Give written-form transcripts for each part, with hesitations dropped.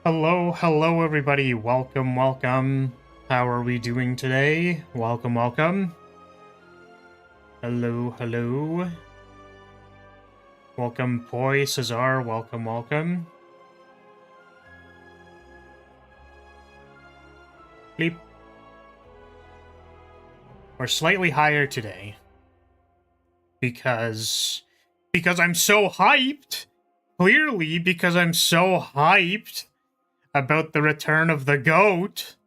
Hello everybody. Welcome. How are we doing today? Welcome. Hello. Welcome, Poi, Cesar, welcome. Bleep. We're slightly higher today. Because I'm so hyped. Clearly, because I'm so hyped about the return of the goat.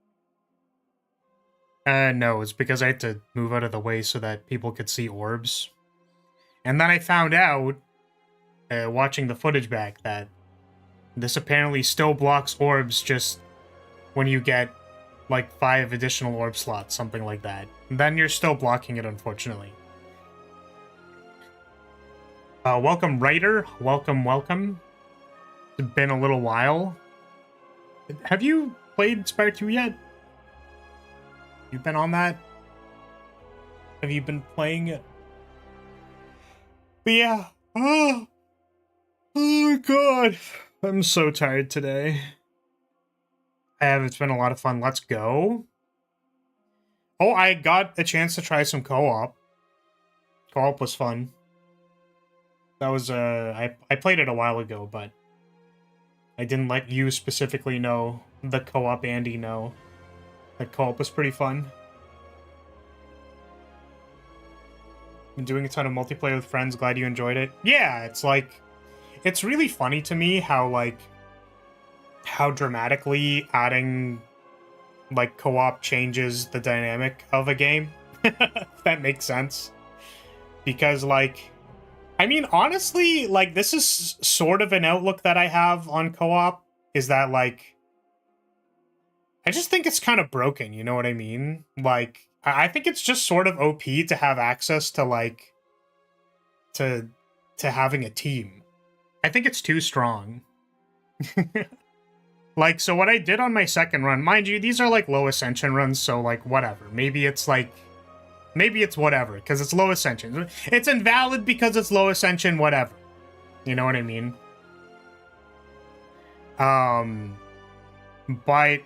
No, it's because I had to move out of the way so that people could see orbs. And then I found out, watching the footage back, that this apparently still blocks orbs just when you get, like, 5 additional orb slots, something like that. And then you're still blocking it, unfortunately. Welcome, Writer. Welcome. It's been a little while. Have you played Spire 2 yet? You've been on that? Have you been playing it? But yeah. Oh god. I'm so tired today. It's been a lot of fun. Let's go. Oh, I got a chance to try some co-op. Co-op was fun. That was, I played it a while ago, but I didn't let you specifically know, the co-op Andy know, that co-op was pretty fun. Been doing a ton of multiplayer with friends, glad you enjoyed it. Yeah, it's like, it's really funny to me how, like, how dramatically adding, like, co-op changes the dynamic of a game. If that makes sense. Because, like, I mean, honestly, like, this is sort of an outlook that I have on co-op, is that, like, I just think it's kind of broken, you know what I mean? Like, I think it's just sort of OP to have access to, like, to having a team. I think it's too strong. Like, so what I did on my second run, mind you, these are, like, low ascension runs, so, like, whatever. Maybe it's, like, maybe it's whatever, because it's low ascension. It's invalid because it's low ascension, whatever. You know what I mean? But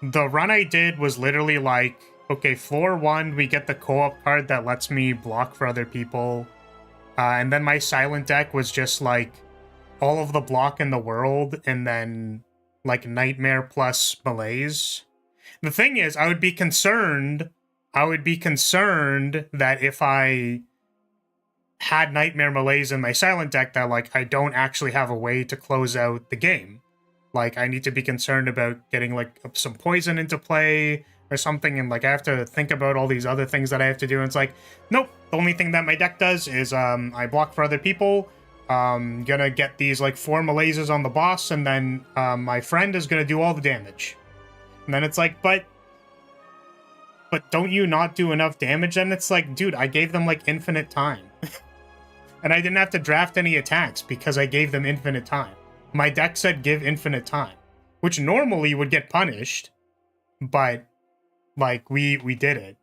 the run I did was literally like, okay, floor 1, we get the co-op card that lets me block for other people. And then my silent deck was just like all of the block in the world, and then like Nightmare plus Malaise. The thing is, I would be concerned that if I had Nightmare Malaise in my silent deck, that like I don't actually have a way to close out the game. Like, I need to be concerned about getting like some poison into play or something, and like I have to think about all these other things that I have to do, and it's like, nope, the only thing that my deck does is I block for other people. Gonna get these like 4 Malaises on the boss, and then my friend is gonna do all the damage. And then it's like, but don't you not do enough damage? And it's like, dude, I gave them like infinite time. And I didn't have to draft any attacks because I gave them infinite time. My deck said give infinite time, which normally would get punished, but like we did it.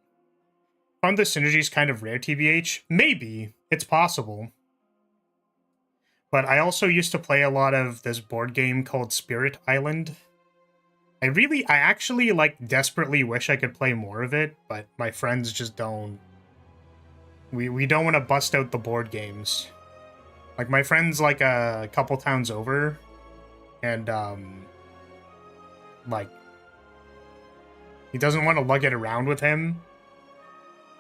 Found the synergies kind of rare, TBH? Maybe. It's possible. But I also used to play a lot of this board game called Spirit Island. I actually, like, desperately wish I could play more of it, but my friends just don't. We don't want to bust out the board games. Like, my friend's, like, a couple towns over, and, like, he doesn't want to lug it around with him,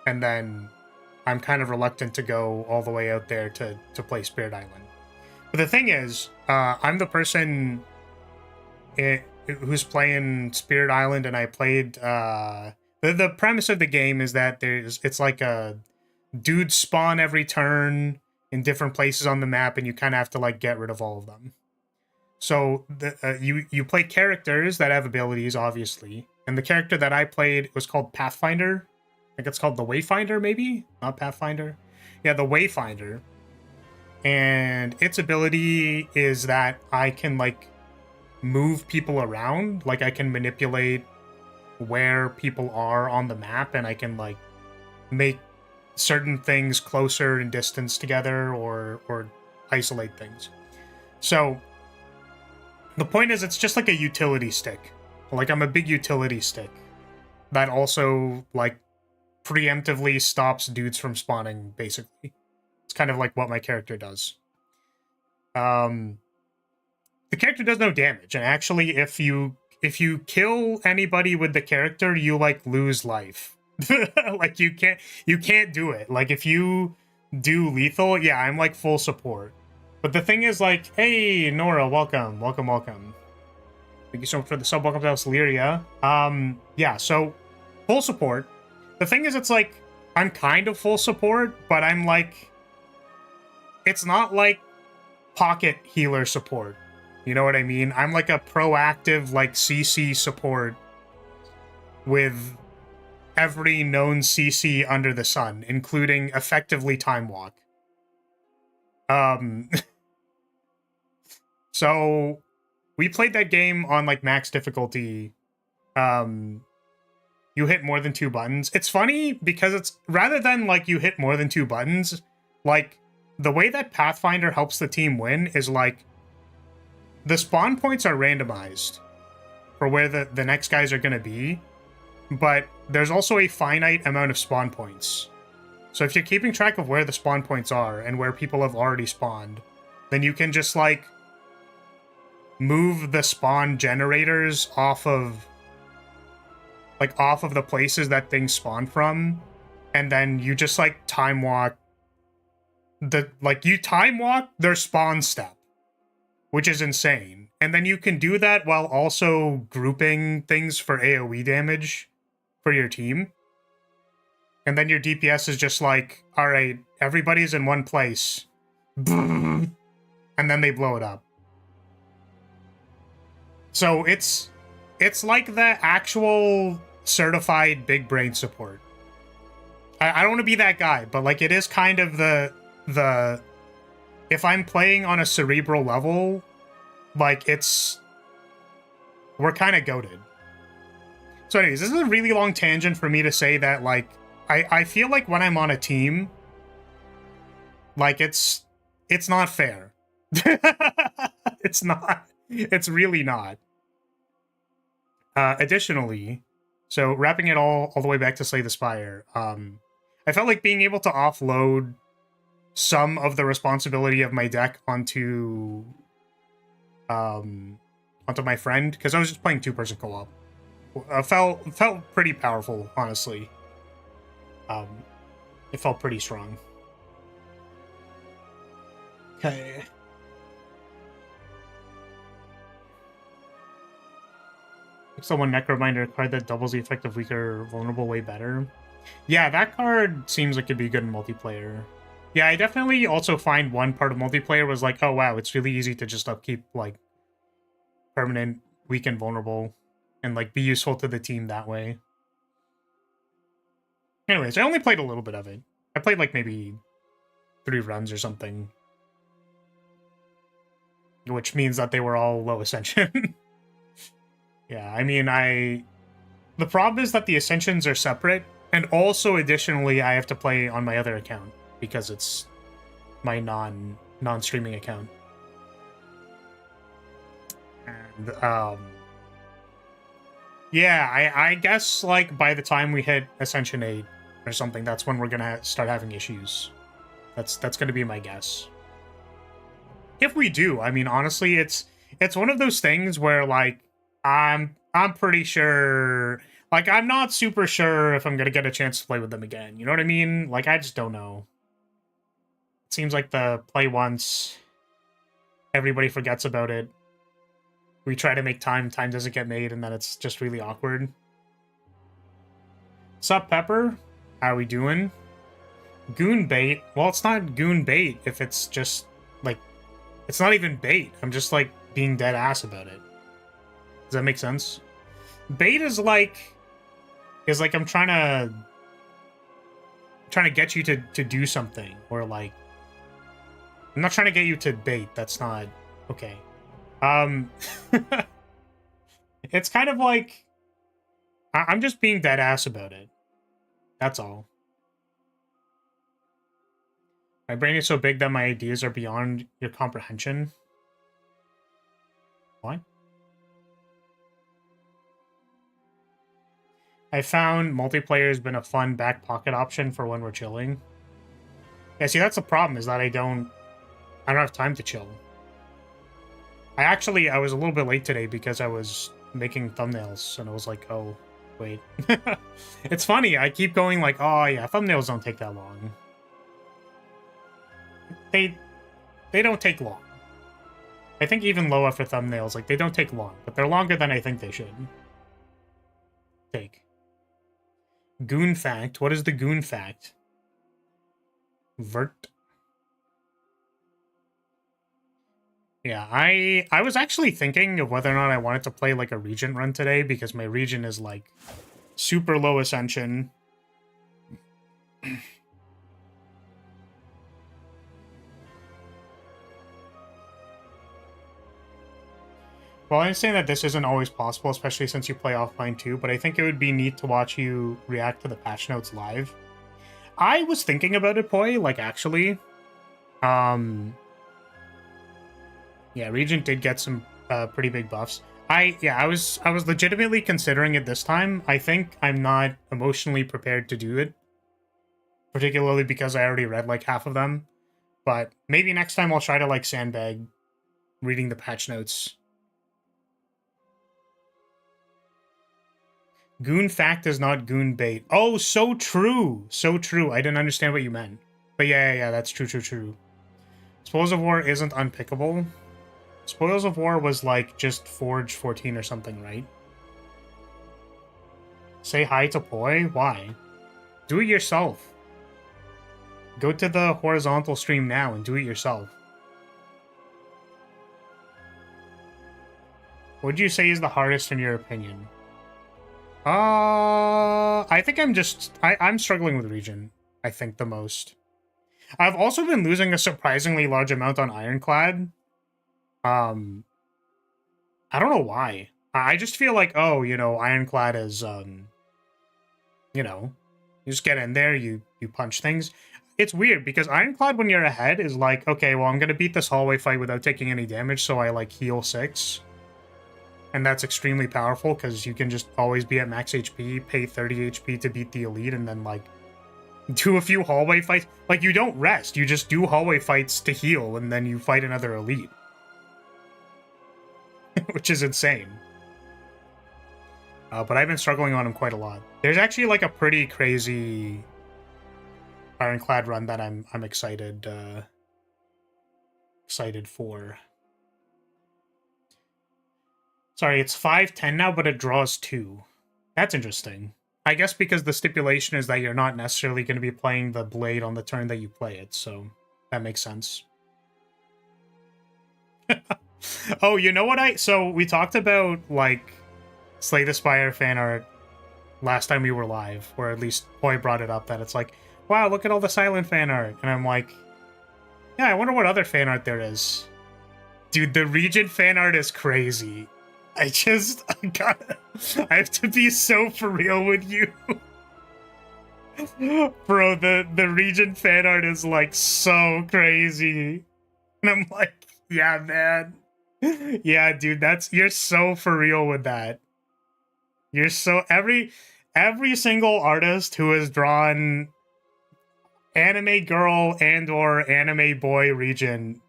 and then I'm kind of reluctant to go all the way out there to play Spirit Island. But the thing is, I'm the person who's playing Spirit Island, and I played, the premise of the game is that it's like a dudes spawn every turn in different places on the map, and you kind of have to like get rid of all of them. So you play characters that have abilities, obviously, and the character that I played was called Pathfinder. I think it's called the Wayfinder, maybe? Not Pathfinder. Yeah, the Wayfinder. And its ability is that I can like move people around. Like, I can manipulate where people are on the map, and I can like make certain things closer in distance together, or isolate things. So The point is, it's just like a utility stick. Like, I'm a big utility stick that also, like, preemptively stops dudes from spawning, basically. It's kind of like what my character does. The character does no damage, and actually, if you kill anybody with the character, you, like, lose life. Like, you can't do it. Like, if you do lethal, yeah, I'm, like, full support. But the thing is, like, hey, Nora, welcome. Thank you so much for the sub. Welcome to House Lyria. Yeah, so, full support. The thing is, it's like, I'm kind of full support, but I'm, like, it's not, like, pocket healer support. You know what I mean? I'm, like, a proactive, like, CC support with every known CC under the sun, including effectively Time Walk. So we played that game on like max difficulty. You hit more than 2 buttons. It's funny because it's rather than like you hit more than 2 buttons, like the way that Pathfinder helps the team win is like the spawn points are randomized for where the next guys are going to be, but there's also a finite amount of spawn points. So if you're keeping track of where the spawn points are and where people have already spawned, then you can just like move the spawn generators off of the places that things spawn from, and then you just like time walk their spawn step, which is insane. And then you can do that while also grouping things for AoE damage for your team. And then your DPS is just like, all right, everybody's in one place. And then they blow it up. So it's like the actual certified big brain support. I don't want to be that guy, but like it is kind of the if I'm playing on a cerebral level, like we're kind of goated. So anyways, this is a really long tangent for me to say that like I feel like when I'm on a team, like it's not fair. It's not. It's really not. Additionally, so wrapping it all the way back to Slay the Spire, I felt like being able to offload some of the responsibility of my deck onto my friend, because I was just playing 2-person co-op. Felt pretty powerful, honestly. It felt pretty strong. Okay. Someone Necrominder card that doubles the effect of weaker vulnerable way better. Yeah, that card seems like it'd be good in multiplayer. Yeah, I definitely also find one part of multiplayer was like, oh wow, it's really easy to just upkeep like permanent weak and vulnerable and like be useful to the team that way. Anyways, I only played a little bit of it. I played like maybe 3 runs or something. Which means that they were all low ascension. Yeah, I mean, the problem is that the Ascensions are separate, and also, additionally, I have to play on my other account, because it's my non-streaming account. And, yeah, I guess, like, by the time we hit Ascension 8 or something, that's when we're gonna start having issues. That's gonna be my guess. If we do, I mean, honestly, it's one of those things where, like, I'm pretty sure, like, I'm not super sure if I'm gonna get a chance to play with them again. You know what I mean? Like, I just don't know. It seems like the play once, everybody forgets about it. We try to make time doesn't get made, and then it's just really awkward. Sup, Pepper? How we doing? Goon bait? Well, it's not goon bait if it's just, like, it's not even bait. I'm just, like, being dead ass about it. Does that make sense? Bait is like I'm trying to get you to do something, or like I'm not trying to get you to bait. That's not okay. It's kind of like I'm just being dead ass about it. That's all. My brain is so big that my ideas are beyond your comprehension. What? I found multiplayer has been a fun back pocket option for when we're chilling. Yeah, see, that's the problem, is that I don't have time to chill. I was a little bit late today because I was making thumbnails, and I was like, oh, wait. It's funny, I keep going like, oh yeah, thumbnails don't take that long. They don't take long. I think even Loa for thumbnails, like, they don't take long, but they're longer than I think they should take. Goon fact. What is the goon fact? Vert. Yeah, I was actually thinking of whether or not I wanted to play like a Regent run today, because my Regent is like super low ascension. Well, I understand that this isn't always possible, especially since you play offline too, but I think it would be neat to watch you react to the patch notes live. I was thinking about it, Poi, like, actually. Yeah, Regent did get some pretty big buffs. I was legitimately considering it this time. I think I'm not emotionally prepared to do it, particularly because I already read like half of them. But maybe next time I'll try to like sandbag reading the patch notes. Goon fact is not goon bait. Oh, so true. So true. I didn't understand what you meant. But yeah, that's true. Spoils of War isn't unpickable. Spoils of War was like just Forge 14 or something, right? Say hi to Poi? Why? Do it yourself. Go to the horizontal stream now and do it yourself. What would you say is the hardest in your opinion? I think I'm struggling with Region, I think, the most. I've also been losing a surprisingly large amount on Ironclad. I don't know why. I just feel like, oh, you know, Ironclad is, you know, you just get in there, you punch things. It's weird, because Ironclad, when you're ahead, is like, okay, well, I'm gonna beat this hallway fight without taking any damage, so I, like, heal 6. And that's extremely powerful, because you can just always be at max HP, pay 30 HP to beat the elite, and then, like, do a few hallway fights. Like, you don't rest, you just do hallway fights to heal, and then you fight another elite. Which is insane. But I've been struggling on him quite a lot. There's actually, like, a pretty crazy Ironclad run that I'm excited for. Sorry, it's 5-10 now, but it draws 2. That's interesting. I guess because the stipulation is that you're not necessarily going to be playing the blade on the turn that you play it, so that makes sense. Oh, you know what so we talked about, like, Slay the Spire fan art last time we were live, or at least Poi brought it up, that it's like, wow, look at all the silent fan art. And I'm like, yeah, I wonder what other fan art there is. Dude, the Regent fan art is crazy. I have to be so for real with you. Bro, the Regent fan art is, like, so crazy. And I'm like, yeah, man. Yeah, dude, you're so for real with that. You're so, every single artist who has drawn anime girl and or anime boy Regent,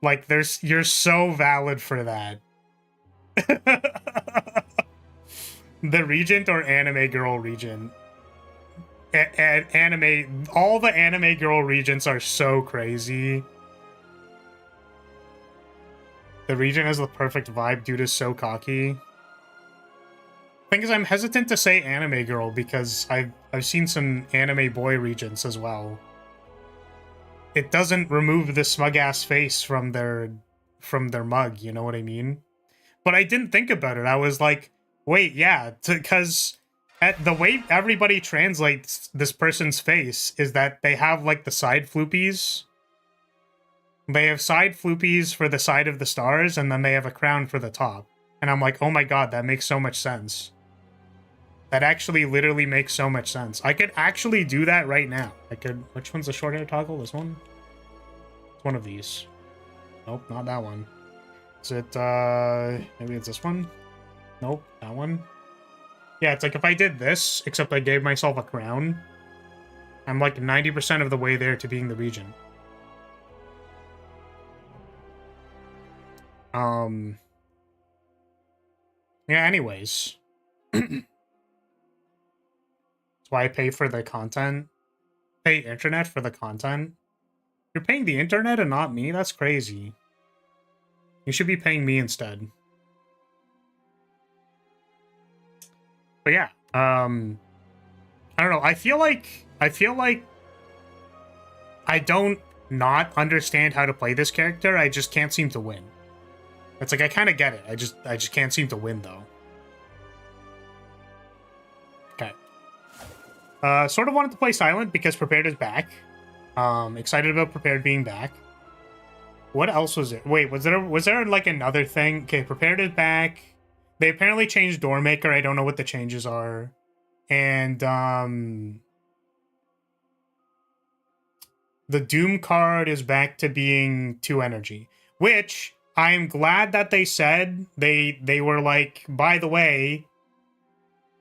like, you're so valid for that. The Regent or anime girl Regent. Anime, all the anime girl Regents are so crazy. The Regent has the perfect vibe. Dude is so cocky. Thing is, I'm hesitant to say anime girl because I've seen some anime boy Regents as well. It doesn't remove the smug ass face from their mug, you know what I mean? But I didn't think about it. I was like, wait, yeah, because the way everybody translates this person's face is that they have, like, the side floopies. They have side floopies for the side of the stars, and then they have a crown for the top. And I'm like, oh my god, that makes so much sense. That actually literally makes so much sense. I could actually do that right now. Which one's the short hair toggle? This one? It's one of these. Nope, not that one. Is it, maybe it's this one? Nope, that one. Yeah, it's like if I did this, except I gave myself a crown, I'm like 90% of the way there to being the regent. Yeah, anyways. That's why I pay for the content. Pay internet for the content. You're paying the internet and not me? That's crazy. You should be paying me instead. But yeah, I don't know. I feel like I don't not understand how to play this character. I just can't seem to win. It's like I kind of get it. I just can't seem to win though. Okay. Sort of wanted to play Silent because Prepared is back. Excited about Prepared being back. What else was it? Wait, was there like another thing? Okay, Prepared is back. They apparently changed Doormaker. I don't know what the changes are. And the Doom card is back to being 2 energy, which I am glad that they said they were like, by the way,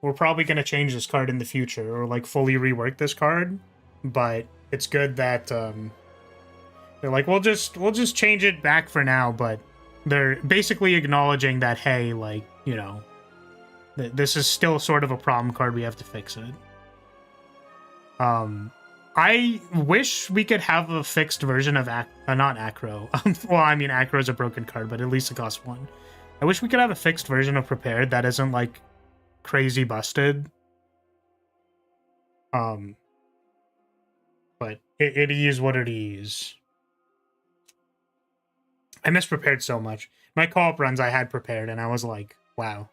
we're probably going to change this card in the future or like fully rework this card, but it's good that they're like, we'll just change it back for now, but they're basically acknowledging that, hey, like, you know, this is still sort of a problem card. We have to fix it. I wish we could have a fixed version of not Acro. Well, I mean, Acro is a broken card, but at least it costs 1. I wish we could have a fixed version of Prepared that isn't like crazy busted. But it is what it is. I miss Prepared so much. My co-op runs I had Prepared, and I was like, wow,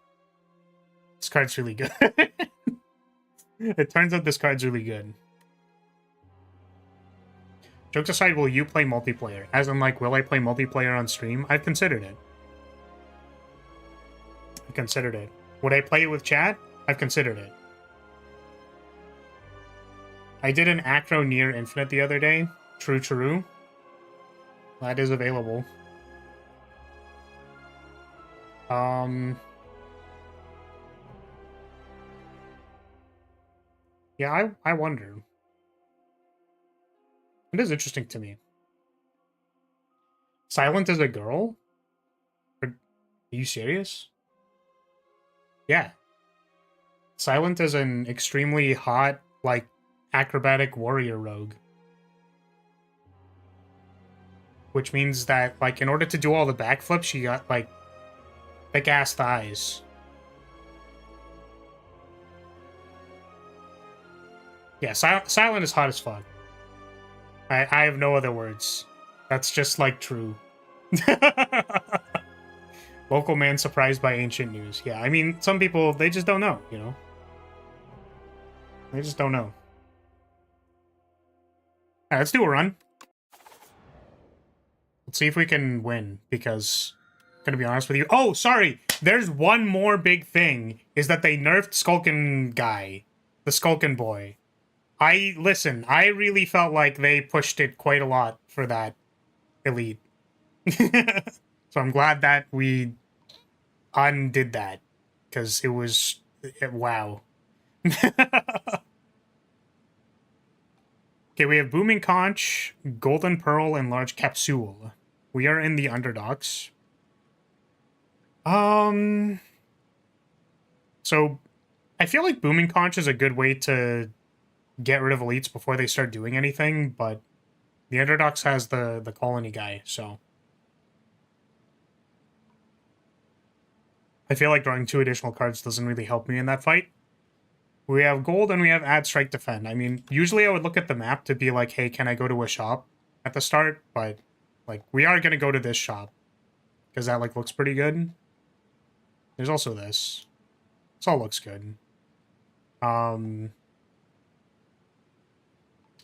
this card's really good. It turns out this card's really good. Jokes aside, will you play multiplayer? As in, like, will I play multiplayer on stream? I've considered it. I've considered it. Would I play it with chat? I've considered it. I did an Acro Near Infinite the other day. True. That is available. Yeah, I wonder. It is interesting to me. Silent is a girl? Are you serious? Yeah. Silent is an extremely hot, like, acrobatic warrior rogue. Which means that, like, in order to do all the backflips, she got, like, thick-ass thighs. Yeah, Silent is hot as fuck. I have no other words. That's just, like, true. Local man surprised by ancient news. Yeah, I mean, some people, they just don't know, you know? They just don't know. Alright, let's do a run. Let's see if we can win, because I'm gonna be honest with you. Oh, sorry! There's one more big thing, is that they nerfed Skulkin guy. The Skulkin boy. Listen, I really felt like they pushed it quite a lot for that elite. So I'm glad that we undid that, because it was... wow. Okay, we have Booming Conch, Golden Pearl, and Large Capsule. We are in the underdogs. So, I feel like Booming Conch is a good way to get rid of elites before they start doing anything, but the underdogs has the colony guy, so... I feel like drawing 2 additional cards doesn't really help me in that fight. We have gold and we have add, strike, defend. I mean, usually I would look at the map to be like, hey, can I go to a shop at the start? But, like, we are going to go to this shop. Because that, like, looks pretty good. There's also this. This all looks good. I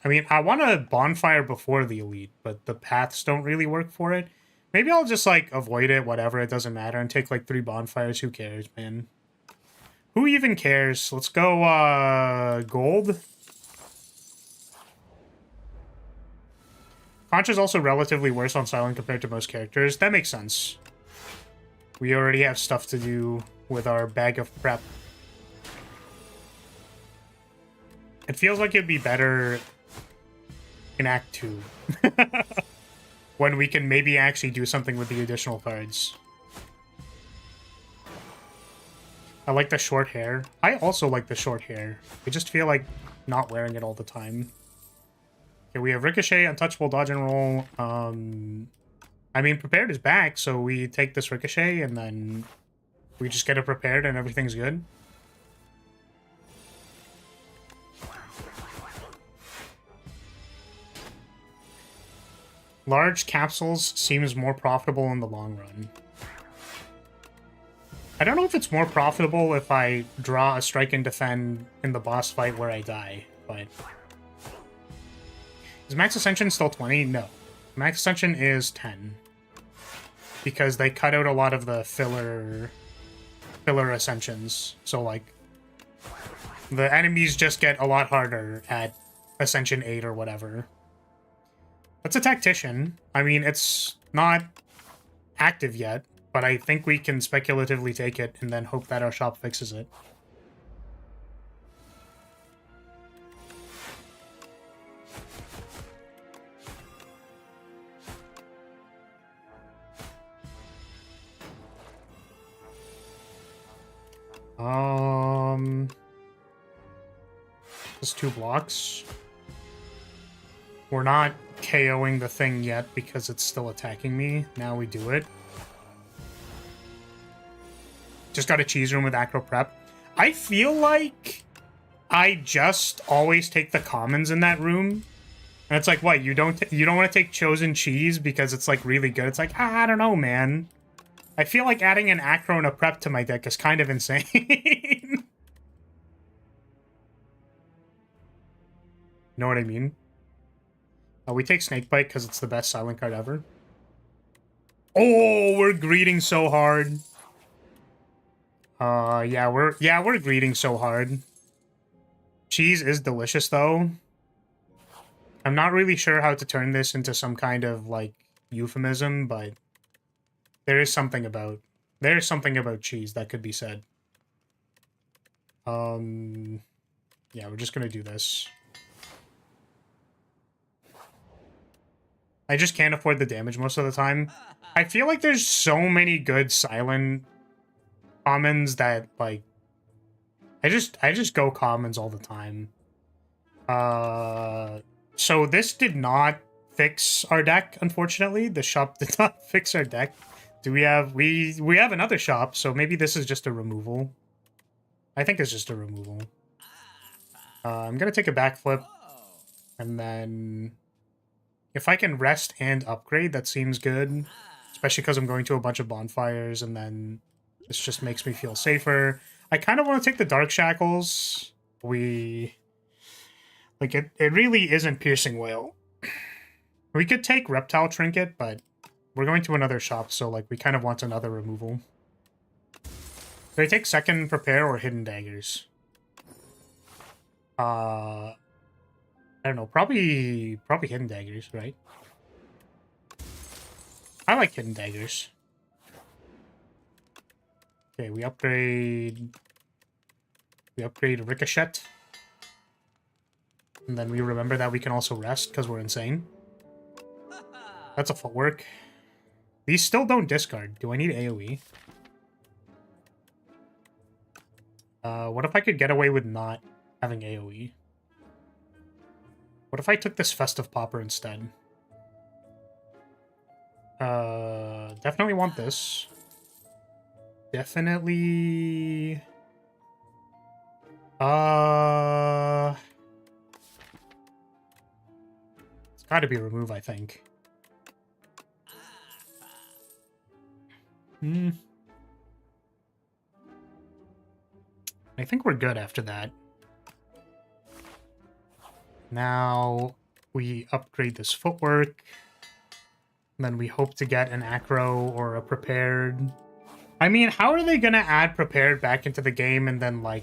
mean, I want a bonfire before the elite, but the paths don't really work for it. Maybe I'll just, like, avoid it, whatever, it doesn't matter, and take, like, 3 bonfires. Who cares, man? Who even cares? Let's go, gold. Conch is also relatively worse on Silent compared to most characters. That makes sense. We already have stuff to do with our bag of prep. It feels like it'd be better in Act 2. When we can maybe actually do something with the additional cards. I like the short hair. I also like the short hair. I just feel like not wearing it all the time. Okay, we have Ricochet, Untouchable, Dodge and Roll. I mean, Prepared is back, so we take this Ricochet and then we just get it prepared and everything's good. Large capsules seems more profitable in the long run. I don't know if it's more profitable if I draw a strike and defend in the boss fight where I die, but... Is Max Ascension still 20? No. Max Ascension is 10. Because they cut out a lot of the filler ascensions. So, like, the enemies just get a lot harder at Ascension 8 or whatever. That's a Tactician. I mean, it's not active yet, but I think we can speculatively take it and then hope that our shop fixes it. Just 2 blocks. We're not KOing the thing yet because it's still attacking me. Now we do it. Just got a cheese room with acro prep. I feel like I just always take the commons in that room. And it's like, what, you don't want to take chosen cheese because it's like really good? It's like, I don't know, man. I feel like adding an acro and a prep to my deck is kind of insane. Know what I mean? We take Snakebite because it's the best silent card ever. Oh, we're greeting so hard. Yeah, we're greeting so hard. Cheese is delicious though. I'm not really sure how to turn this into some kind of like euphemism, but there's something about cheese that could be said. Yeah, we're just gonna do this. I just can't afford the damage most of the time. I feel like there's so many good silent commons that, like, I just go commons all the time. So this did not fix our deck, unfortunately. The shop did not fix our deck. Do we have... We have another shop, so maybe this is just a removal. I think it's just a removal. I'm gonna take a backflip, and then... If I can rest and upgrade, that seems good. Especially because I'm going to a bunch of bonfires, and then this just makes me feel safer. I kind of want to take the Dark Shackles. Like, it really isn't Piercing Whale. We could take Reptile Trinket, but we're going to another shop, so, like, we kind of want another removal. Do I take Second Prepare or Hidden Daggers? I don't know, probably Hidden Daggers, right? I like Hidden Daggers. Okay, we upgrade Ricochet. And then we remember that we can also rest because we're insane. That's a footwork. These still don't discard. Do I need AoE? What if I could get away with not having AoE? What if I took this Festive Popper instead? Definitely want this. Definitely... It's gotta be remove, I think. I think we're good after that. Now we upgrade this footwork. And then we hope to get an acro or a prepared. I mean, how are they gonna add prepared back into the game and then, like,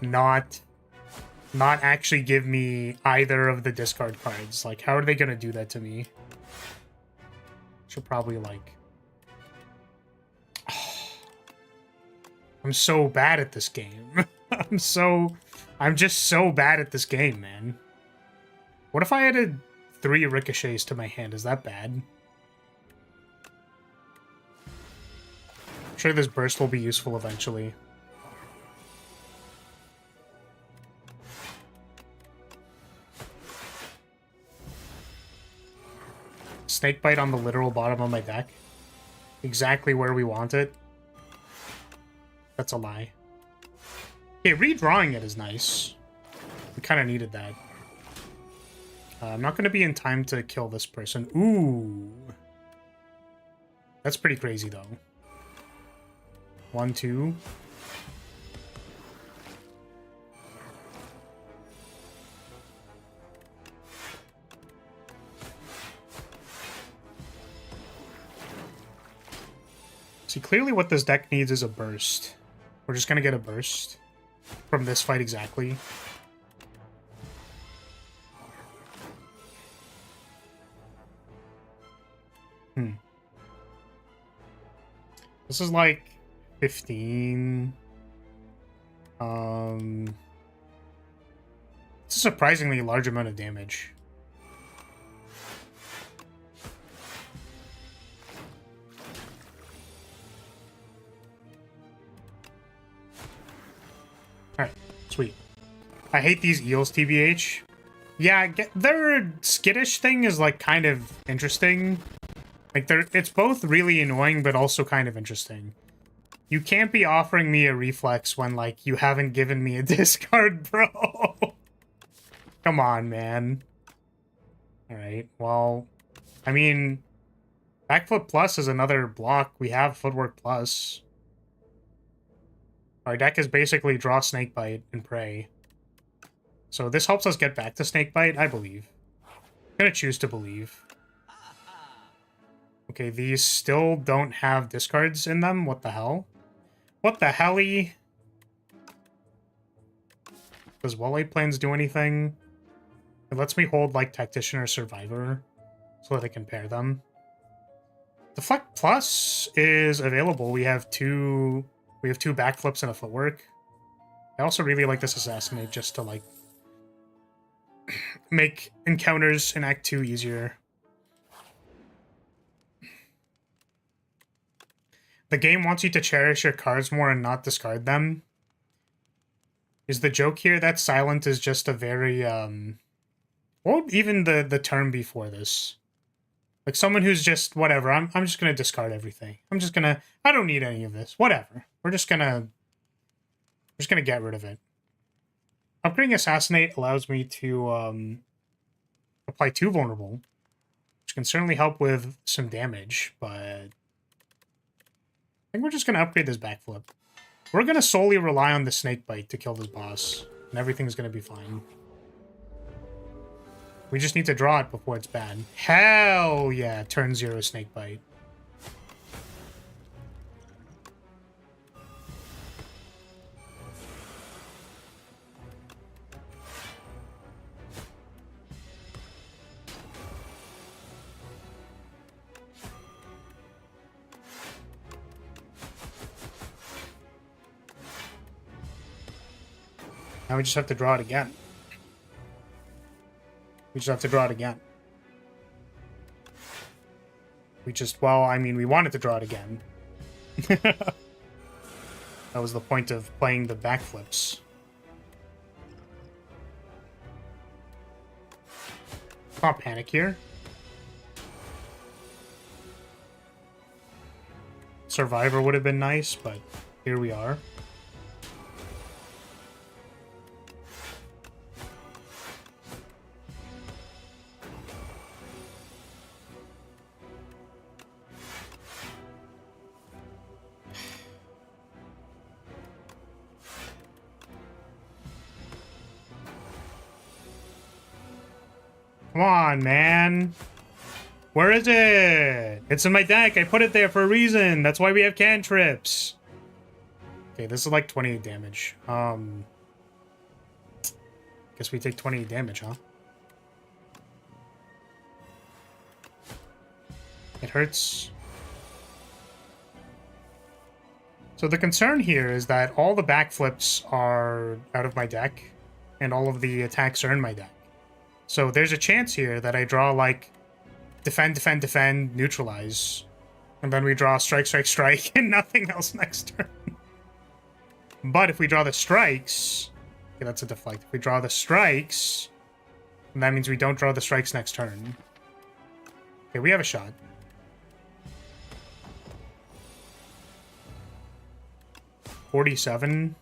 not actually give me either of the discard cards? Like, how are they gonna do that to me? Should probably, like... I'm so bad at this game. I'm so I'm just so bad at this game, man. What if I added 3 ricochets to my hand? Is that bad? I'm sure this burst will be useful eventually. Snakebite on the literal bottom of my deck. Exactly where we want it. That's a lie. Okay, redrawing it is nice. We kind of needed that. I'm not going to be in time to kill this person. Ooh. That's pretty crazy, though. 1, 2. See, clearly what this deck needs is a burst. We're just going to get a burst from this fight exactly. This is like 15. It's a surprisingly large amount of damage. Alright, sweet. I hate these eels, TBH. Yeah, their skittish thing is like kind of interesting. Like, it's both really annoying, but also kind of interesting. You can't be offering me a reflex when, like, you haven't given me a discard, bro. Come on, man. Alright, well, I mean, Backflip Plus is another block. We have Footwork Plus. Our deck is basically draw Snakebite and pray. So this helps us get back to Snakebite, I believe. I'm gonna choose to believe. Okay, these still don't have discards in them. What the hell? What the helly? Does Wall-Light Plans do anything? It lets me hold, like, Tactician or Survivor so that I can pair them. Deflect Plus is available. We have two backflips and a footwork. I also really like this Assassinate just to, like, make encounters in Act 2 easier. The game wants you to cherish your cards more and not discard them. Is the joke here that Silent is just a very, well, even the term before this. Like, someone who's just, whatever, I'm just gonna discard everything. I don't need any of this. Whatever. We're just gonna get rid of it. Upgrading Assassinate allows me to, apply 2 vulnerable, which can certainly help with some damage, but I think we're just going to upgrade this backflip. We're going to solely rely on the Snakebite to kill this boss, and everything's going to be fine. We just need to draw it before it's bad. Hell yeah, turn 0 Snakebite. Now we just have to draw it again. We wanted to draw it again. That was the point of playing the backflips. Can't panic here. Survivor would have been nice, but here we are. Come on, man. Where is it? It's in my deck. I put it there for a reason. That's why we have cantrips. Okay, this is like 28 damage. Guess we take 28 damage, huh? It hurts. So the concern here is that all the backflips are out of my deck. and all of the attacks are in my deck. So there's a chance here that I draw, like, defend, defend, defend, neutralize. And then we draw strike, strike, strike, and nothing else next turn. But if we draw the strikes... Okay, that's a deflect. If we draw the strikes, then that means we don't draw the strikes next turn. Okay, we have a shot. $47.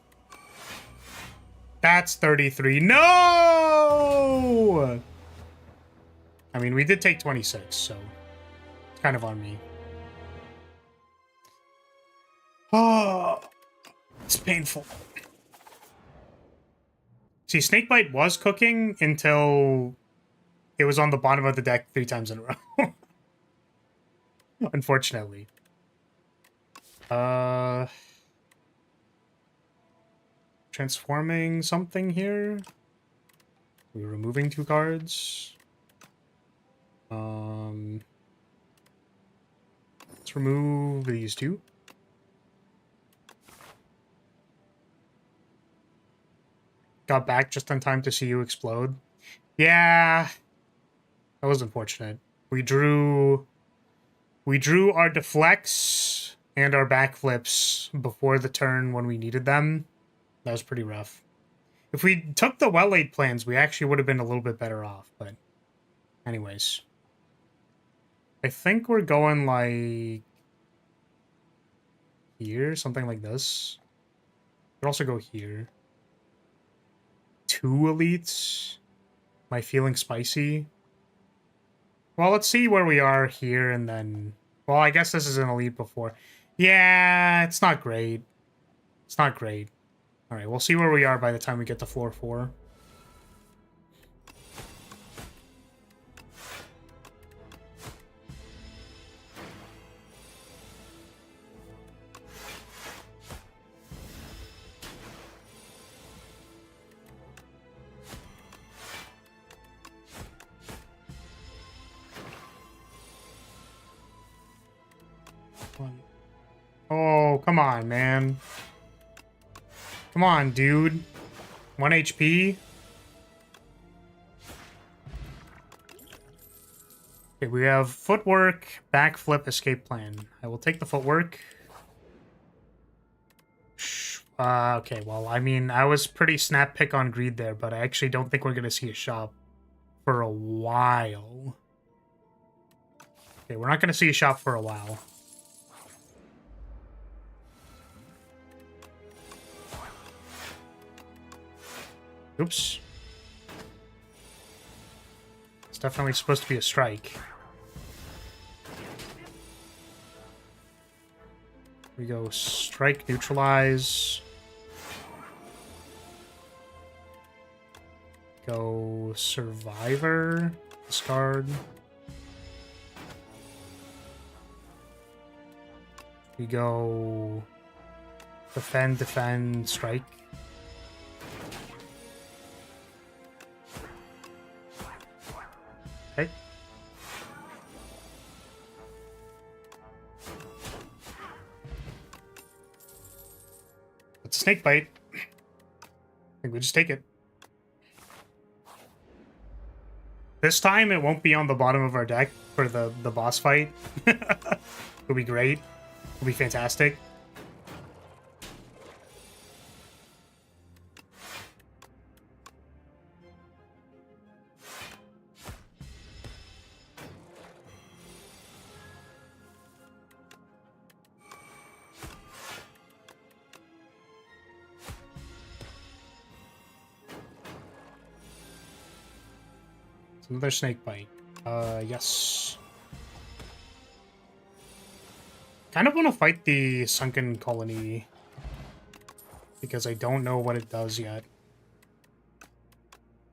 That's 33. No! I mean, we did take 26, so it's kind of on me. Oh, it's painful. See, Snakebite was cooking until it was on the bottom of the deck 3 times in a row. Unfortunately. Transforming something here. We're removing 2 cards. Let's remove these 2. Got back just in time to see you explode. Yeah, that was unfortunate. We drew our deflects and our backflips before the turn when we needed them. That was pretty rough. If we took the well-laid plans, we actually would have been a little bit better off, but anyways. I think we're going like here, something like this. Could also go here. 2 elites. Am I feeling spicy? Well, let's see where we are here and then... Well, I guess this is an elite before. Yeah, it's not great. It's not great. Alright, we'll see where we are by the time we get to floor 4. Oh, come on, man. Come on, dude. 1 HP. Okay, we have footwork, backflip, escape plan. I will take the footwork. Okay, well, I mean, I was pretty snap pick on greed there, but I actually don't think we're going to see a shop for a while. Okay, we're not going to see a shop for a while. Oops. It's definitely supposed to be a strike. We go strike, neutralize. Go survivor, discard. We go defend, defend, strike. Okay. It's a snake bite. I think we just take it. This time it won't be on the bottom of our deck for the boss fight. It'll be great. It'll be fantastic. Another snake bite. Yes. Kind of want to fight the sunken colony because I don't know what it does yet.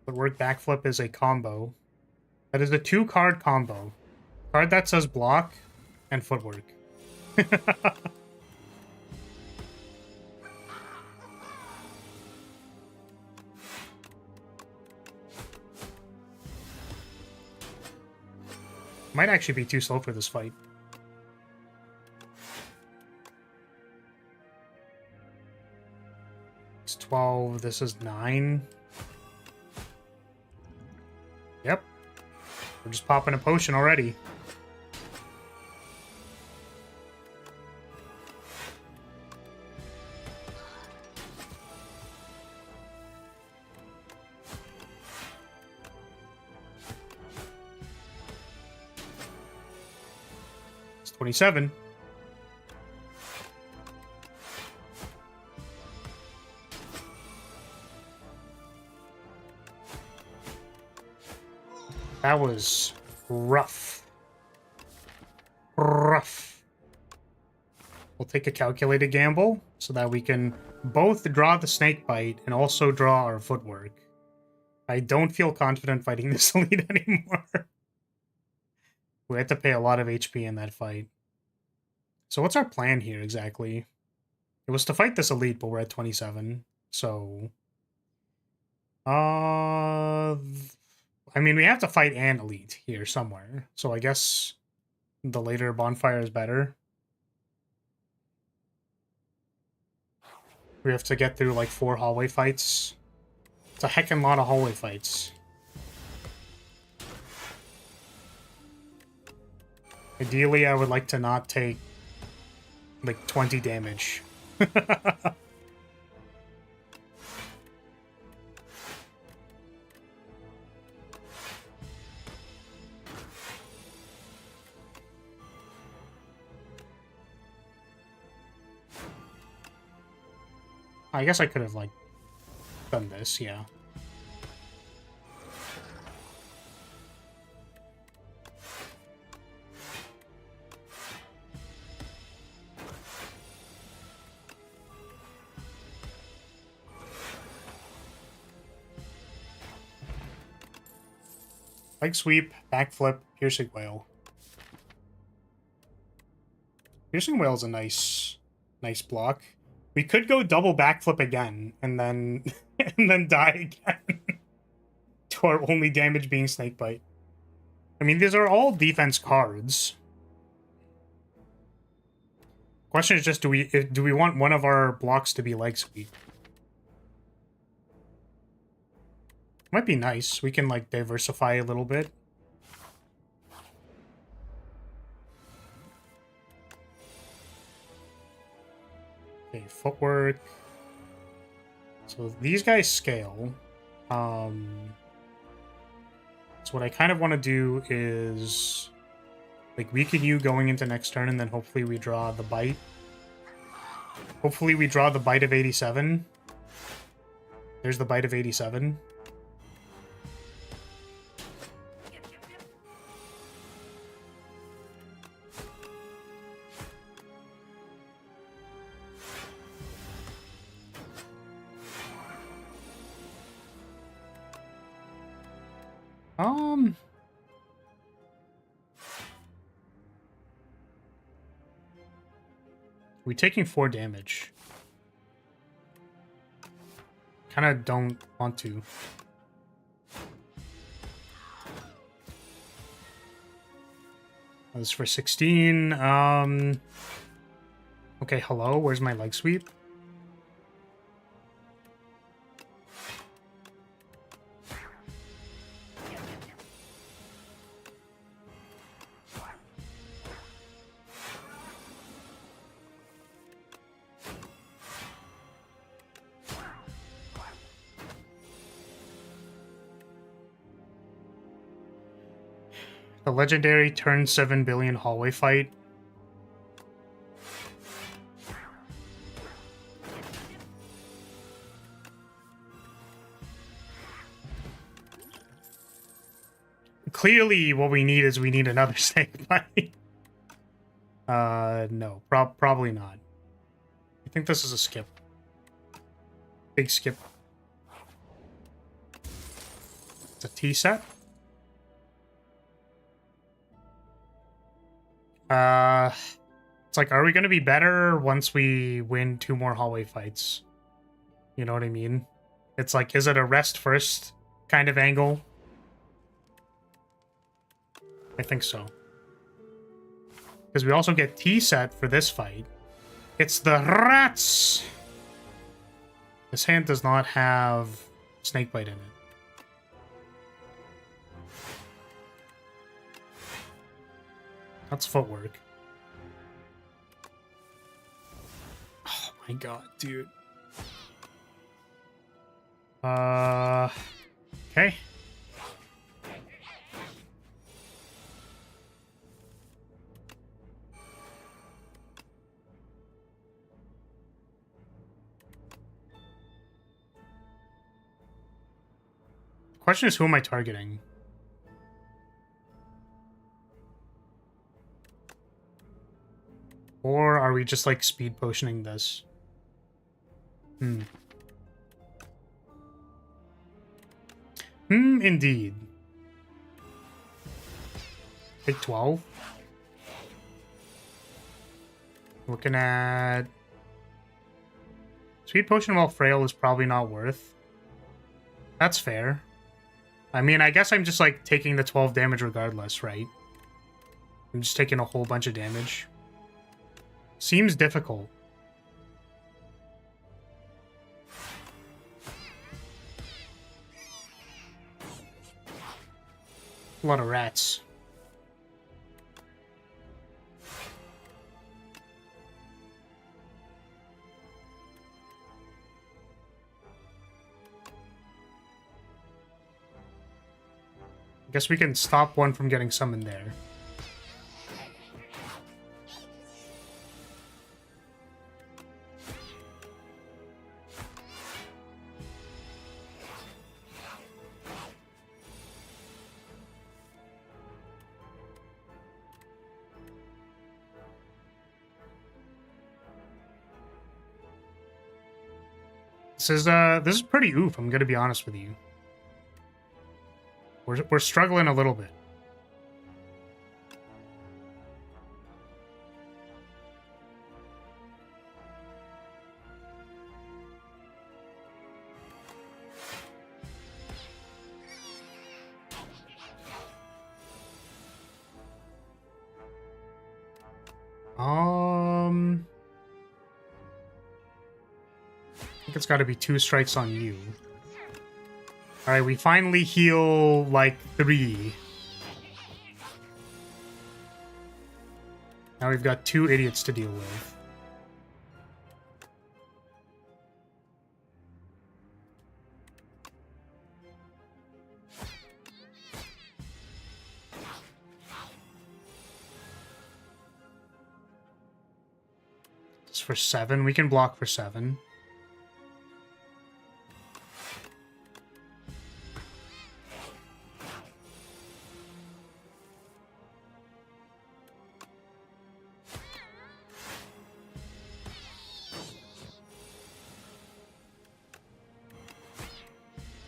Footwork backflip is a combo. That is a 2-card combo. Card that says block and footwork. Might actually be too slow for this fight. It's 12. This is 9. Yep. We're just popping a potion already. It's 27. That was rough. Rough. We'll take a calculated gamble so that we can both draw the snake bite and also draw our footwork. I don't feel confident fighting this elite anymore. We had to pay a lot of HP in that fight. So what's our plan here exactly? It was to fight this elite, but we're at 27. So... I mean, we have to fight an elite here somewhere. So I guess the later bonfire is better. We have to get through like 4 hallway fights. It's a heckin' lot of hallway fights. Ideally, I would like to not take like 20 damage. I guess I could have, like, done this, yeah. Leg sweep, backflip, piercing wail. Piercing wail is a nice block. We could go double backflip again, and then and then die again. To our only damage being snakebite. I mean, these are all defense cards. Question is just, do we want one of our blocks to be leg sweep? Might be nice. We can like diversify a little bit. Okay, footwork. So these guys scale. So what I kind of want to do is like weaken you going into next turn, and then hopefully we draw the bite. Hopefully we draw the bite of 87. There's the bite of 87. We're taking 4 damage. Kind of don't want to. That was for 16. Okay, hello. Where's my leg sweep? The legendary turn 7 billion hallway fight. Clearly, what we need is another snake fight. No, probably not. I think this is a skip. Big skip. It's a T set. It's like, are we going to be better once we win 2 more hallway fights? You know what I mean? It's like, is it a rest first kind of angle? I think so. Because we also get T set for this fight. It's the rats! This hand does not have snakebite in it. That's footwork. Oh my god, dude. Okay. The question is, who am I targeting? Or are we just, like, speed potioning this? Indeed. Take 12. Looking at... Speed potion while frail is probably not worth. That's fair. I mean, I guess I'm just, like, taking the 12 damage regardless, right? I'm just taking a whole bunch of damage. Seems difficult. A lot of rats. I guess we can stop one from getting summoned there. This is pretty oof, I'm gonna be honest with you. We're struggling a little bit. I think it's got to be 2 strikes on you. All right, we finally heal like 3. Now we've got 2 idiots to deal with. It's for 7. We can block for 7.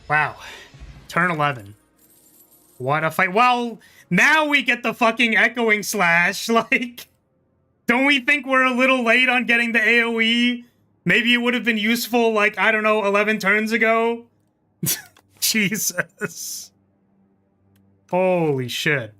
Wow. Turn 11. What a fight. Well, now we get the fucking echoing slash. Like, don't we think we're a little late on getting the AoE? Maybe it would have been useful, like, I don't know, 11 turns ago? Jesus. Holy shit.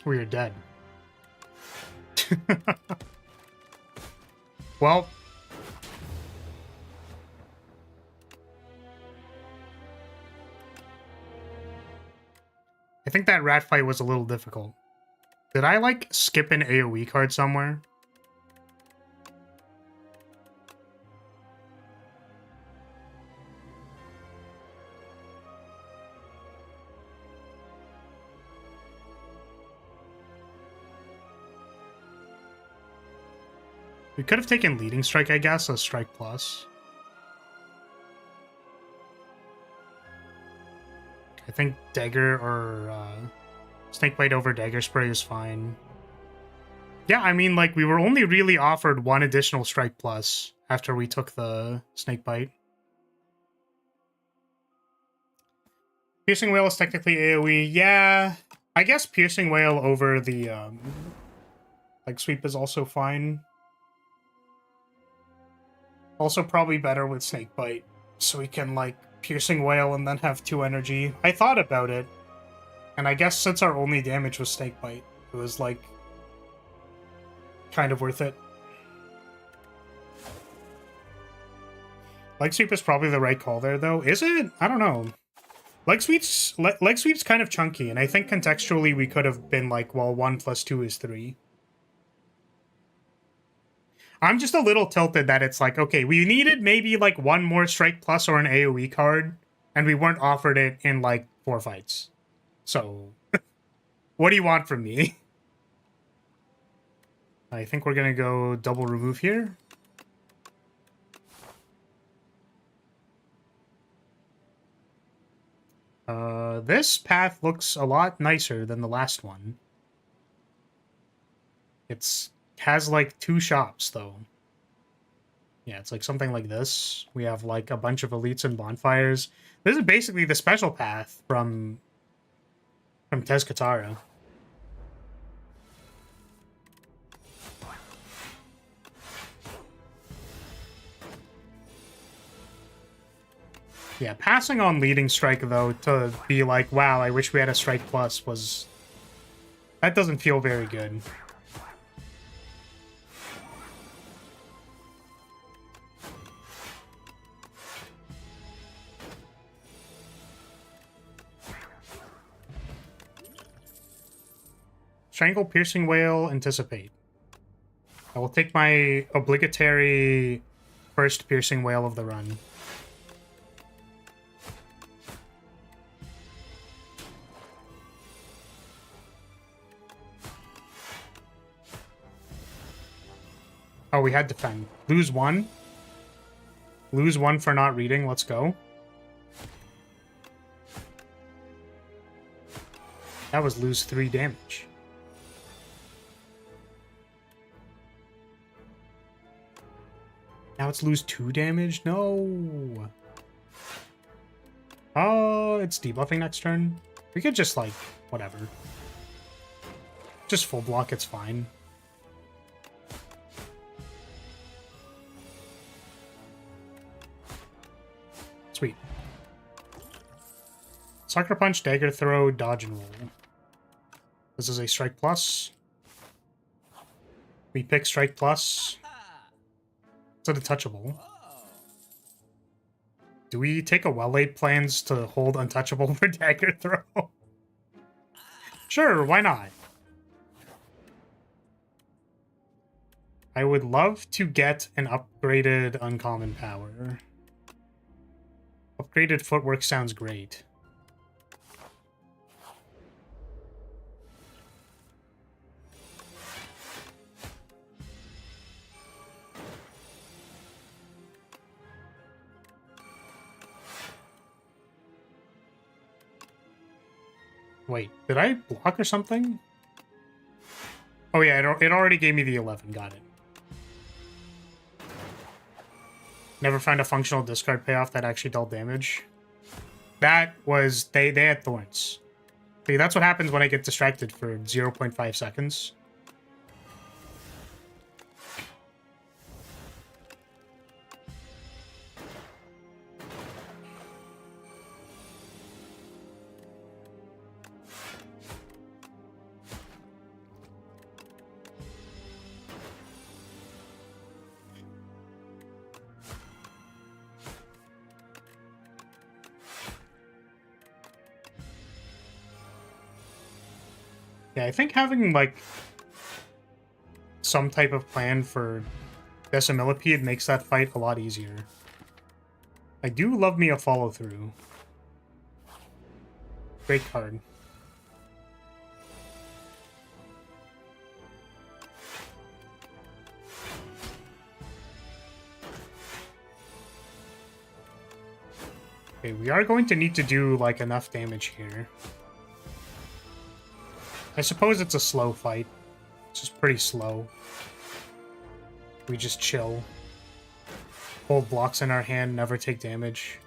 We are dead. Well. I think that rat fight was a little difficult. Did I, like, skip an AoE card somewhere? We could have taken Leading Strike, I guess, as Strike Plus. I think Dagger or Snakebite over Dagger Spray is fine. Yeah, I mean, like, we were only really offered one additional Strike Plus after we took the Snakebite. Piercing Whale is technically AoE. Yeah, I guess Piercing Whale over the, like, Sweep is also fine. Also probably better with Snakebite, so we can, like, Piercing Whale and then have 2 energy. I thought about it, and I guess since our only damage was Snakebite, it was, like, kind of worth it. Leg Sweep is probably the right call there, though. Is it? I don't know. Leg Sweep's kind of chunky, and I think contextually we could have been like, well, 1 plus 2 is 3. I'm just a little tilted that it's like, okay, we needed maybe like 1 more Strike Plus or an AoE card, and we weren't offered it in like 4 fights. So, what do you want from me? I think we're gonna go double remove here. This path looks a lot nicer than the last one. Has like 2 shops though. Yeah, it's like something like this. We have like a bunch of elites and bonfires. This is basically the special path from Tezcatara. Yeah, passing on leading strike though to be like, wow, I wish we had a strike plus was... That doesn't feel very good. Strangle, Piercing Whale, Anticipate. I will take my obligatory first Piercing Whale of the run. Oh, we had Defend. Lose 1. Lose 1 for not reading. Let's go. That was lose 3 damage. Now it's lose 2 damage? No. Oh, it's debuffing next turn. We could just, like, whatever. Just full block, it's fine. Sweet. Sucker Punch, Dagger Throw, Dodge and Roll. This is a Strike Plus. We pick Strike Plus. It's an untouchable. Do we take a well-laid plans to hold untouchable for Dagger Throw? Sure, why not? I would love to get an upgraded uncommon power. Upgraded footwork sounds great. Wait, did I block or something? Oh yeah, it already gave me the 11, got it. Never found a functional discard payoff that actually dealt damage. That was... They had Thorns. See, that's what happens when I get distracted for 0.5 seconds. Yeah, I think having, like, some type of plan for Decimillipede makes that fight a lot easier. I do love me a follow-through. Great card. Okay, we are going to need to do, like, enough damage here. I suppose it's a slow fight. It's just pretty slow. We just chill. Hold blocks in our hand, never take damage.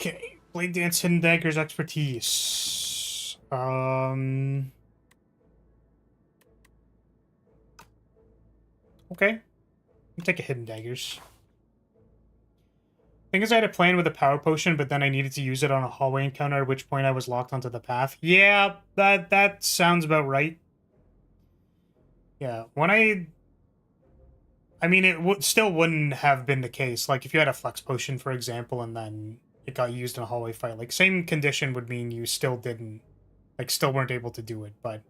Okay, Blade Dance, Hidden Daggers, Expertise. Okay. I'll take a Hidden Daggers. Thing is, I had a plan with a Power Potion, but then I needed to use it on a hallway encounter, at which point I was locked onto the path. Yeah, that sounds about right. Yeah, when I mean, it still wouldn't have been the case. Like, if you had a Flex Potion, for example, and then it got used in a hallway fight, like, same condition would mean you still didn't, like, still weren't able to do it, but,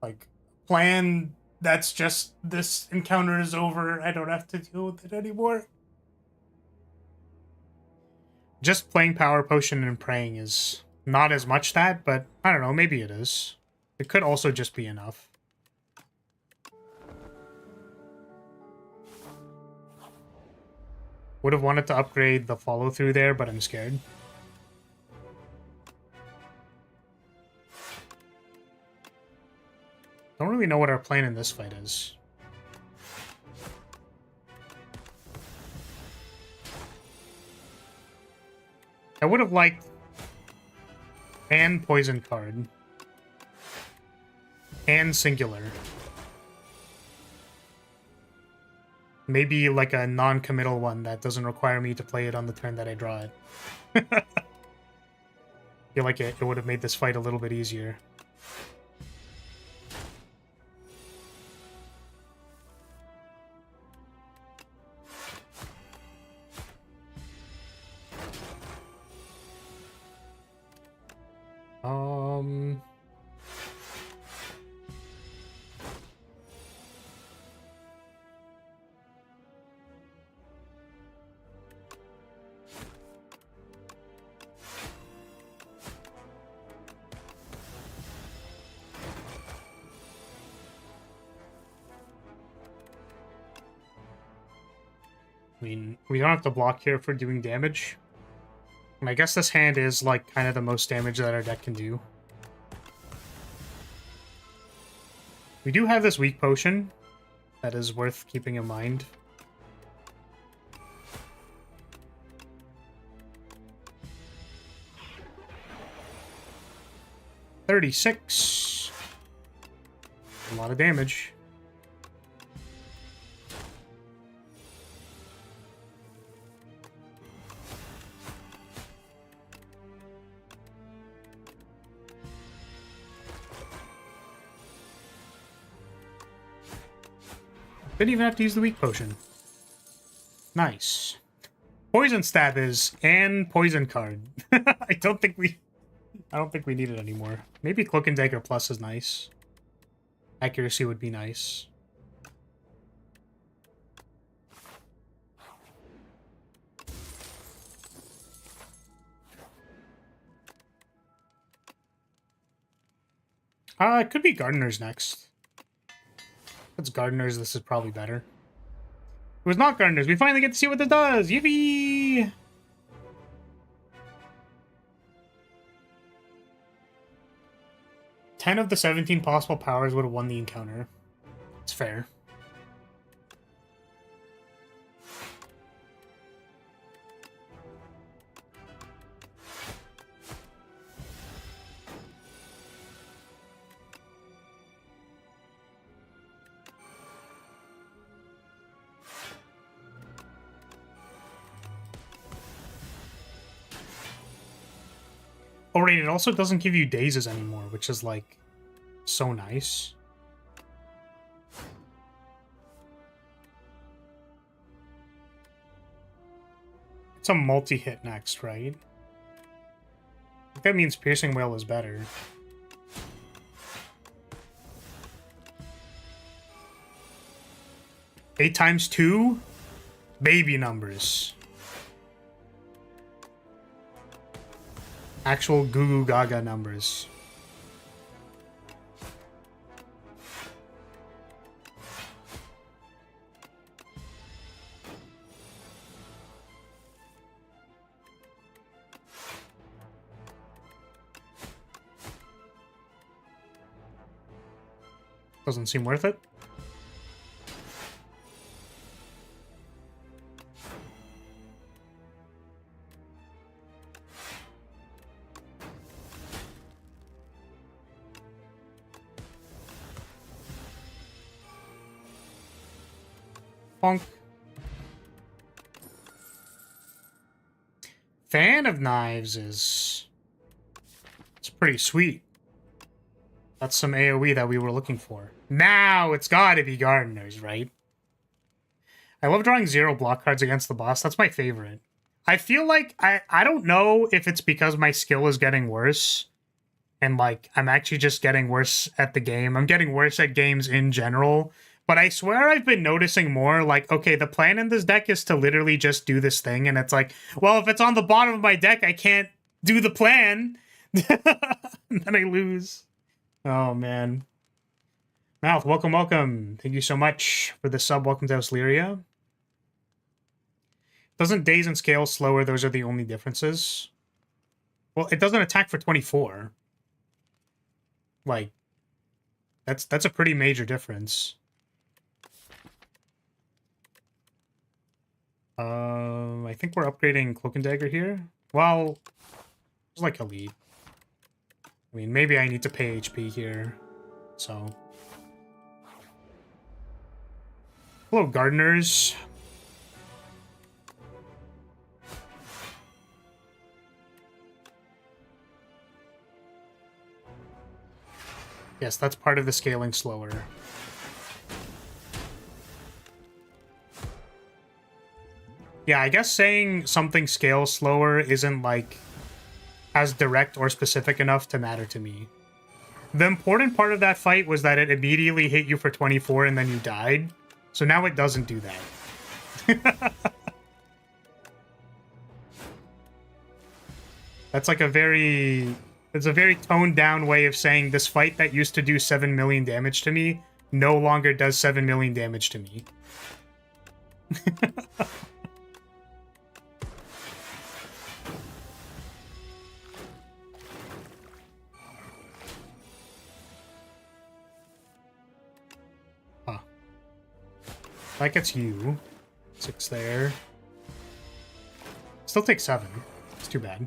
like, plan, that's just, this encounter is over, I don't have to deal with it anymore. Just playing Power Potion and praying is not as much that, but I don't know, maybe it is. It could also just be enough. Would have wanted to upgrade the follow-through there, but I'm scared. Don't really know what our plan in this fight is. I would have liked and poison card and singular. Maybe like a non-committal one that doesn't require me to play it on the turn that I draw it. I feel like it would have made this fight a little bit easier. I mean, we don't have to block here for doing damage. And I guess this hand is, like, kind of the most damage that our deck can do. We do have this weak potion that is worth keeping in mind. $36. A lot of damage. Didn't even have to use the weak potion. Nice. Poison stab is and poison card. I don't think we need it anymore. Maybe Cloak and Dagger Plus is nice. Accuracy would be nice. It could be Gardener's next. If it's Gardener's, this is probably better. It was not Gardener's. We finally get to see what this does! Yippee! Ten of the 17 possible powers would have won the encounter. It's fair. Oh, right, it also doesn't give you dazes anymore, which is, like, so nice. It's a multi-hit next, right? I think that means Piercing Wail is better. Eight times 2? Baby numbers. Actual goo goo gaga numbers. Doesn't seem worth it. Bonk. Fan of Knives is... It's pretty sweet. That's some AoE that we were looking for. Now it's gotta be Gardeners, right? I love drawing 0 block cards against the boss. That's my favorite. I feel like, I don't know if it's because my skill is getting worse. And, like, I'm actually just getting worse at the game. I'm getting worse at games in general. But I swear I've been noticing more, like, okay, the plan in this deck is to literally just do this thing. And it's like, well, if it's on the bottom of my deck, I can't do the plan. Then I lose. Oh, man. Mouth, welcome, welcome. Thank you so much for the sub. Welcome to House Lyria. Doesn't Daze and Scale slower? Those are the only differences. Well, it doesn't attack for 24. Like, that's a pretty major difference. I think we're upgrading Cloak and Dagger here. Well, it's like a lead. I mean, maybe I need to pay HP here. So. Hello, Gardeners. Yes, that's part of the scaling slower. Yeah, I guess saying something scales slower isn't, like, as direct or specific enough to matter to me. The important part of that fight was that it immediately hit you for 24 and then you died. So now it doesn't do that. That's like a very... It's a very toned down way of saying this fight that used to do 7 million damage to me no longer does 7 million damage to me. Huh. That gets you. 6 there. Still takes 7. It's too bad.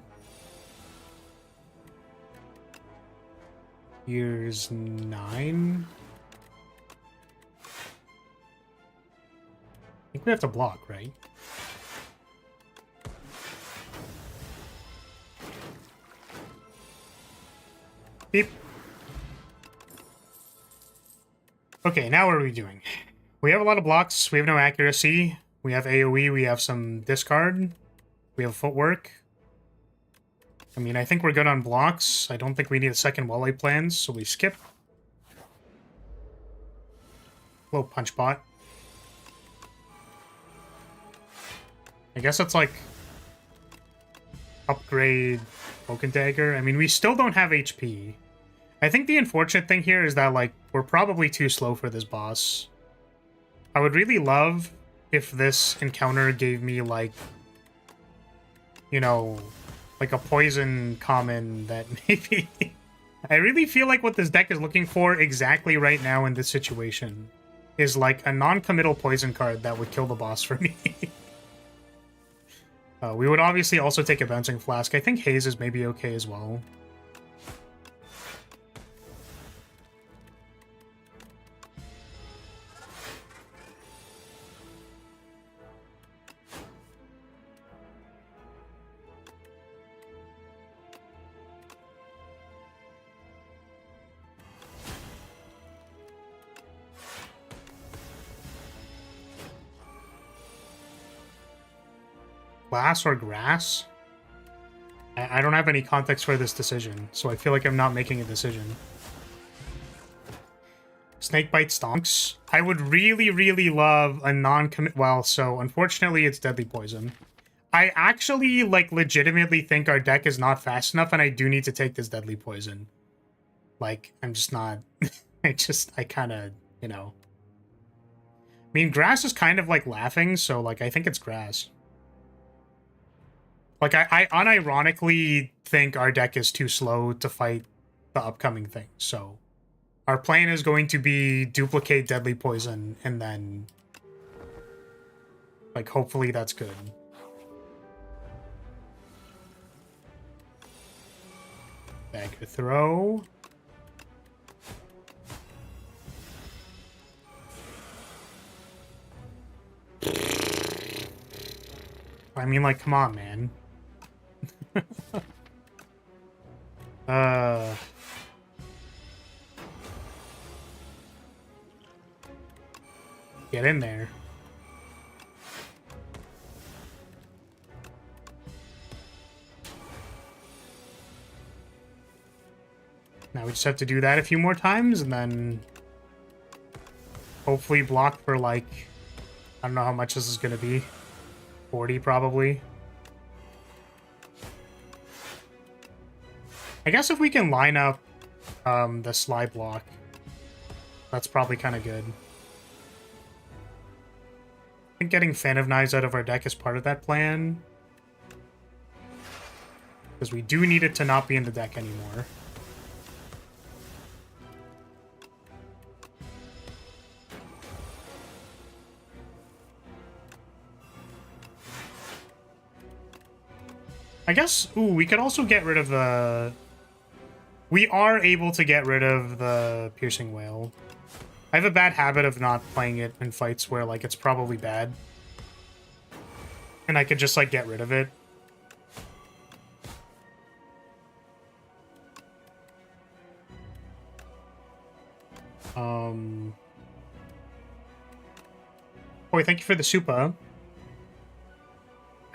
Here's 9. I think we have to block, right? Beep. Okay, now what are we doing? We have a lot of blocks. We have no accuracy. We have AoE. We have some discard. We have footwork. I mean, I think we're good on blocks. I don't think we need a second Wally plans, so we skip. Hello, Punch Bot. I guess it's like upgrade Cloak and Dagger. I mean, we still don't have HP. I think the unfortunate thing here is that, like, we're probably too slow for this boss. I would really love if this encounter gave me, like, you know, like a poison common that maybe... I really feel like what this deck is looking for exactly right now in this situation is like a non-committal poison card that would kill the boss for me. We would obviously also take a Bouncing Flask. I think Haze is maybe okay as well. Glass or grass? I don't have any context for this decision, so I feel like I'm not making a decision. Snakebite stonks. I would really, really love a non-commit... Well, so unfortunately it's deadly poison. I actually, like, legitimately think our deck is not fast enough, and I do need to take this deadly poison. Like, I'm just not... I kind of, you know... I mean, grass is kind of, like, laughing, so, like, I think it's grass. Like, I unironically think our deck is too slow to fight the upcoming thing, so... Our plan is going to be duplicate deadly poison, and then... Like, hopefully that's good. Dagger throw. I mean, like, come on, man. Get in there. Now we just have to do that a few more times, and then hopefully block for, like, I don't know how much this is going to be. 40, probably. I guess if we can line up the slide block, that's probably kind of good. I think getting Fan of Knives out of our deck is part of that plan. Because we do need it to not be in the deck anymore. I guess, ooh, we could also get rid of the... We are able to get rid of the Piercing Wail. I have a bad habit of not playing it in fights where, like, it's probably bad. And I could just, like, get rid of it. Boy, thank you for the super.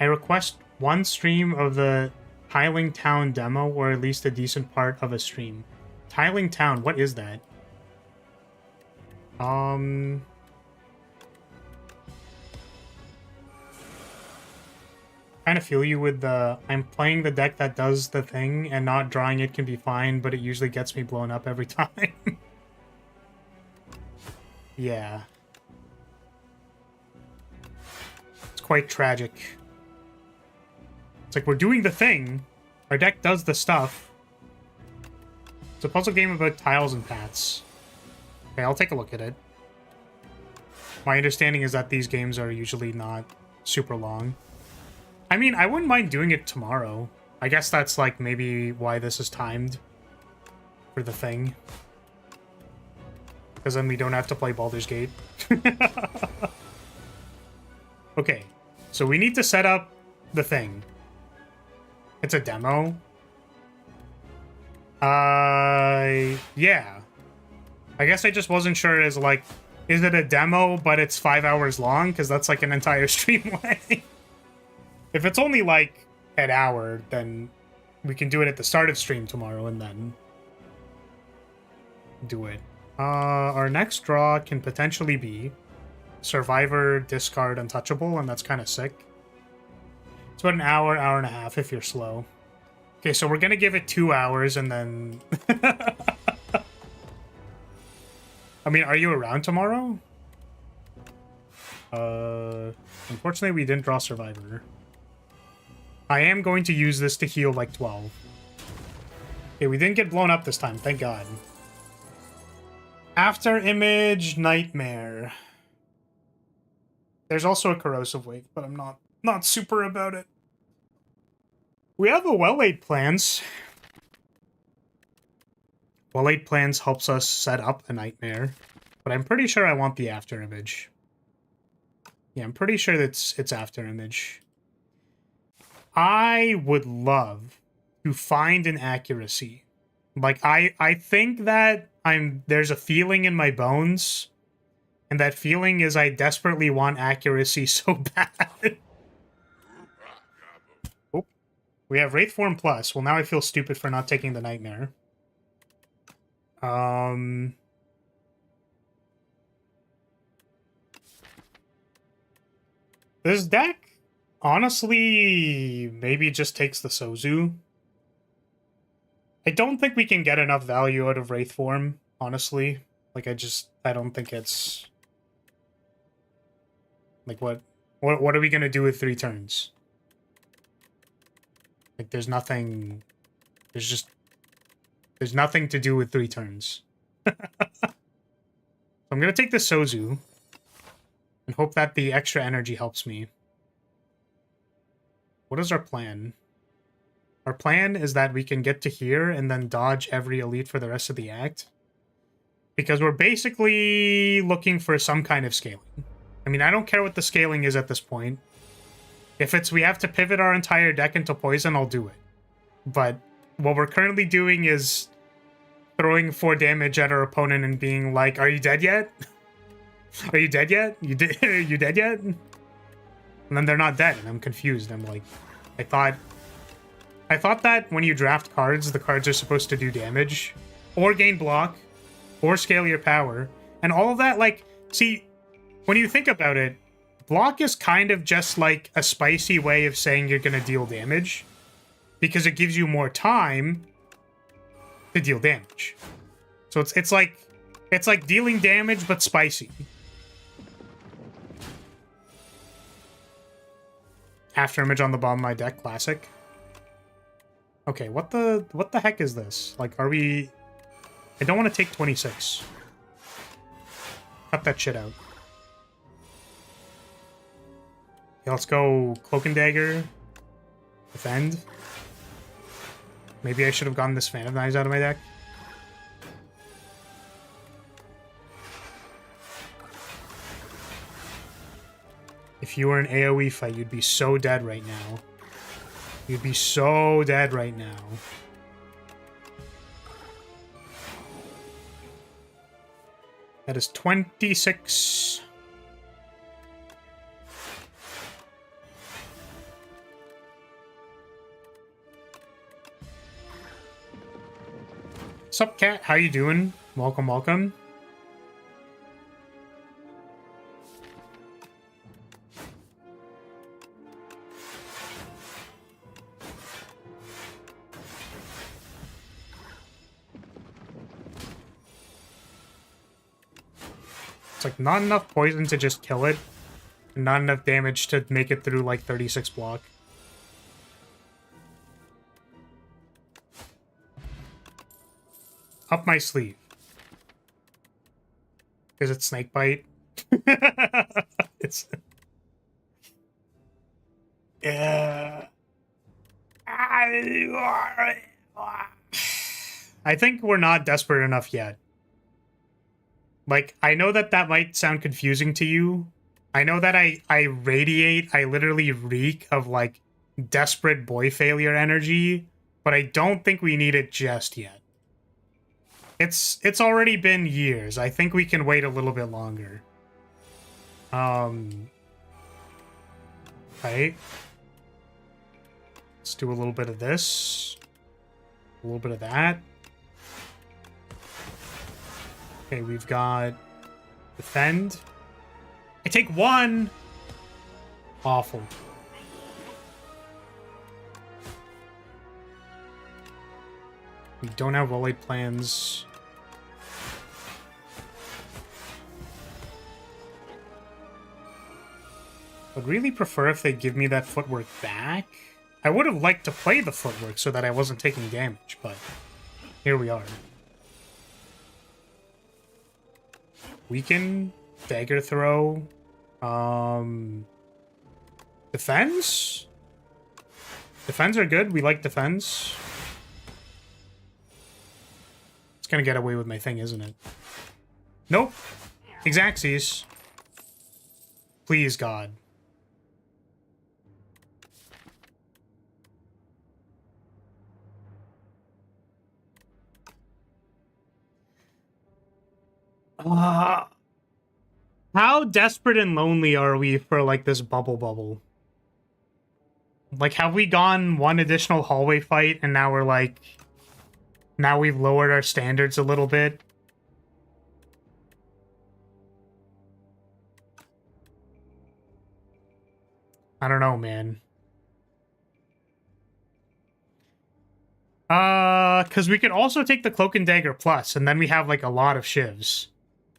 I request one stream of the Tiling Town demo, or at least a decent part of a stream. Tiling Town, what is that? Kind of feel you with the I'm playing the deck that does the thing and not drawing it can be fine, but it usually gets me blown up every time. Yeah. It's quite tragic. It's like, we're doing the thing. Our deck does the stuff. It's a puzzle game about tiles and paths. Okay, I'll take a look at it. My understanding is that these games are usually not super long. I mean, I wouldn't mind doing it tomorrow. I guess that's, like, maybe why this is timed for the thing. Because then we don't have to play Baldur's Gate. Okay, so we need to set up the thing. It's a demo. Yeah. I guess I just wasn't sure as, like, is it a demo, but it's 5 hours long? Because that's, like, an entire stream length. If it's only, like, an hour, then we can do it at the start of stream tomorrow and then do it. Our next draw can potentially be Survivor, Discard, Untouchable, and that's kind of sick. It's about an hour, hour and a half if you're slow. Okay, so we're going to give it 2 hours and then... I mean, are you around tomorrow? Unfortunately, we didn't draw Survivor. I am going to use this to heal like 12. Okay, we didn't get blown up this time, thank God. After Image, Nightmare. There's also a Corrosive Wave, but I'm not super about it. We have a Well-Laid Plans. Well-Laid Plans helps us set up a Nightmare, but I'm pretty sure I want the After Image. Yeah, I'm pretty sure it's After Image. I would love to find an accuracy. Like, I think that there's a feeling in my bones, and that feeling is I desperately want accuracy so bad. We have Wraith Form Plus. Well, now I feel stupid for not taking the Nightmare. This deck, honestly, maybe just takes the Sozu. I don't think we can get enough value out of Wraith Form, honestly. Like, I don't think it's... Like, what are we gonna do with 3 turns? Like, there's nothing... There's nothing to do with 3 turns. I'm gonna take the Sozu and hope that the extra energy helps me. What is our plan? Our plan is that we can get to here and then dodge every elite for the rest of the act. Because we're basically looking for some kind of scaling. I mean, I don't care what the scaling is at this point. If it's we have to pivot our entire deck into poison, I'll do it. But what we're currently doing is throwing 4 damage at our opponent and being like, are you dead yet? Are you dead yet? You dead yet? And then they're not dead, and I'm confused. I'm like, I thought that when you draft cards, the cards are supposed to do damage, or gain block, or scale your power, and all of that, like, see, when you think about it, block is kind of just like a spicy way of saying you're gonna deal damage, because it gives you more time to deal damage. So it's like dealing damage, but spicy. Afterimage on the bottom of my deck, classic. Okay, what the heck is this? Like, are we... I don't want to take 26. Cut that shit out. Okay, let's go Cloak and Dagger. Defend. Maybe I should have gotten this Phantom Knives out of my deck. If you were an AoE fight, you'd be so dead right now. You'd be so dead right now. That is 26. Sup, cat? How you doing? Welcome, welcome. It's like not enough poison to just kill it, and not enough damage to make it through like 36 block. Up my sleeve. Is it snake bite? It's... Yeah. I think we're not desperate enough yet. Like, I know that that might sound confusing to you. I know that I radiate, I literally reek of, like, desperate boy failure energy, but I don't think we need it just yet. It's already been years. I think we can wait a little bit longer. Right? Let's do a little bit of this. A little bit of that. Okay, we've got defend. I take 1. Awful. We don't have Lyrilyte plans. I'd really prefer if they give me that footwork back. I would have liked to play the footwork so that I wasn't taking damage, but here we are. Weaken, dagger throw, defense? Defense are good, we like defense. It's gonna get away with my thing, isn't it? Nope. Exacxies. Please, God. How desperate and lonely are we for, like, this bubble? Like, have we gone one additional hallway fight and now we're like... Now we've lowered our standards a little bit? I don't know, man. Because we could also take the Cloak and Dagger Plus, and then we have, like, a lot of shivs.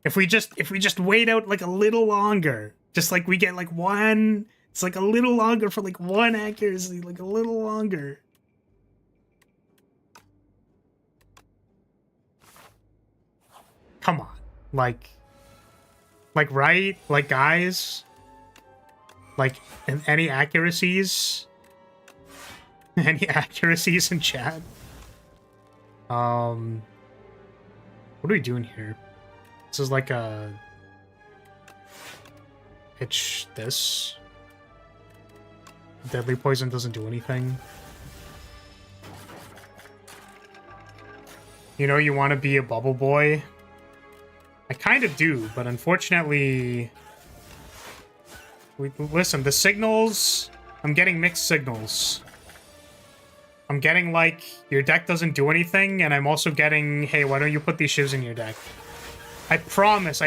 If we just wait out, like, a little longer, just, like, we get, like, one... It's, like, a little longer for, like, one accuracy, like, a little longer. Come on. Like, right? Like, guys? Like, any accuracies? Any accuracies in chat? What are we doing here? This is like a... Pitch this. Deadly poison doesn't do anything. You know you want to be a bubble boy? I kind of do, but unfortunately... Listen, the signals... I'm getting mixed signals. I'm getting, like, your deck doesn't do anything, and I'm also getting, hey, why don't you put these shivs in your deck? I promise,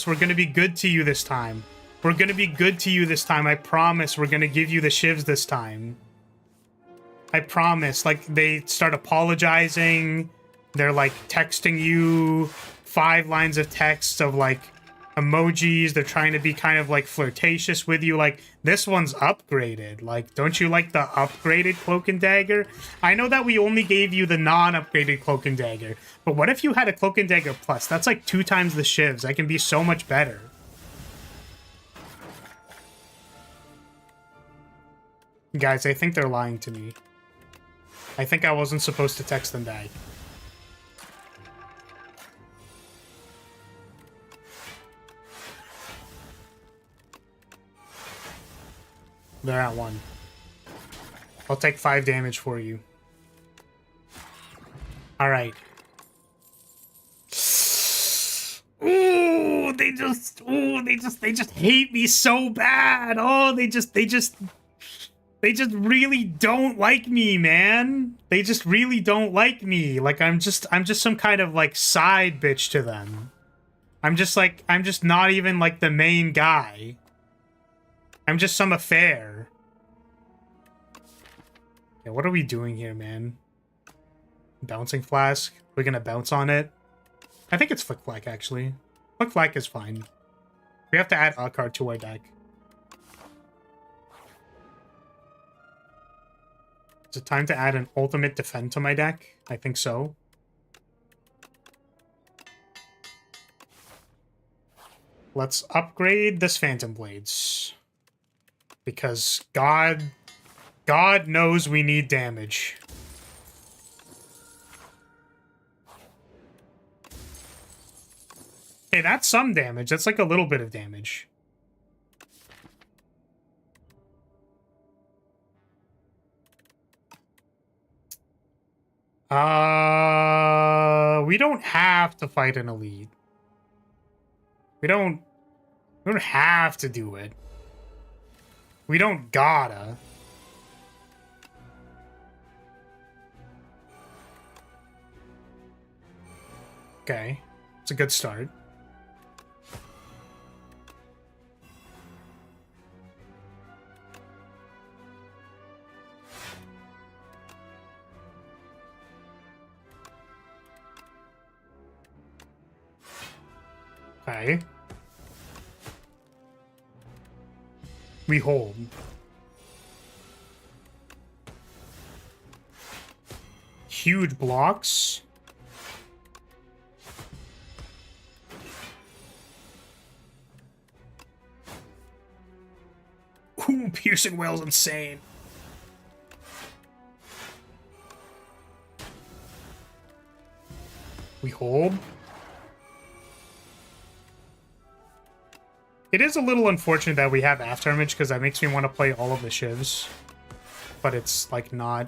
we're gonna be good to you this time. We're gonna be good to you this time, I promise. We're gonna give you the shivs this time. I promise. Like, they start apologizing. They're, like, texting you 5 lines of text of, like, emojis. They're trying to be kind of, like, flirtatious with you. Like, this one's upgraded. Like, don't you like the upgraded Cloak and Dagger? I know that we only gave you the non-upgraded Cloak and Dagger, but what if you had a Cloak and Dagger Plus? That's like 2 times the shivs. That can be so much better. Guys, I think they're lying to me. I think I wasn't supposed to text them back. They're at 1. I'll take 5 damage for you. Alright. Ooh, they just hate me so bad. Oh, they just really don't like me, man. They just really don't like me. Like, I'm just some kind of, like, side bitch to them. I'm just not even, like, the main guy. I'm just some affair. Yeah, what are we doing here, man? Bouncing Flask? We're gonna bounce on it? I think it's Flick Flack, actually. Flick Flack is fine. We have to add a card to our deck. Is it time to add an Ultimate Defend to my deck? I think so. Let's upgrade this Phantom Blades. Because God knows we need damage. Okay, that's some damage. That's like a little bit of damage. We don't have to fight an elite. We don't have to do it. We don't gotta. Okay. It's a good start. Okay. We hold. Huge blocks. Ooh, Piercing Wail's insane. We hold. It is a little unfortunate that we have Afterimage, because that makes me want to play all of the shivs. But it's, like, not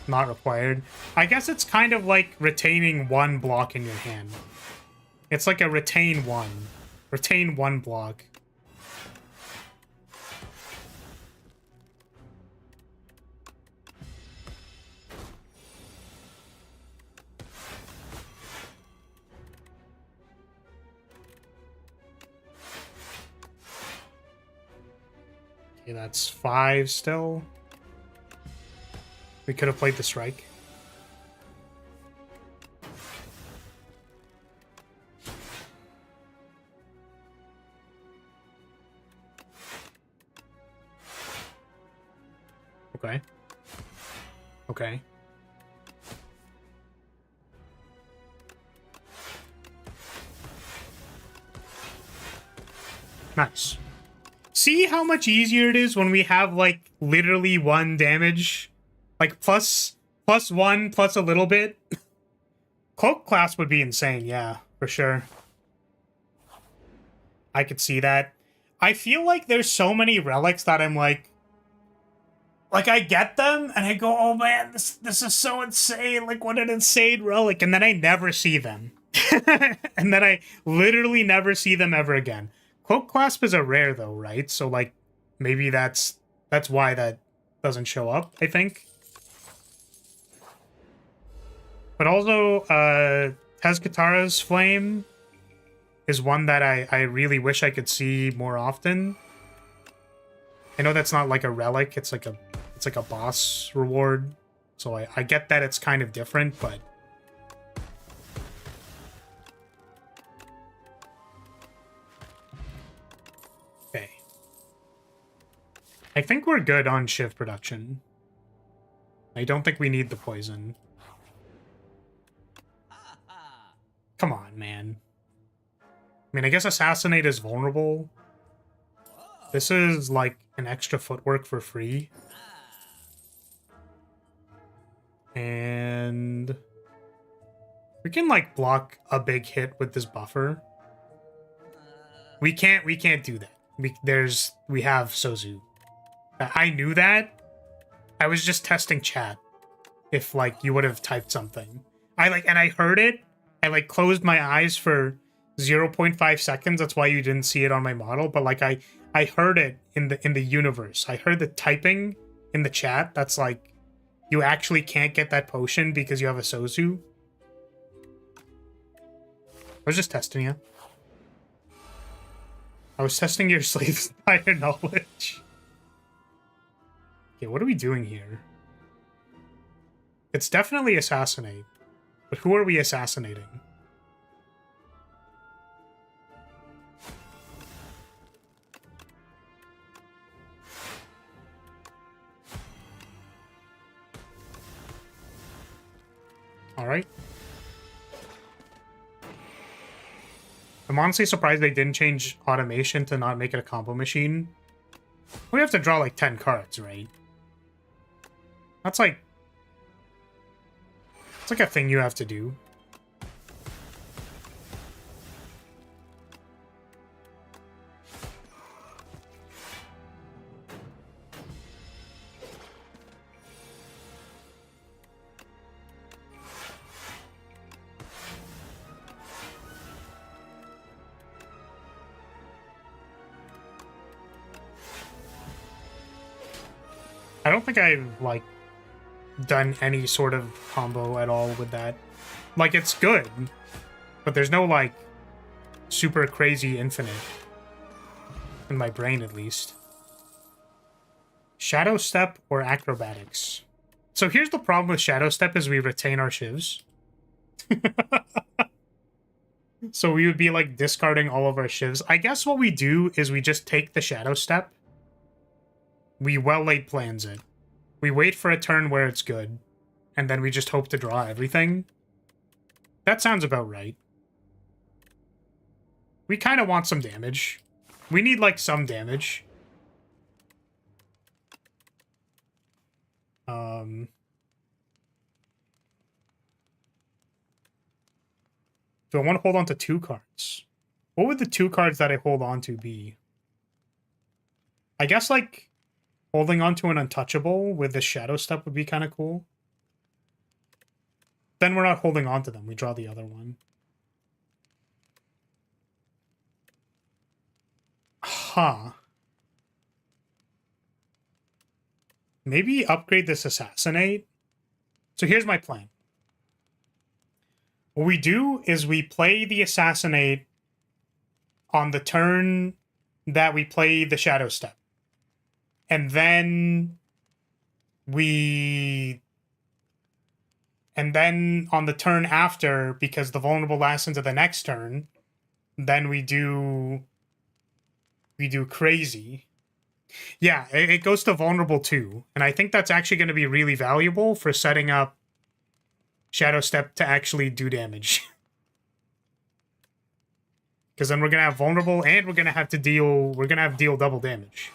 required. I guess it's kind of like retaining 1 block in your hand. It's like a retain 1. Retain 1 block. Okay, that's 5 still. We could have played the strike. Okay. Okay. Nice. See how much easier it is when we have, like, literally 1 damage? Like, plus 1, plus a little bit? Cloak class would be insane, yeah, for sure. I could see that. I feel like there's so many relics that I'm like I get them and I go, oh man, this is so insane. Like, what an insane relic. And then I never see them. And then I literally never see them ever again. Cloak Clasp is a rare though, right? So like maybe that's why that doesn't show up, I think. But also, Tezcatara's Flame is one that I really wish I could see more often. I know that's not like a relic, it's like a boss reward. So I get that it's kind of different, but okay. I think we're good on Shiv production. I don't think we need the poison. Come on, man. I mean, I guess Assassinate is vulnerable. This is like an extra footwork for free. And we can like block a big hit with this buffer. We can't do that. We have Sozu. I knew that. I was just testing chat. If like you would have typed something. And I heard it. I like closed my eyes for 0.5 seconds. That's why you didn't see it on my model. But like I heard it in the universe. I heard the typing in the chat. That's like you actually can't get that potion because you have a Sozu. I was just testing you. I was testing your Spire knowledge. Okay, what are we doing here? It's definitely Assassinate. But who are we assassinating? Alright. I'm honestly surprised they didn't change automation to not make it a combo machine. We have to draw like 10 cards, right? That's like... It's like a thing you have to do. I don't think I've, like, done any sort of combo at all with that. Like, it's good, but there's no, like, super crazy infinite. In my brain, at least. Shadow Step or Acrobatics? So here's the problem with Shadow Step is we retain our shivs. So we would be, like, discarding all of our shivs. I guess what we do is we just take the Shadow Step. We well-laid plans it. We wait for a turn where it's good. And then we just hope to draw everything. That sounds about right. We kind of want some damage. We need, like, some damage. Do I want to hold on to 2 cards? What would the 2 cards that I hold on to be? I guess, like, holding on to an Untouchable with the Shadow Step would be kind of cool. Then we're not holding on to them. We draw the other one. Huh. Maybe upgrade this Assassinate. So here's my plan. What we do is we play the Assassinate on the turn that we play the Shadow Step. And then on the turn after, because the vulnerable lasts into the next turn, then we do crazy. Yeah, it goes to vulnerable too. And I think that's actually going to be really valuable for setting up Shadow Step to actually do damage. Because then we're going to have vulnerable and we're going to have deal double damage.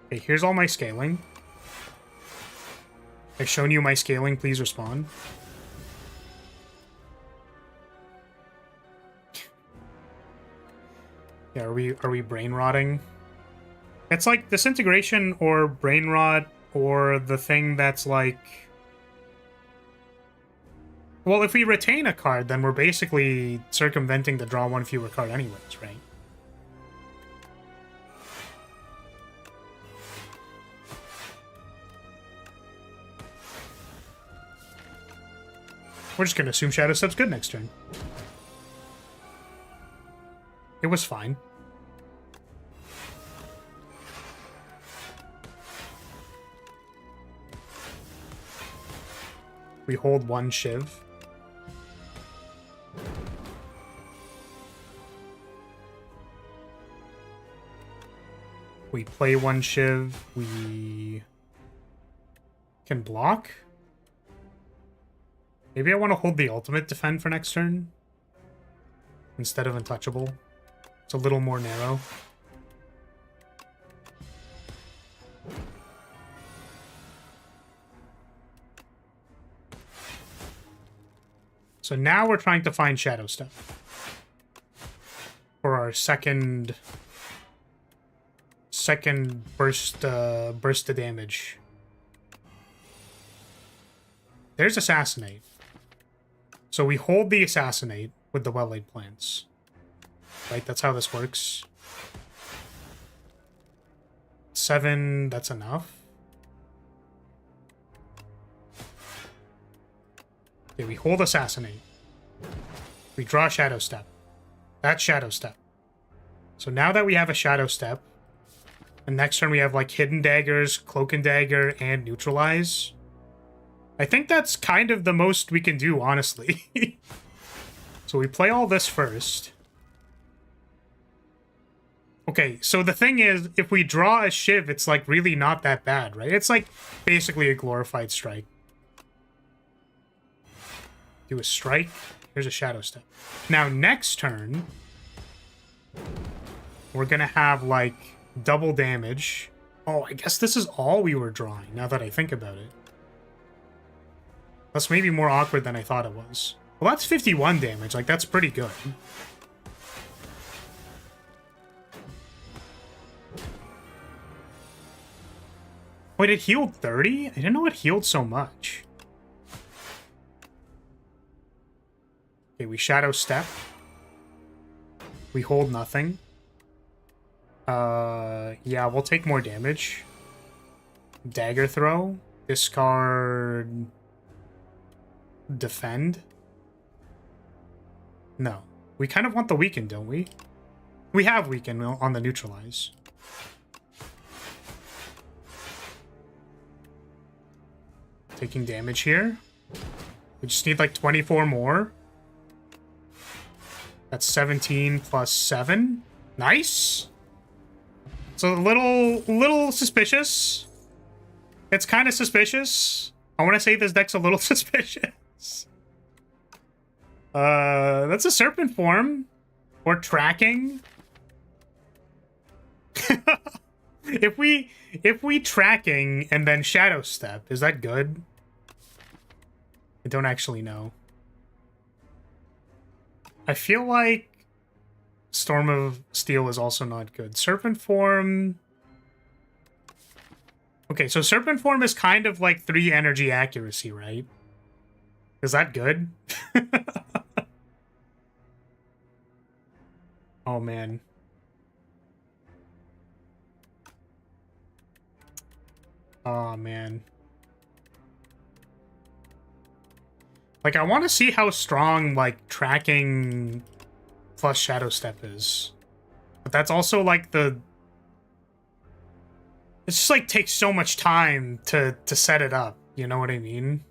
Okay, here's all my scaling. I've shown you my scaling, please respond. Yeah, are we brain rotting? It's like disintegration or brain rot or the thing that's like... Well, if we retain a card, then we're basically circumventing the draw one fewer card anyways, right? We're just gonna assume Shadow Step's good next turn. It was fine. We hold one Shiv. We play one Shiv. We can block. Maybe I want to hold the ultimate defend for next turn instead of untouchable. It's a little more narrow. So now we're trying to find Shadow Step for our second burst of damage. There's Assassinate. So we hold the Assassinate with the Well-Laid Plants. Right, that's how this works. 7, that's enough. Okay, we hold Assassinate. We draw Shadow Step. That's Shadow Step. So now that we have a Shadow Step, and next turn we have like Hidden Daggers, Cloak and Dagger, and Neutralize. I think that's kind of the most we can do, honestly. So we play all this first. Okay, so the thing is, if we draw a Shiv, it's like really not that bad, right? It's like basically a glorified strike. Do a strike. Here's a Shadow Step. Now, next turn, we're gonna have like double damage. Oh, I guess this is all we were drawing, now that I think about it. That's maybe more awkward than I thought it was. Well, that's 51 damage. Like, that's pretty good. Wait, it healed 30? I didn't know it healed so much. Okay, we Shadow Step. We hold nothing. Yeah, we'll take more damage. Dagger Throw. Discard... Defend? No. We kind of want the Weaken, don't we? We have Weaken on the Neutralize. Taking damage here. We just need like 24 more. That's 17 plus 7. Nice! It's a little suspicious. It's kind of suspicious. I want to say this deck's a little suspicious. That's a Serpent Form. Or Tracking. If we Tracking and then Shadow Step, is that good? I don't actually know. I feel like Storm of Steel is also not good. Serpent Form... Okay, so Serpent Form is kind of like 3 energy accuracy, right? Is that good? Oh, man. Oh, man. Like, I want to see how strong, like, Tracking plus Shadow Step is. But that's also like the... It's just like takes so much time to set it up. You know what I mean?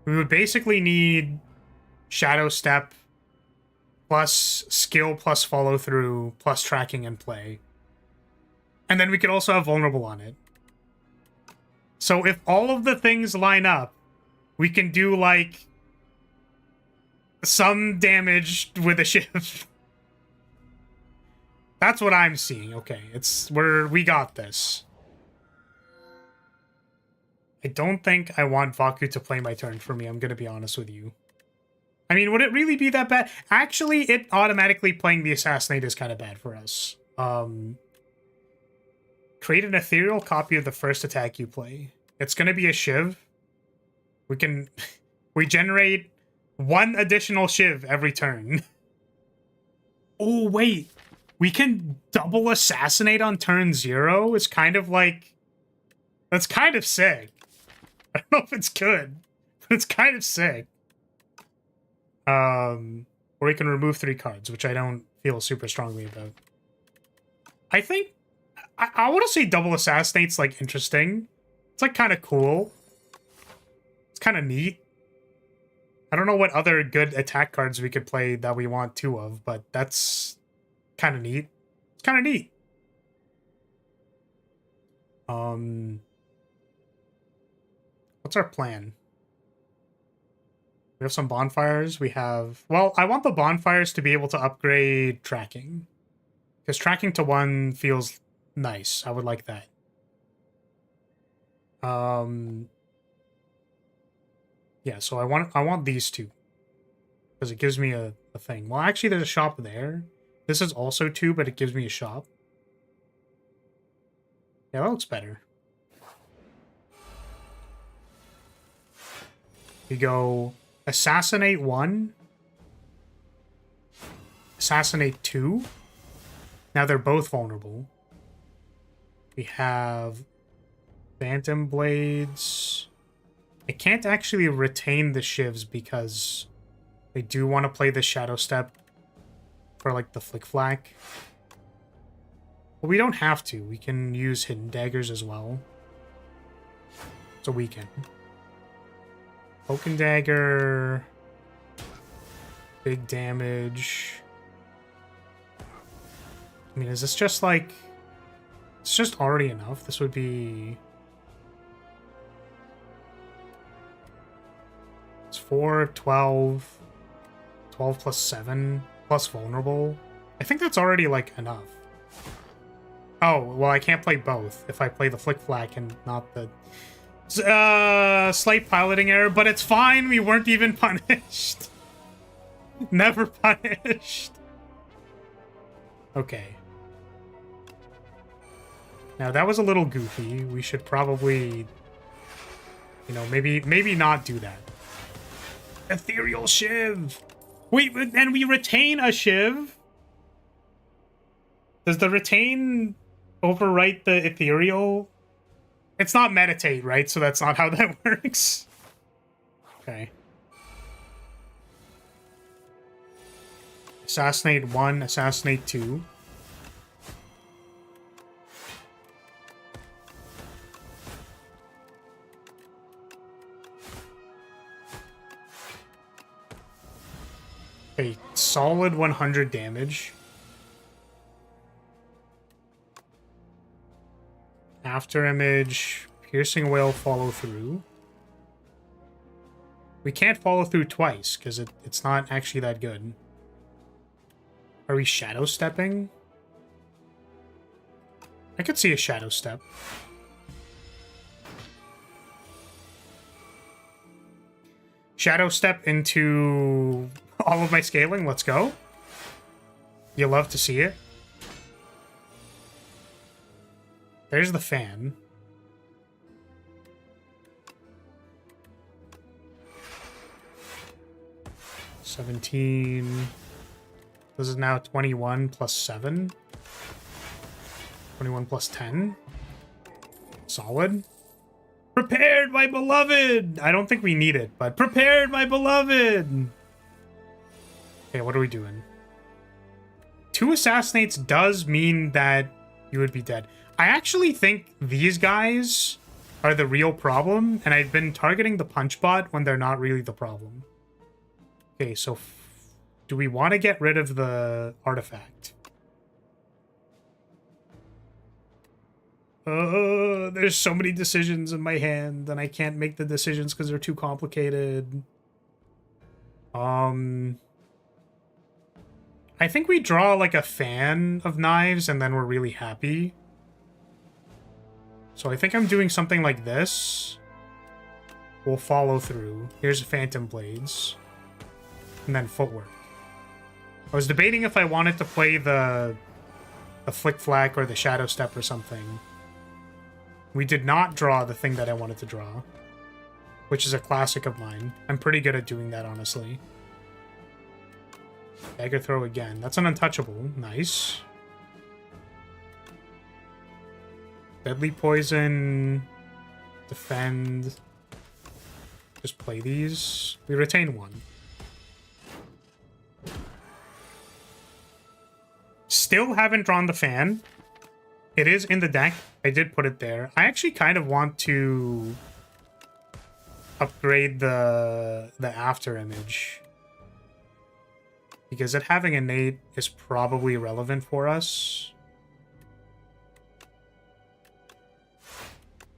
We would basically need Shadow Step plus skill plus follow through plus tracking and play. And then we could also have vulnerable on it. So if all of the things line up, we can do like some damage with a shiv. That's what I'm seeing. Okay, we got this. I don't think I want Vaku to play my turn for me, I'm gonna be honest with you. I mean, would it really be that bad? Actually, it automatically playing the Assassinate is kind of bad for us. Create an ethereal copy of the first attack you play. It's gonna be a shiv. We generate 1 additional shiv every turn. Oh, wait. We can double assassinate on turn 0? It's kind of like... That's kind of sick. I don't know if it's good, but it's kind of sick. Or we can remove 3 cards, which I don't feel super strongly about. I think... I want to say double assassinate's, like, interesting. It's, like, kind of cool. It's kind of neat. I don't know what other good attack cards we could play that we want 2 of, but that's kind of neat. It's kind of neat. What's our plan? We have some bonfires. We have... Well, I want the bonfires to be able to upgrade tracking. Because tracking to 1 feels nice. I would like that. Yeah, so I want these 2. Because it gives me a thing. Well, actually, there's a shop there. This is also 2, but it gives me a shop. Yeah, that looks better. We go Assassinate 1. Assassinate 2. Now they're both vulnerable. We have Phantom Blades. I can't actually retain the shivs because I do want to play the Shadow Step for like the Flick Flack. But we don't have to. We can use Hidden Daggers as well. So we can. Poke and Dagger. Big damage. I mean, is this just like... It's just already enough. This would be... It's 4, 12... 12 plus 7 plus vulnerable. I think that's already, like, enough. Oh, well, I can't play both if I play the Flick Flack and not the... Slight piloting error, but it's fine. We weren't even punished. Never punished. Okay. Now, that was a little goofy. We should probably... You know, maybe not do that. Ethereal Shiv! Wait, and we retain a Shiv? Does the retain overwrite the ethereal? It's not meditate, right? So that's not how that works. Okay. Assassinate 1, assassinate 2. A solid 100 damage. After image, piercing whale follow through. We can't follow through twice because it's not actually that good. Are we shadow stepping? I could see a shadow step. Shadow step into all of my scaling. Let's go. You love to see it. There's the fan. $17. This is now 21 plus 7. 21 plus 10. Solid. Prepared, my beloved! I don't think we need it, but prepared, my beloved! Okay, what are we doing? 2 assassinates does mean that you would be dead. I actually think these guys are the real problem, and I've been targeting the punch bot when they're not really the problem. Okay, so do we want to get rid of the artifact? There's so many decisions in my hand, and I can't make the decisions because they're too complicated. I think we draw like a fan of knives and then we're really happy. So I think I'm doing something like this. We'll follow through. Here's Phantom Blades. And then footwork. I was debating if I wanted to play the Flick Flack or the Shadow Step or something. We did not draw the thing that I wanted to draw, which is a classic of mine. I'm pretty good at doing that, honestly. Dagger throw again. That's an untouchable. Nice. Deadly poison. Defend. Just play these. We retain 1. Still haven't drawn the fan. It is in the deck. I did put it there. I actually kind of want to upgrade the after image, because it having innate is probably relevant for us.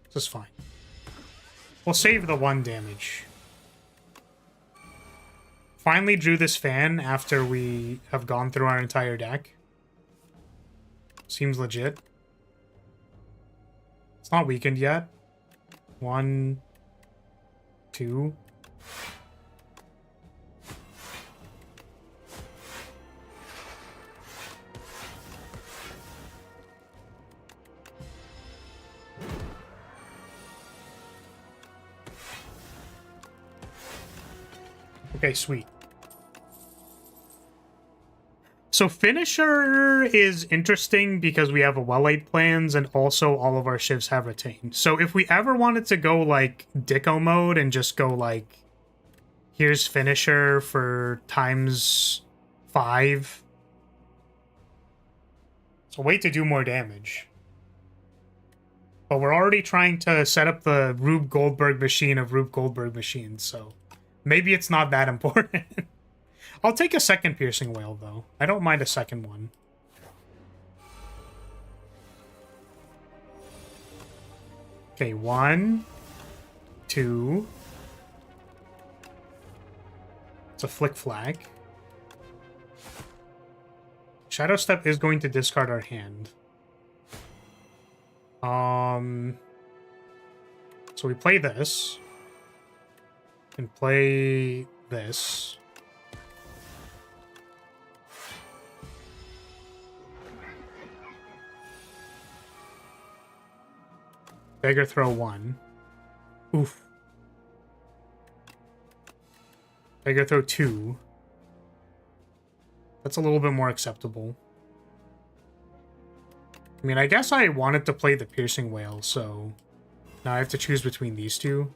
This is fine. We'll save the 1 damage. Finally drew this fan after we have gone through our entire deck. Seems legit. It's not weakened yet. 1, 2. Okay, sweet. So Finisher is interesting because we have a Well-Light plans and also all of our shivs have retained. So if we ever wanted to go like Dicko mode and just go like, here's Finisher for ×5. It's a way to do more damage. But we're already trying to set up the Rube Goldberg machine of Rube Goldberg machines, so maybe it's not that important. I'll take a second Piercing Wail, though. I don't mind a second one. Okay, 1, 2. It's a Flick Flag. Shadow Step is going to discard our hand. So we play this. And play this. Dagger throw 1. Oof. Dagger throw 2. That's a little bit more acceptable. I mean, I guess I wanted to play the Piercing Wail, so now I have to choose between these two.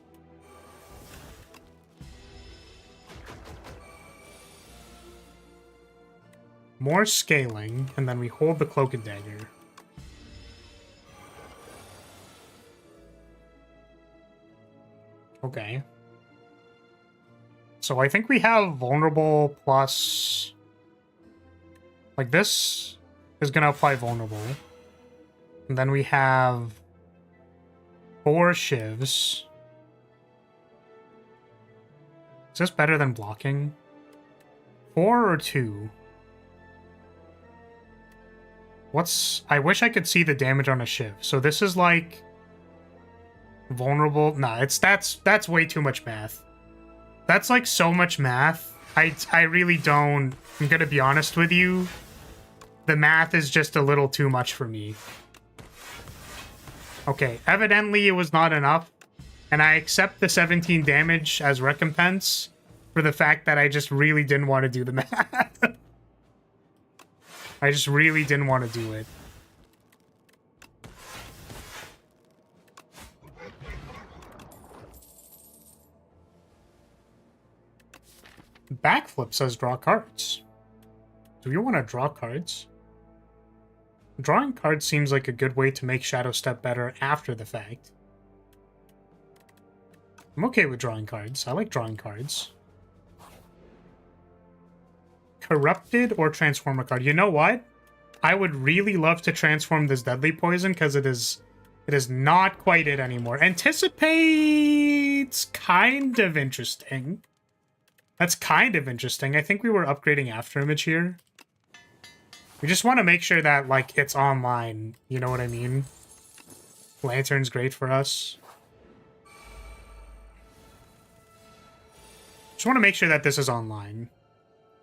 More scaling, and then we hold the Cloak and Dagger. Okay. So I think we have vulnerable plus... Like, this is going to apply vulnerable. And then we have 4 shivs. Is this better than blocking? 4 or 2? I wish I could see the damage on a shiv. So this is like... Vulnerable? Nah, that's way too much math. That's like so much math. I really don't... I'm gonna be honest with you. The math is just a little too much for me. Okay, evidently it was not enough. And I accept the 17 damage as recompense for the fact that I just really didn't want to do the math. I just really didn't want to do it. backflip says draw cards. Do we want to draw cards? Drawing cards seems like a good way to make Shadow Step better after the fact. I'm okay with drawing cards. I like drawing cards. Corrupted or transform a card. You know what? I would really love to transform this Deadly Poison because it is not quite it anymore. Anticipate's kind of interesting. That's kind of interesting. I think we were upgrading Afterimage here. We just want to make sure that, like, it's online. You know what I mean? Lantern's great for us. Just want to make sure that this is online.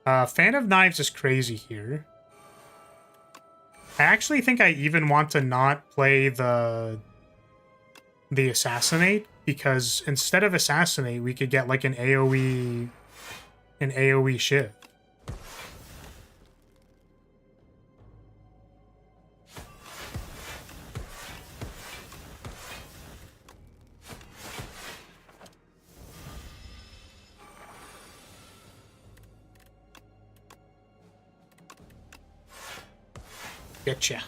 Fan of Knives is crazy here. I actually think I even want to not play the Assassinate, because instead of Assassinate, we could get like an AoE shiv. Getcha.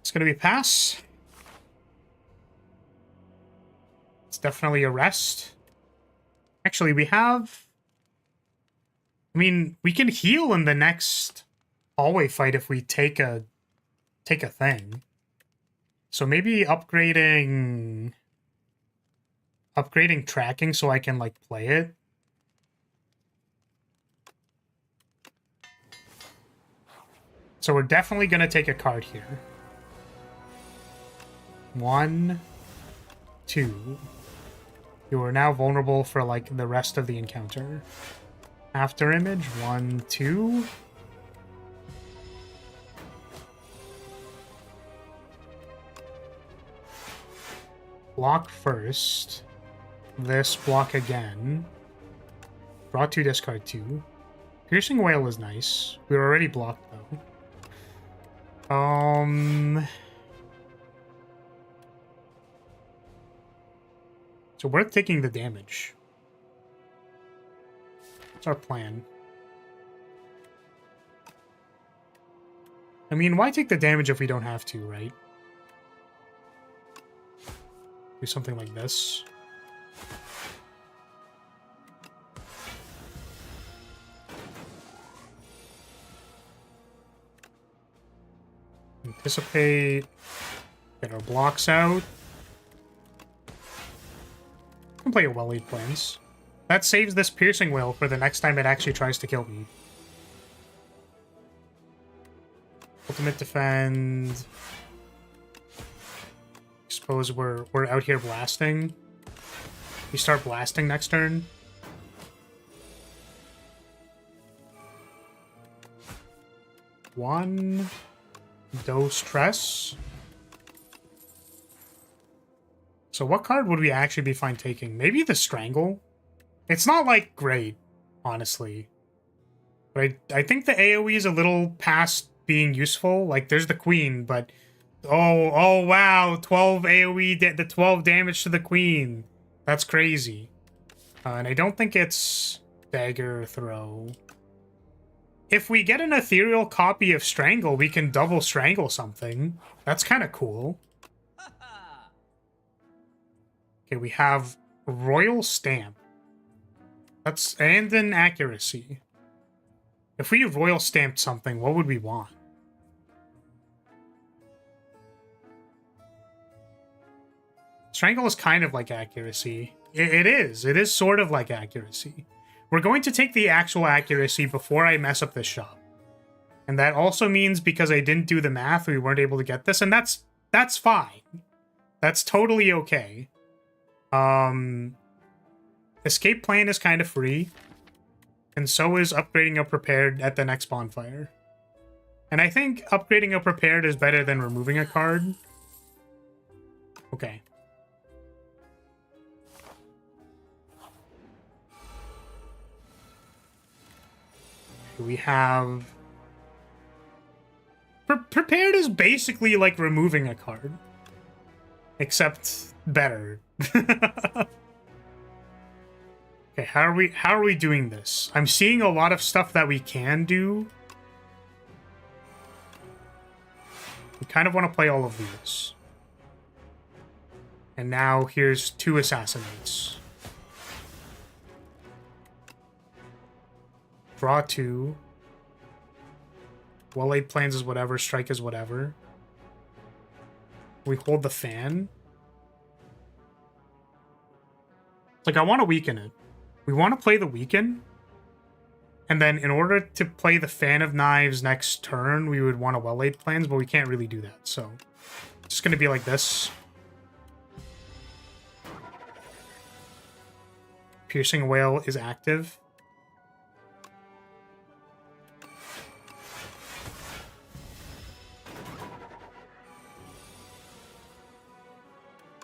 It's gonna be pass. It's definitely a rest. Actually, we have... I mean, we can heal in the next hallway fight if we take a thing. So maybe upgrading tracking so I can, like, play it. So we're definitely going to take a card here. 1, 2. You are now vulnerable for, like, the rest of the encounter. Afterimage. 1, 2. Block first. This block again. Draw 2, discard 2. Piercing Wail is nice. We were already blocked, though. So worth taking the damage. What's our plan? I mean, why take the damage if we don't have to, right? Do something like this. Anticipate. Get our blocks out. I can play a well-laid plans. That saves this Piercing Wail for the next time it actually tries to kill me. Ultimate defend. Suppose we're out here blasting. We start blasting next turn. One. Dose Stress. So what card would we actually be fine taking? Maybe the Strangle? It's not, like, great, honestly. But I think the AoE is a little past being useful. Like, there's the Queen, but... Oh, wow, 12 AoE, the 12 damage to the Queen. That's crazy. And I don't think it's Dagger Throw. If we get an ethereal copy of Strangle, we can double Strangle something. That's kind of cool. Okay, we have Royal Stamp. And an Accuracy. If we Royal Stamped something, what would we want? Strangle is kind of like Accuracy. It is. It is sort of like Accuracy. We're going to take the actual Accuracy before I mess up this shop. And that also means because I didn't do the math, we weren't able to get this, and that's fine. That's totally okay. Escape Plan is kind of free. And so is upgrading a Prepared at the next bonfire. And I think upgrading a Prepared is better than removing a card. Okay. We have... Prepared is basically like removing a card. Except better. Okay, how are we doing this? I'm seeing a lot of stuff that we can do. We kind of want to play all of these. And now here's 2 assassinates. Draw 2. Well-laid plans is whatever. Strike is whatever. We hold the fan. Like, I want to weaken it. We want to play the weaken. And then in order to play the fan of knives next turn, we would want to well-laid plans, but we can't really do that. So it's just going to be like this. Piercing Wail is active.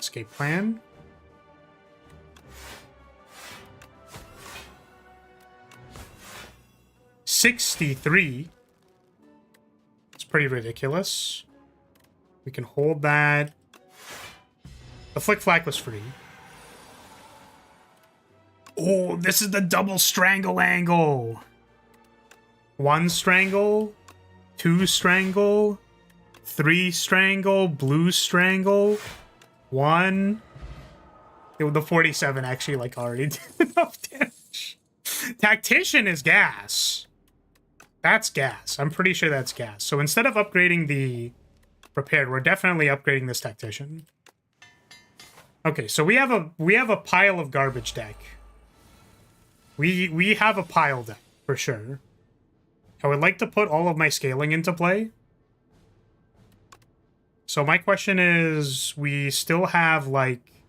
Escape plan. $63. It's pretty ridiculous. We can hold that. The Flick Flack was free. Oh, this is the double strangle angle. 1 strangle, 2 strangle, 3 strangle, blue strangle, 1. The 47 actually like already did enough damage. Tactician is gas. That's gas. I'm pretty sure that's gas. So instead of upgrading the prepared, we're definitely upgrading this tactician. Okay, so we have a pile of garbage deck. We have a pile deck for sure. I would like to put all of my scaling into play. So my question is, we still have like,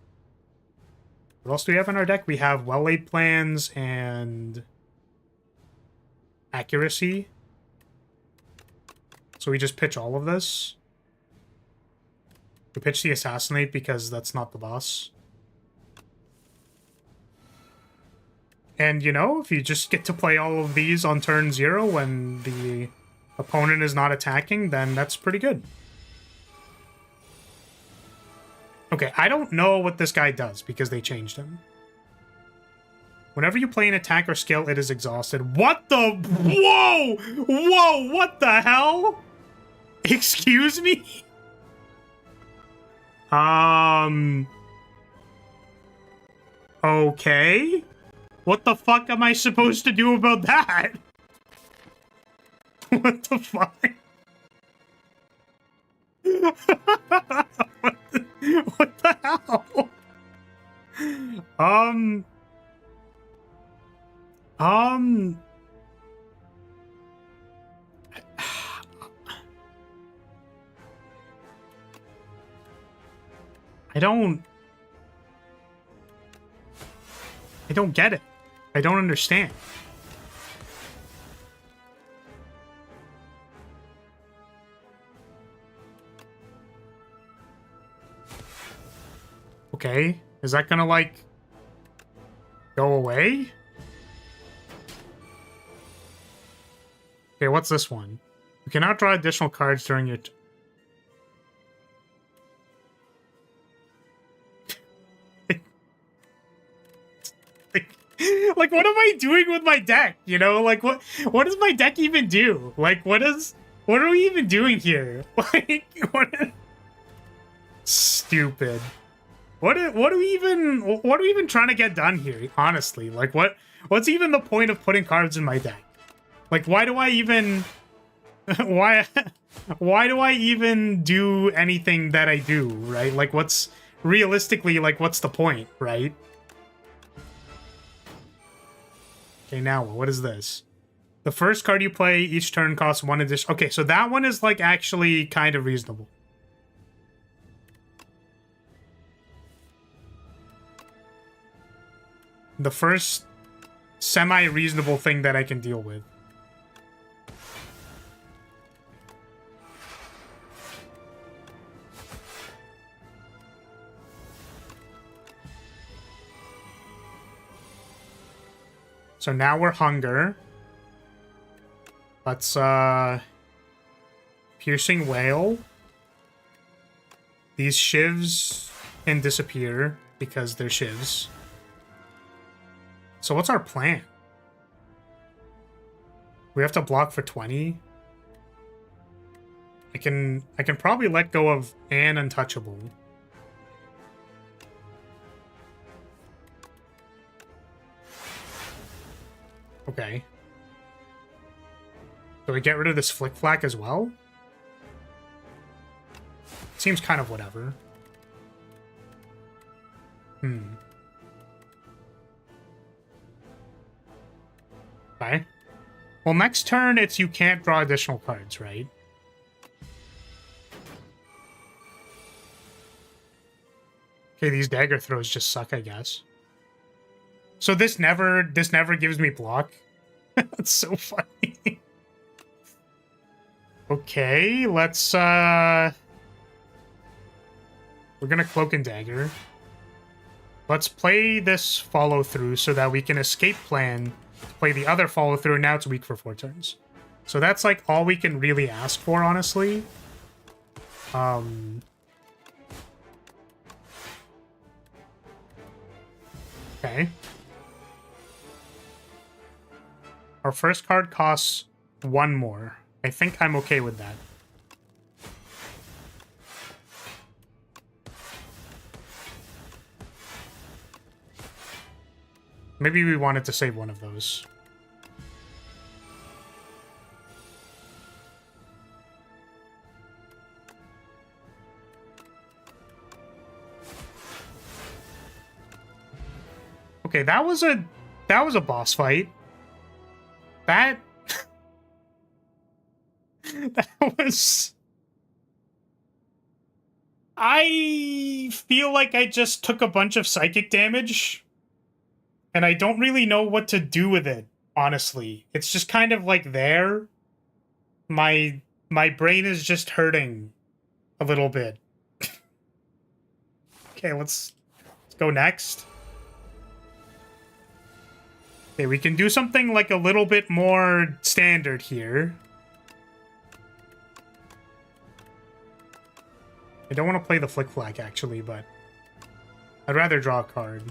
what else do we have in our deck? We have well-laid plans and accuracy. So we just pitch all of this. We pitch the assassinate because that's not the boss. And, you know, if you just get to play all of these on turn 0 when the opponent is not attacking, then that's pretty good. Okay, I don't know what this guy does because they changed him. Whenever you play an attack or skill, it is exhausted. What the? Whoa! Whoa! What the hell? Excuse me? Okay. What the fuck am I supposed to do about that? What the fuck? What the hell? I don't get it. I don't understand. Okay, is that gonna, like, go away? Okay, what's this one? You cannot draw additional cards during your... Like, what am I doing with my deck? You know, like, what does my deck even do? Like, what are we even doing here? Like, stupid. What are we even trying to get done here, honestly? Like, what's even the point of putting cards in my deck? Like, why do I even why do I even do anything that I do, right? Like, what's realistically, like, what's the point, right? Okay, now what is this? The first card you play each turn costs 1 addition. Okay, so that one is, like, actually kind of reasonable. The first semi-reasonable thing that I can deal with. So now we're hunger. Let's, Piercing Wail. These shivs can disappear because they're shivs. So what's our plan? We have to block for 20. I can probably let go of an untouchable. Okay. Do we get rid of this flick flack as well? Seems kind of whatever. Okay. Well, next turn, it's you can't draw additional cards, right? Okay, these dagger throws just suck, I guess. So this never gives me block. That's so funny. Okay, let's we're gonna cloak and dagger. Let's play this follow through so that we can escape plan to play the other follow through, and now it's weak for 4 turns. So that's like all we can really ask for, honestly. Okay. Our first card costs 1 more. I think I'm okay with that. Maybe we wanted to save one of those. Okay, that was a boss fight. That that was... I feel like I just took a bunch of psychic damage, and I don't really know what to do with it, honestly. It's just kind of like there. My brain is just hurting a little bit. Okay, let's go next. Okay, we can do something like a little bit more standard here. I don't want to play the flick flag, actually, but I'd rather draw a card.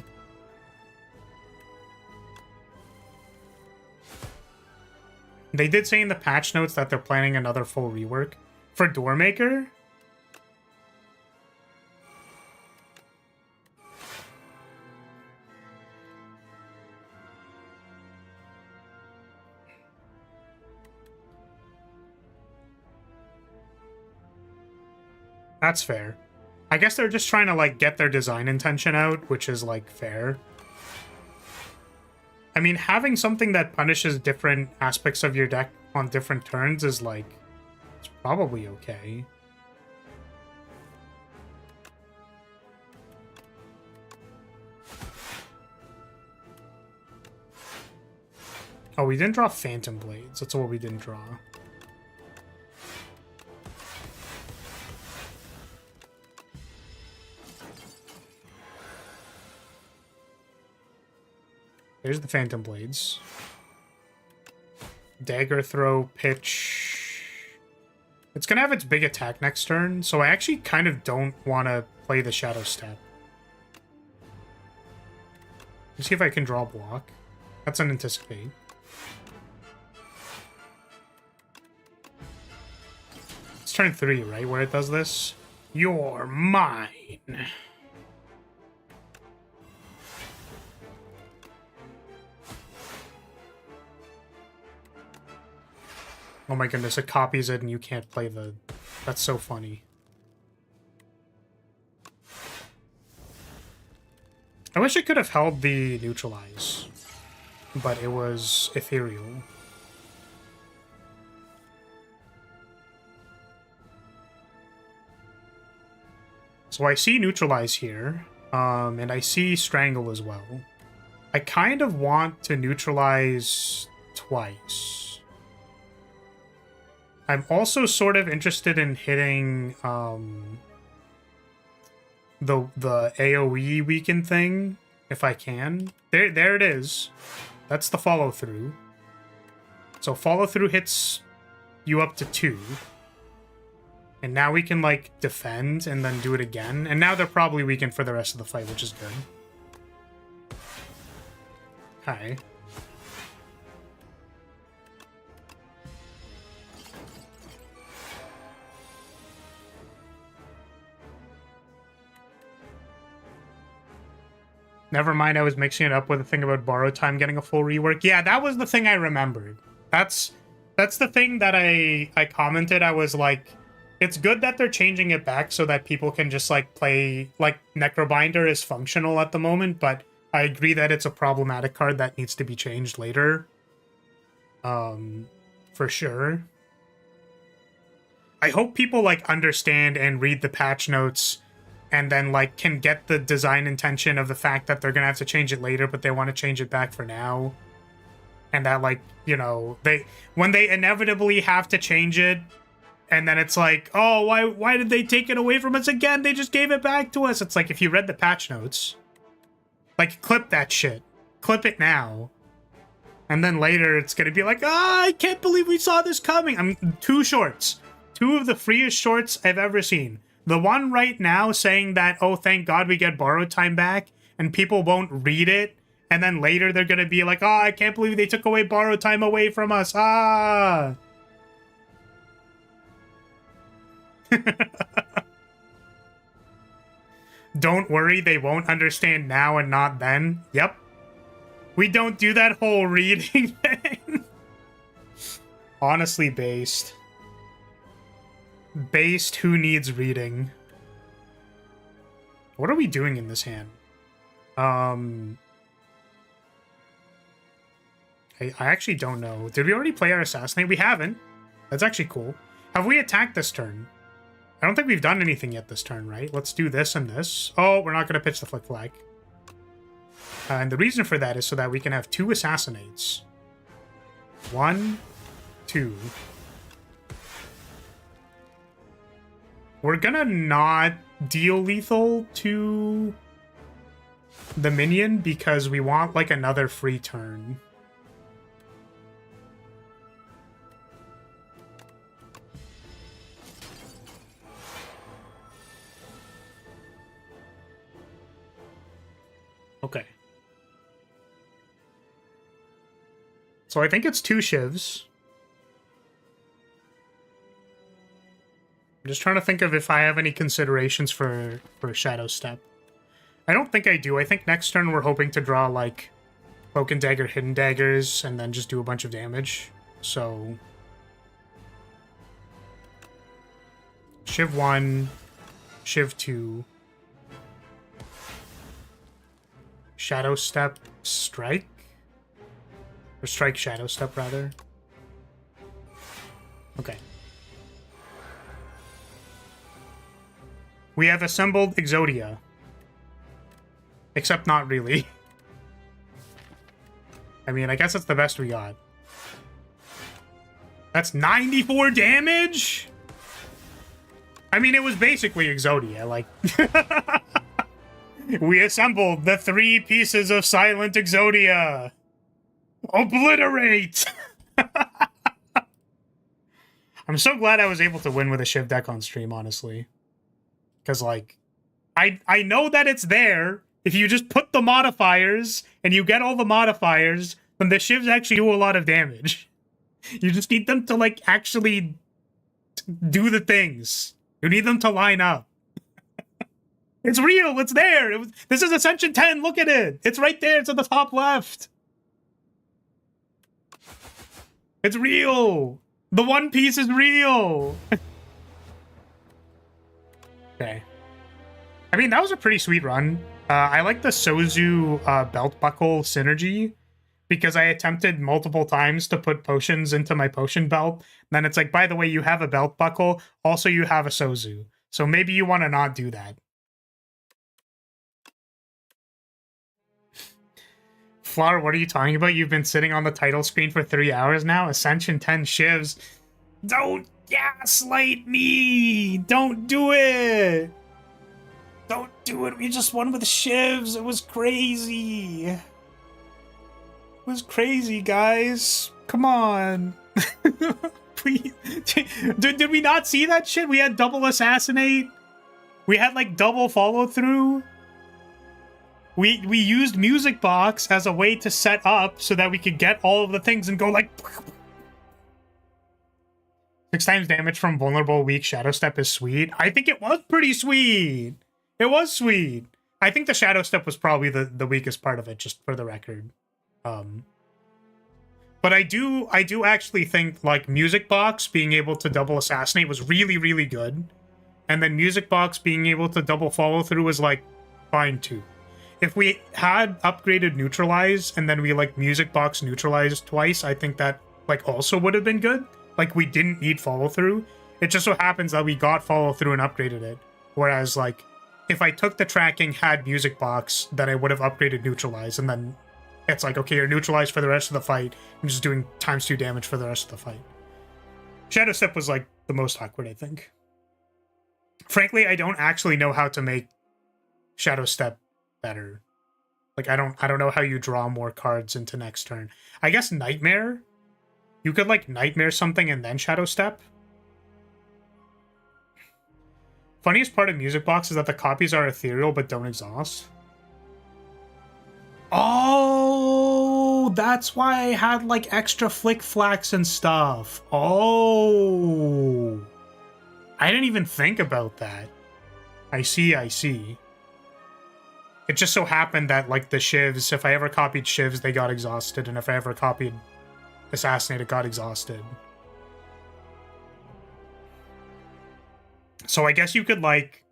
They did say in the patch notes that they're planning another full rework for Doormaker. That's fair. I guess they're just trying to, like, get their design intention out, which is, like, fair. I mean, having something that punishes different aspects of your deck on different turns is, like, it's probably okay. Oh, we didn't draw Phantom Blades. That's what we didn't draw. There's the Phantom Blades. Dagger throw, pitch. It's gonna have its big attack next turn, so I actually kind of don't want to play the Shadow Step. Let's see if I can draw a block. That's an Anticipate. It's turn 3, right, where it does this? You're mine. Oh my goodness, it copies it and you can't play the... That's so funny. I wish I could have held the Neutralize, but it was ethereal. So I see Neutralize here, and I see Strangle as well. I kind of want to Neutralize twice. I'm also sort of interested in hitting the AoE weaken thing, if I can. There it is. That's the follow through. So follow through hits you up to 2. And now we can, like, defend and then do it again. And now they're probably weakened for the rest of the fight, which is good. Okay. Never mind, I was mixing it up with the thing about borrowed time getting a full rework. Yeah, that was the thing I remembered. That's the thing that I commented. I was like, it's good that they're changing it back so that people can just like play, like Necrobinder is functional at the moment, but I agree that it's a problematic card that needs to be changed later. For sure. I hope people like understand and read the patch notes and then like can get the design intention of the fact that they're gonna have to change it later, but they want to change it back for now. And that, like, you know, when they inevitably have to change it, and then it's like, oh, why did they take it away from us again? They just gave it back to us. It's like, if you read the patch notes, like, clip that shit. Clip it now. And then later it's gonna be like, I can't believe we saw this coming. Two shorts. Two of the freest shorts I've ever seen. The one right now saying that, oh, thank God we get borrowed time back, and people won't read it, and then later they're gonna be like, oh, I can't believe they took away borrowed time away from us. Ah! Don't worry, they won't understand now and not then. Yep. We don't do that whole reading thing. Honestly, based. Based, who needs reading? What are we doing in this hand? I actually don't know. Did we already play our Assassinate? We haven't. That's actually cool. Have we attacked this turn? I don't think we've done anything yet this turn, right? Let's do this and this. Oh, we're not going to pitch the Flick Flag. And the reason for that is so that we can have 2 Assassinates. 1, 2. We're gonna not deal lethal to the minion because we want, like, another free turn. Okay. So I think it's 2 shivs. I'm just trying to think of if I have any considerations for Shadow Step. I don't think I do. I think next turn we're hoping to draw, like, Cloak and Dagger, Hidden Daggers, and then just do a bunch of damage. So Shiv 1, Shiv 2, Shadow Step, Strike? Or Strike, Shadow Step, rather. Okay. We have assembled Exodia. Except not really. I mean, I guess that's the best we got. That's 94 damage? I mean, it was basically Exodia, like... We assembled the 3 pieces of Silent Exodia! Obliterate! I'm so glad I was able to win with a Shiv deck on stream, honestly. Because, like, I know that it's there. If you just put the modifiers, and you get all the modifiers, then the Shivs actually do a lot of damage. You just need them to, like, actually do the things. You need them to line up. It's real. It's there. This is Ascension 10. Look at it. It's right there. It's at the top left. It's real. The One Piece is real. Okay. I mean, that was a pretty sweet run. I like the Sozu belt buckle synergy because I attempted multiple times to put potions into my potion belt. Then it's like, by the way, you have a belt buckle. Also, you have a Sozu. So maybe you want to not do that. Flower, what are you talking about? You've been sitting on the title screen for 3 hours now? Ascension 10 shivs. Don't gaslight me! Don't do it! Don't do it. We just won with shivs. It was crazy. It was crazy, guys. Come on. Please. Did we not see that shit? We had double assassinate. We had, like, double follow through. We used Music Box as a way to set up so that we could get all of the things and go like 6 times damage from vulnerable weak Shadow Step is sweet. I think it was pretty sweet. It was sweet. I think the Shadow Step was probably the weakest part of it, just for the record. But I do actually think like Music Box being able to double assassinate was really, really good. And then Music Box being able to double follow through was like fine too. If we had upgraded Neutralize and then we like Music Box neutralized twice, I think that like also would have been good. Like we didn't need follow through. It just so happens that we got follow through and upgraded it. Whereas like if I took the tracking, had Music Box, then I would have upgraded Neutralize, and then it's like, okay, you're neutralized for the rest of the fight. I'm just doing ×2 damage for the rest of the fight. Shadow Step was like the most awkward, I think. Frankly, I don't actually know how to make Shadow Step better. Like I don't know how you draw more cards into next turn. I guess Nightmare? You could like Nightmare something and then Shadow Step. Funniest part of Music Box is that the copies are ethereal but don't exhaust. Oh, that's why I had like extra flick flacks and stuff. Oh, I didn't even think about that. I see. It just so happened that like the shivs, if I ever copied shivs, they got exhausted, and if I ever copied assassinate, it got exhausted. So I guess you could like,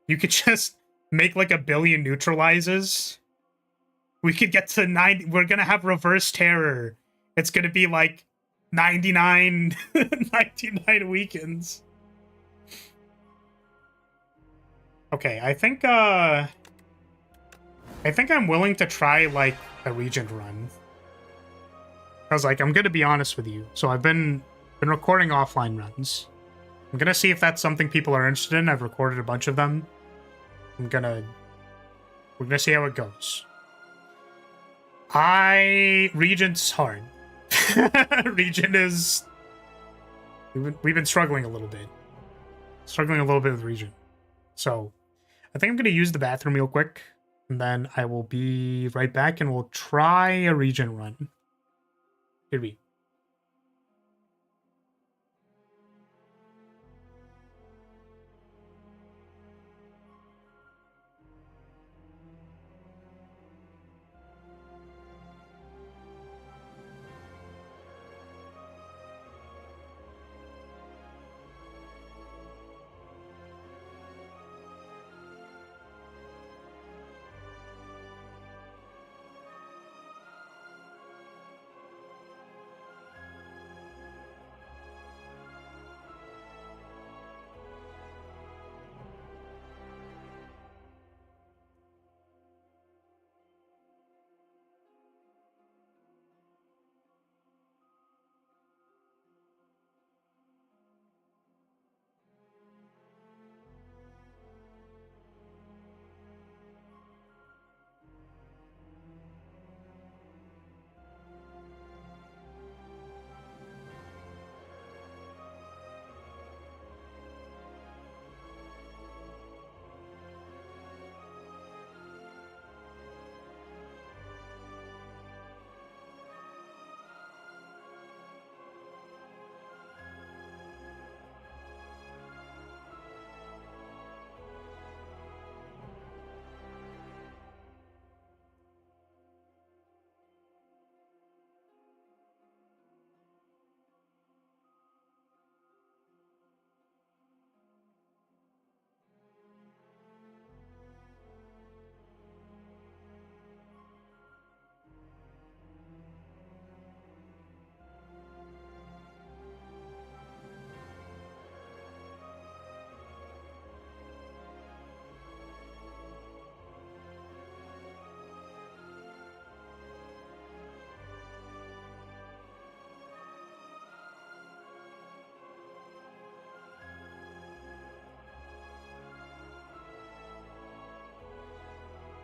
you could just make like a billion neutralizes. We could get to 90. We're gonna have reverse terror. It's gonna be like 99 weekends. Okay, I think I'm willing to try like a Regent run. Cause like I'm gonna be honest with you. So I've been recording offline runs. I'm gonna see if that's something people are interested in. I've recorded a bunch of them. We're gonna see how it goes. Regent's hard. Regent is... We've been struggling a little bit. Struggling a little bit with Regent. So, I think I'm going to use the bathroom real quick. And then I will be right back and we'll try a Regent run. Here we go.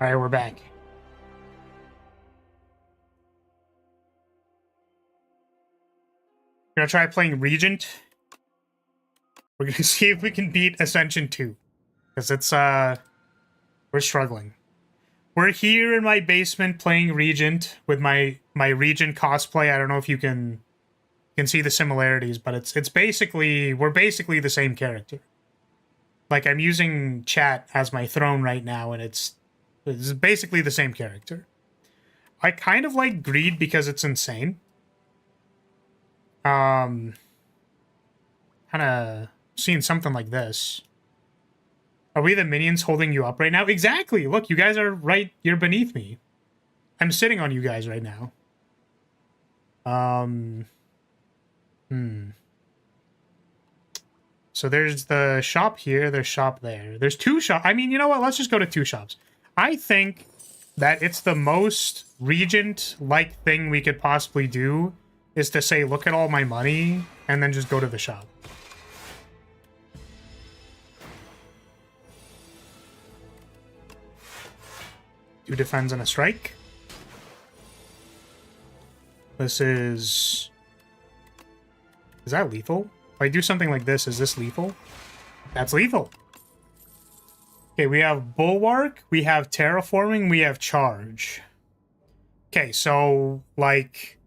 All right, we're back. We're gonna try playing Regent. We're gonna see if we can beat Ascension 2. Because it's, we're struggling. We're here in my basement playing Regent with my Regent cosplay. I don't know if you can see the similarities, but it's basically, we're basically the same character. Like, I'm using chat as my throne right now, and it's basically the same character. I kind of like Greed because it's insane. Kind of seeing something like this. Are we the minions holding you up right now? Exactly. Look, you guys are right. You're beneath me. I'm sitting on you guys right now. So there's the shop here. There's shop there. There's two shops. I mean, you know what? Let's just go to two shops. I think that it's the most Regent-like thing we could possibly do is to say, look at all my money, and then just go to the shop. Two defends and a strike. This is... Is that lethal? If I do something like this, is this lethal? That's lethal. Okay, we have Bulwark, we have Terraforming, we have Charge. Okay, so, like,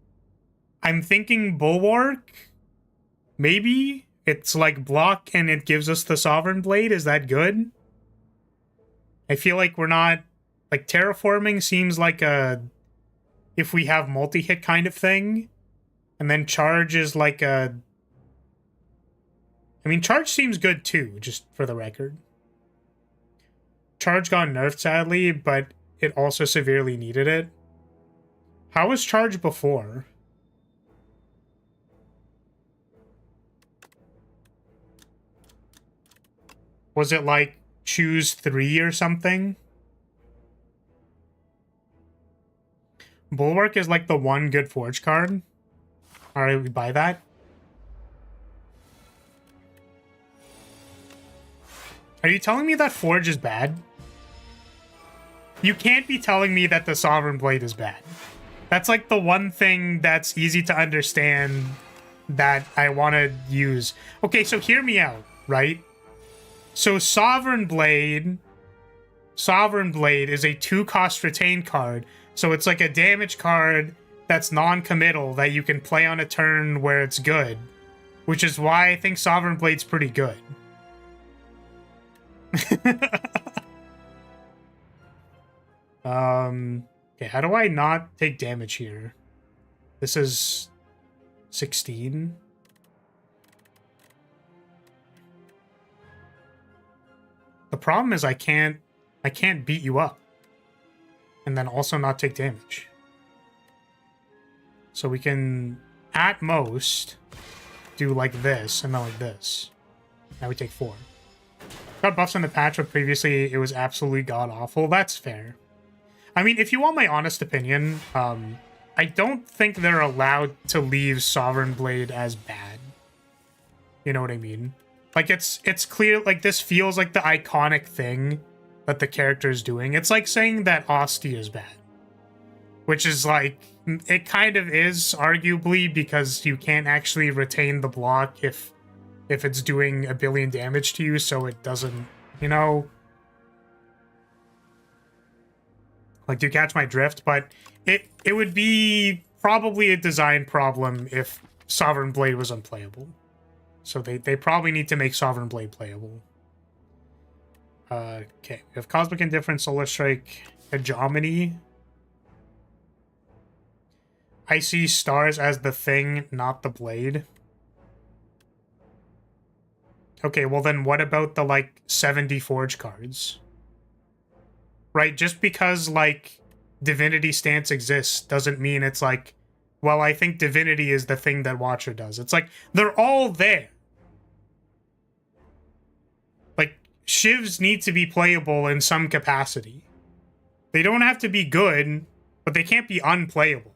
I'm thinking Bulwark, maybe? It's like block and it gives us the Sovereign Blade, is that good? I feel like we're not... Like, Terraforming seems like a... If we have multi-hit kind of thing. And then Charge is like a... I mean, Charge seems good too, just for the record. Charge got nerfed, sadly, but it also severely needed it. How was Charge before? Was it like choose 3 or something? Bulwark is like the one good Forge card. Alright, we buy that. Are you telling me that Forge is bad? You can't be telling me that the Sovereign Blade is bad. That's like the one thing that's easy to understand that I want to use. Okay, so hear me out, right? So Sovereign Blade is a 2-cost retain card. So it's like a damage card that's non-committal that you can play on a turn where it's good. Which is why I think Sovereign Blade's pretty good. Okay, how do I not take damage here? This is 16. The problem is I can't beat you up. And then also not take damage. So we can, at most, do like this, and then like this. Now we take 4. Got buffs in the patch, but previously it was absolutely god-awful. That's fair. I mean, if you want my honest opinion, I don't think they're allowed to leave Sovereign Blade as bad. You know what I mean? Like, it's clear, like, this feels like the iconic thing that the character is doing. It's like saying that Ostia is bad. Which is like, it kind of is, arguably, because you can't actually retain the block if it's doing a billion damage to you, so it doesn't, you know... Like, do you catch my drift? But it would be probably a design problem if Sovereign Blade was unplayable. So they probably need to make Sovereign Blade playable. Okay, we have Cosmic Indifference, Solar Strike, Hegemony. I see stars as the thing, not the blade. Okay, well then what about the, like, 70 Forge cards? Right, just because, like, Divinity Stance exists doesn't mean it's like, well, I think Divinity is the thing that Watcher does. It's like, they're all there. Like, Shivs need to be playable in some capacity. They don't have to be good, but they can't be unplayable.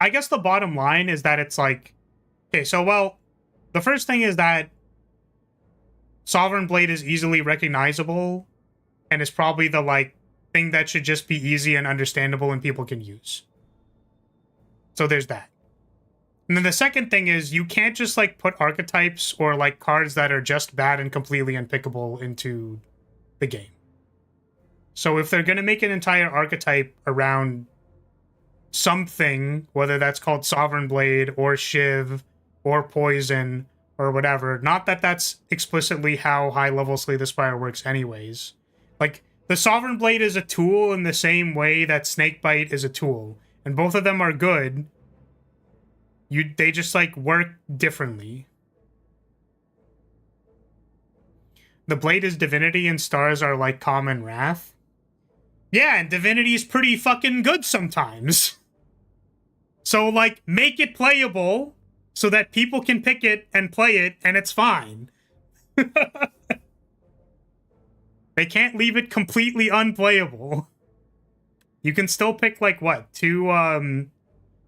I guess the bottom line is that it's like, okay, so, well, the first thing is that Sovereign Blade is easily recognizable and is probably the, like, thing that should just be easy and understandable and people can use. So there's that. And then the second thing is you can't just like put archetypes or like cards that are just bad and completely unpickable into the game. So if they're going to make an entire archetype around something, whether that's called Sovereign Blade or Shiv or Poison or whatever, not that that's explicitly how high-level Slay the Spire works anyways. Like, the Sovereign Blade is a tool in the same way that Snakebite is a tool. And both of them are good. They just, like, work differently. The Blade is Divinity and Stars are, like, Common Wrath. Yeah, and Divinity is pretty fucking good sometimes. So, like, make it playable so that people can pick it and play it, and it's fine. They can't leave it completely unplayable. You can still pick, like, what? Two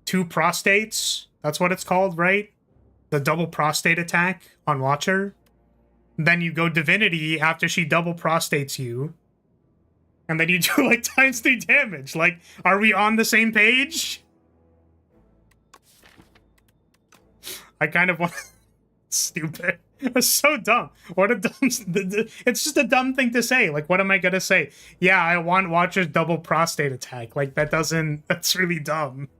prostates? That's what it's called, right? The double prostate attack on Watcher. Then you go Divinity after she double prostates you. And then you do, like, ×3 damage. Like, are we on the same page? I kind of want... Stupid. It's so dumb. What a dumb... It's just a dumb thing to say. Like, what am I gonna say? Yeah, I want Watcher's double prostate attack. Like, that doesn't... That's really dumb.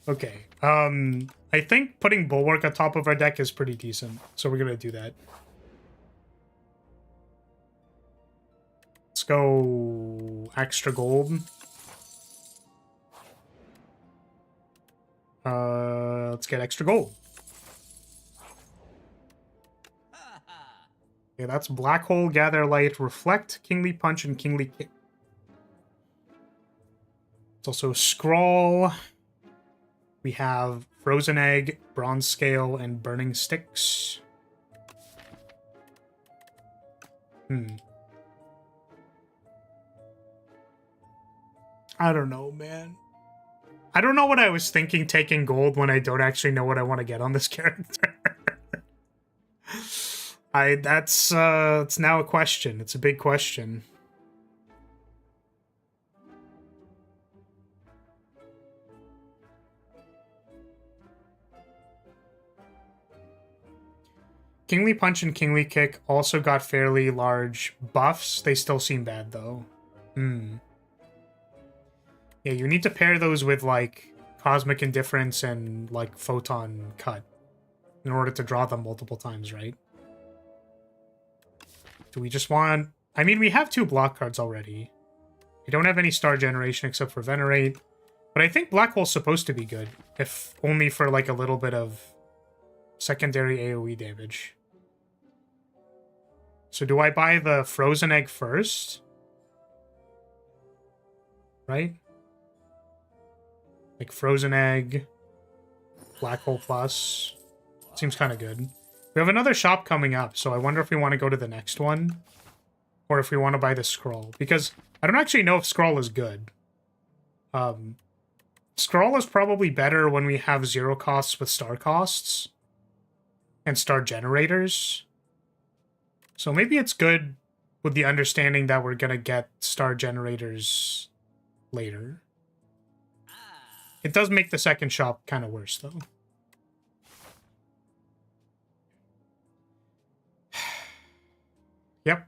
Okay. I think putting Bulwark on top of our deck is pretty decent. So we're gonna do that. Let's go extra gold. Let's get extra gold. Okay, that's Black Hole, Gather Light, Reflect, Kingly Punch, and Kingly Kick. It's also Scrawl. We have Frozen Egg, Bronze Scale, and Burning Sticks. I don't know, man. I don't know what I was thinking taking gold when I don't actually know what I want to get on this character. It's now a question. It's a big question. Kingly Punch and Kingly Kick also got fairly large buffs. They still seem bad, though. Yeah, you need to pair those with, like, Cosmic Indifference and, like, Photon Cut in order to draw them multiple times, right? Do we just want... I mean, we have 2 block cards already. We don't have any Star Generation except for Venerate. But I think Black Hole's supposed to be good, if only for, like, a little bit of secondary AoE damage. So do I buy the Frozen Egg first? Right? Like Frozen Egg, Black Hole Plus. Seems kind of good. We have another shop coming up, so I wonder if we want to go to the next one. Or if we want to buy the Scroll. Because I don't actually know if Scroll is good. Scroll is probably better when we have 0 costs with star costs. And star generators. So maybe it's good with the understanding that we're going to get star generators later. It does make the second shop kind of worse, though. Yep.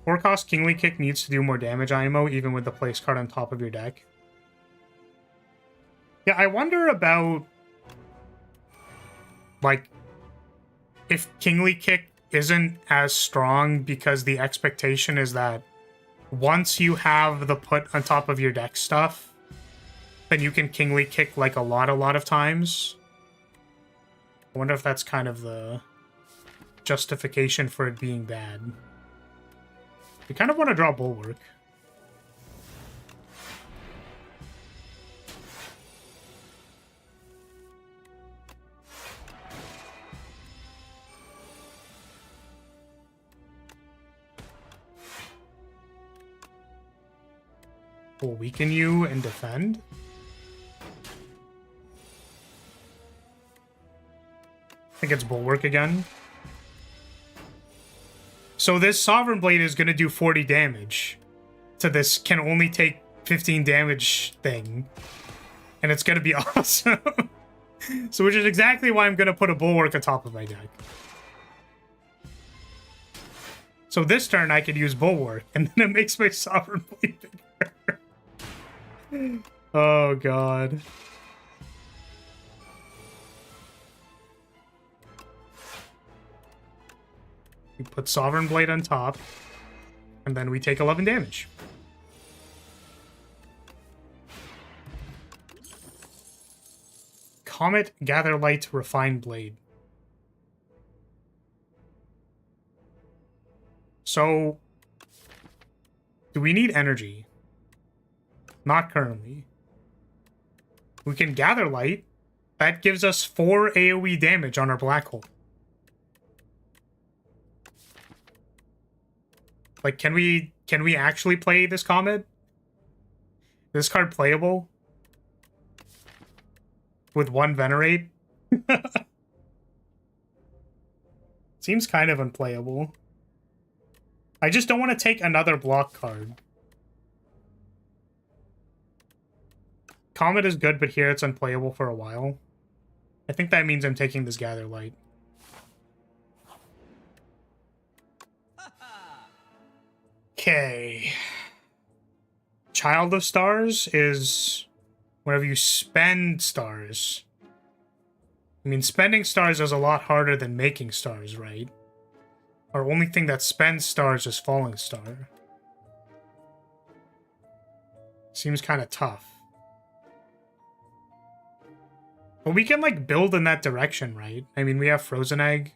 Four-cost Kingly Kick needs to do more damage IMO, even with the place card on top of your deck. Yeah, I wonder about... like, if Kingly Kick isn't as strong because the expectation is that once you have the put on top of your deck stuff, then you can Kingly Kick, like, a lot of times. I wonder if that's kind of the justification for it being bad. We kind of want to draw Bulwark. Will weaken you and defend? I think it's Bulwark again. So this Sovereign Blade is going to do 40 damage to this can only take 15 damage thing. And it's going to be awesome. So which is exactly why I'm going to put a Bulwark on top of my deck. So this turn I could use Bulwark, and then it makes my Sovereign Blade bigger. Oh god. We put Sovereign Blade on top, and then we take 11 damage. Comet, Gather Light, Refine Blade. So, do we need energy? Not currently. We can Gather Light. That gives us 4 AoE damage on our black hole. Like, can we actually play this Comet? Is this card playable? With 1 Venerate? Seems kind of unplayable. I just don't want to take another block card. Comet is good, but here it's unplayable for a while. I think that means I'm taking this Gather Light. Okay. Child of Stars is whenever you spend stars. I mean, spending stars is a lot harder than making stars, right? Our only thing that spends stars is Falling Star. Seems kind of tough. But we can, like, build in that direction, right? I mean, we have Frozen Egg.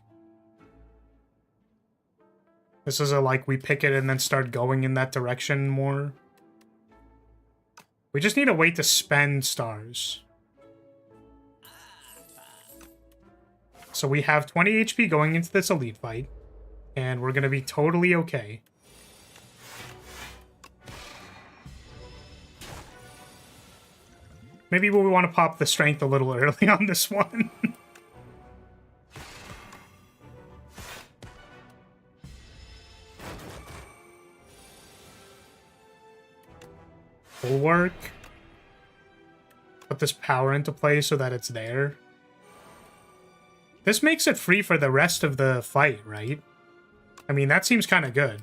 This is a, like, we pick it and then start going in that direction more. We just need a way to spend stars. So we have 20 HP going into this elite fight. And we're going to be totally okay. Maybe we want to pop the strength a little early on this one. Bulwark. Put this power into play so that it's there. This makes it free for the rest of the fight, right? I mean, that seems kind of good.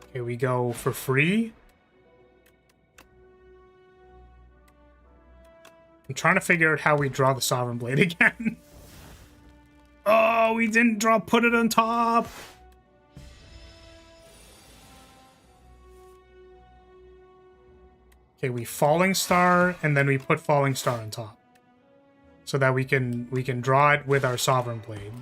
Okay, we go for free. I'm trying to figure out how we draw the Sovereign Blade again. Oh, we didn't draw, put it on top. Okay, we Falling Star, and then we put Falling Star on top. So that we can draw it with our Sovereign Blade.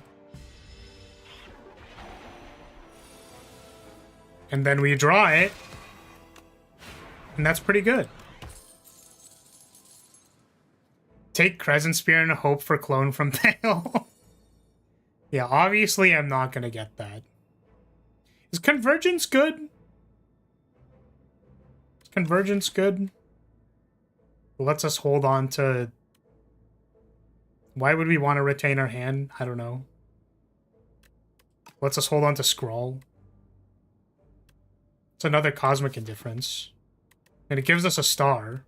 And then we draw it. And that's pretty good. Take Crescent Spear and hope for clone from Thale. Yeah, obviously I'm not going to get that. Is Convergence good? Is Convergence good? It lets us hold on to... Why would we want to retain our hand? I don't know. Lets us hold on to Scrawl. It's another Cosmic Indifference. And it gives us a star.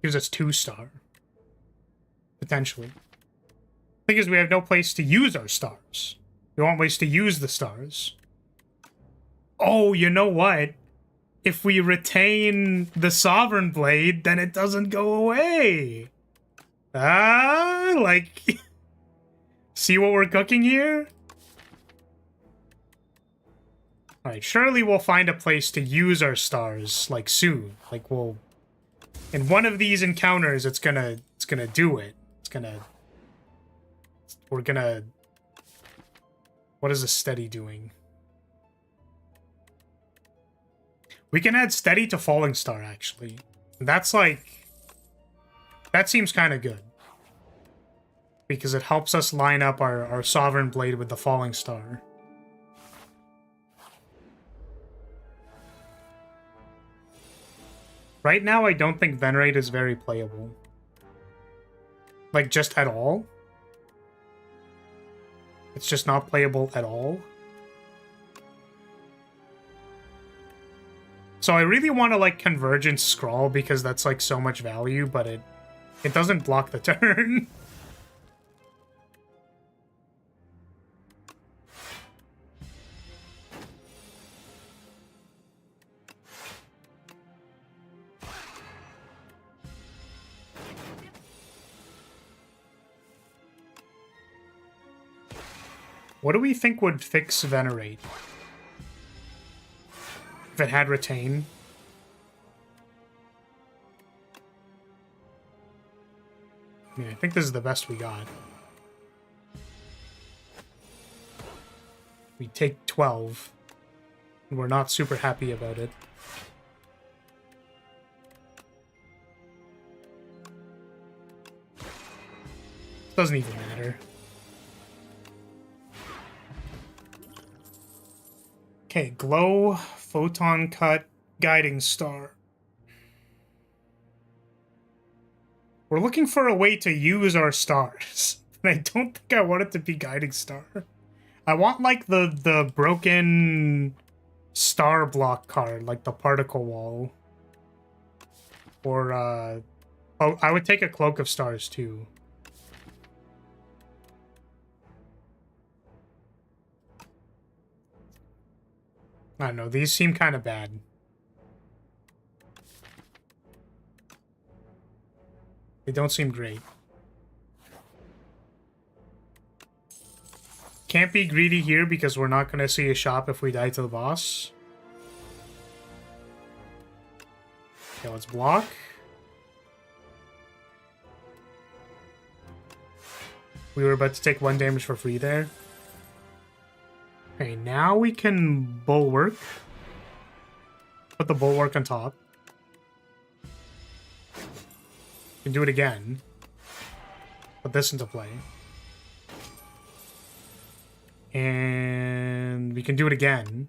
Gives us 2 star. Potentially. The thing is, we have no place to use our stars. We want ways to use the stars. Oh, you know what? If we retain the Sovereign Blade, then it doesn't go away. Ah, like... See what we're cooking here? Alright, surely we'll find a place to use our stars, like, soon. Like, we'll... In one of these encounters, it's gonna do it. It's gonna... We're gonna... What is the steady doing? We can add steady to Falling Star, actually. That's like... That seems kind of good. Because it helps us line up our Sovereign Blade with the Falling Star. Right now, I don't think Venerate is very playable. Like, just at all? It's just not playable at all? So I really want to, like, Convergence Scrawl because that's, like, so much value, but it doesn't block the turn. What do we think would fix Venerate? If it had Retain? I mean, I think this is the best we got. We take 12. And we're not super happy about it. Doesn't even matter. Okay, Glow, Photon Cut, Guiding Star. We're looking for a way to use our stars. I don't think I want it to be Guiding Star. I want, like, the broken star block card, like the Particle Wall. Or, oh, I would take a Cloak of Stars, too. I don't know, these seem kind of bad. They don't seem great. Can't be greedy here because we're not going to see a shop if we die to the boss. Okay, let's block. We were about to take 1 damage for free there. Okay, now we can Bulwark. Put the Bulwark on top. We can do it again. Put this into play. And we can do it again.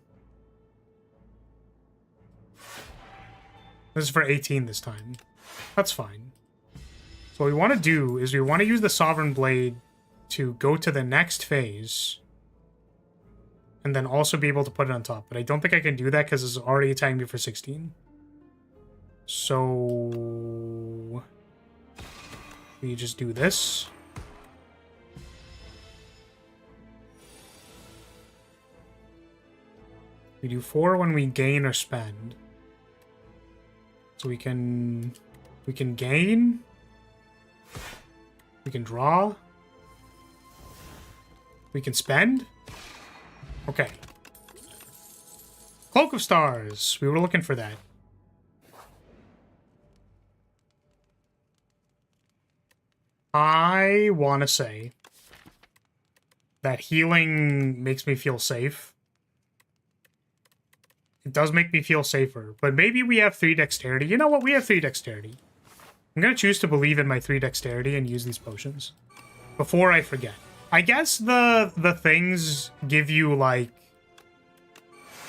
This is for 18 this time. That's fine. So what we want to do is we want to use the Sovereign Blade to go to the next phase. And then also be able to put it on top. But I don't think I can do that because it's already attacking me for 16. So we just do this. We do 4 when we gain or spend. So we can gain. We can draw. We can spend. Okay. Cloak of Stars. We were looking for that. I want to say that healing makes me feel safe. It does make me feel safer, but maybe we have 3 dexterity. You know what? We have 3 dexterity. I'm going to choose to believe in my 3 dexterity and use these potions before I forget. I guess the things give you, like,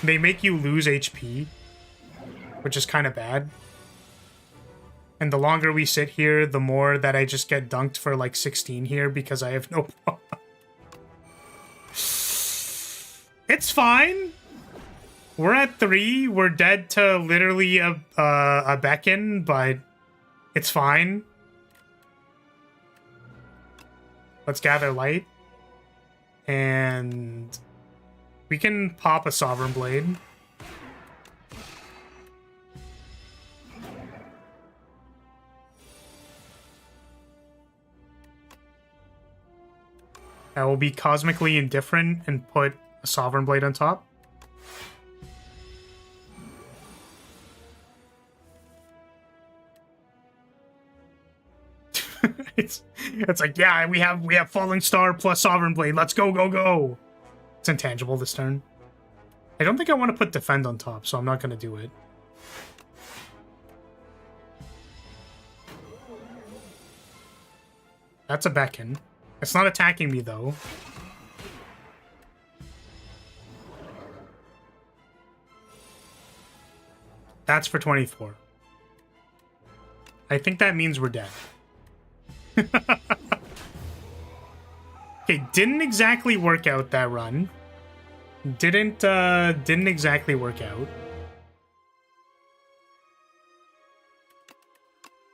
they make you lose HP, which is kind of bad. And the longer we sit here, the more that I just get dunked for, like, 16 here because I have no problem. It's fine. We're at 3. We're dead to literally a beacon, but it's fine. Let's gather light. And we can pop a Sovereign Blade. I will be cosmically indifferent and put a Sovereign Blade on top. It's like, yeah, we have Falling Star plus Sovereign Blade. Let's go, go, go. It's intangible this turn. I don't think I want to put Defend on top, so I'm not going to do it. That's a beacon. It's not attacking me, though. That's for 24. I think that means we're dead. Okay, didn't exactly work out that run. Didn't exactly work out.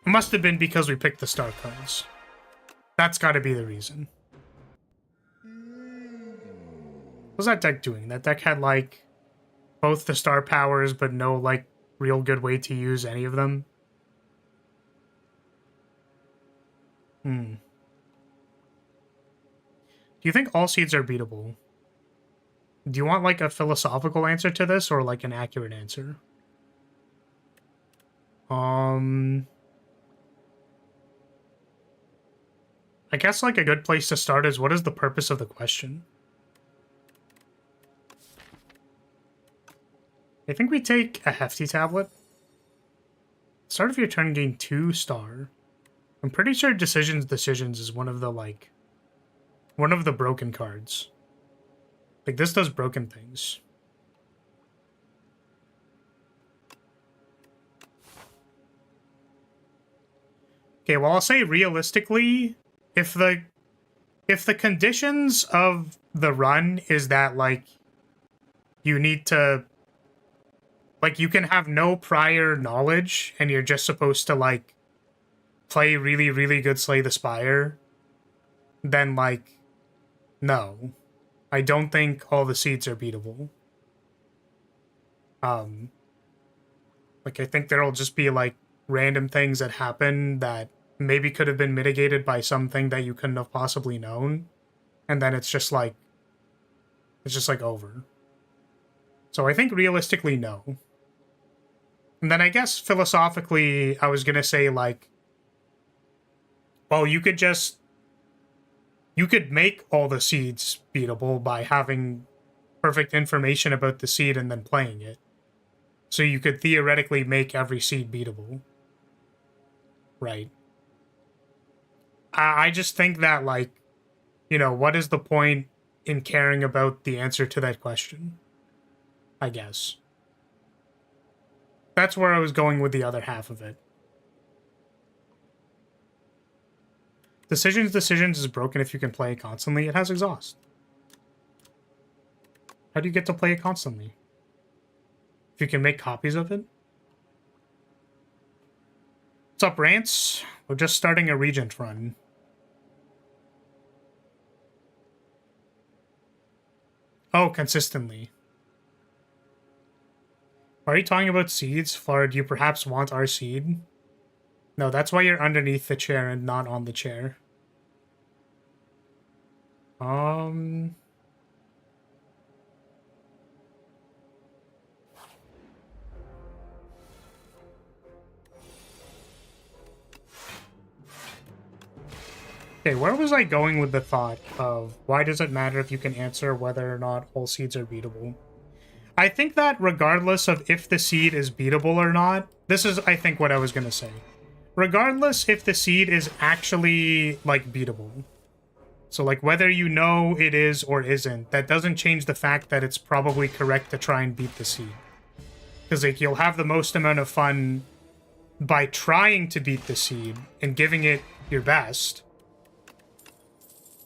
It must have been because we picked the star cards. That's gotta be the reason. What was that deck doing? That deck had, like, both the star powers, but no, like, real good way to use any of them. Do you think all seeds are beatable? Do you want, like, a philosophical answer to this, or, like, an accurate answer? I guess, like, a good place to start is, what is the purpose of the question? I think we take a hefty tablet. Start of your turn, gain 2 star. I'm pretty sure decisions is one of the, like, one of the broken cards. Like, this does broken things. Okay, well, I'll say realistically, if the conditions of the run is that, like, you need to, like, you can have no prior knowledge and you're just supposed to, like, play really, really good Slay the Spire, then, like, no. I don't think all the seeds are beatable. Like, I think there'll just be, like, random things that happen that maybe could have been mitigated by something that you couldn't have possibly known. And then it's just like over. So I think realistically, no. And then I guess philosophically, I was gonna say, like, well, you could make all the seeds beatable by having perfect information about the seed and then playing it. So you could theoretically make every seed beatable. Right. I just think that, like, you know, what is the point in caring about the answer to that question? I guess. That's where I was going with the other half of it. Decisions is broken if you can play it constantly. It has exhaust. How do you get to play it constantly? If you can make copies of it? What's up, Rants? We're just starting a Regent run. Oh, consistently. Are you talking about seeds? Flora, do you perhaps want our seed? No, that's why you're underneath the chair and not on the chair. Okay, where was I going with the thought of why does it matter if you can answer whether or not all seeds are beatable? I think that regardless of if the seed is beatable or not, this is, I think, what I was going to say. Regardless if the seed is actually, like, beatable. So, like, whether you know it is or isn't, that doesn't change the fact that it's probably correct to try and beat the seed. Because, like, you'll have the most amount of fun by trying to beat the seed and giving it your best.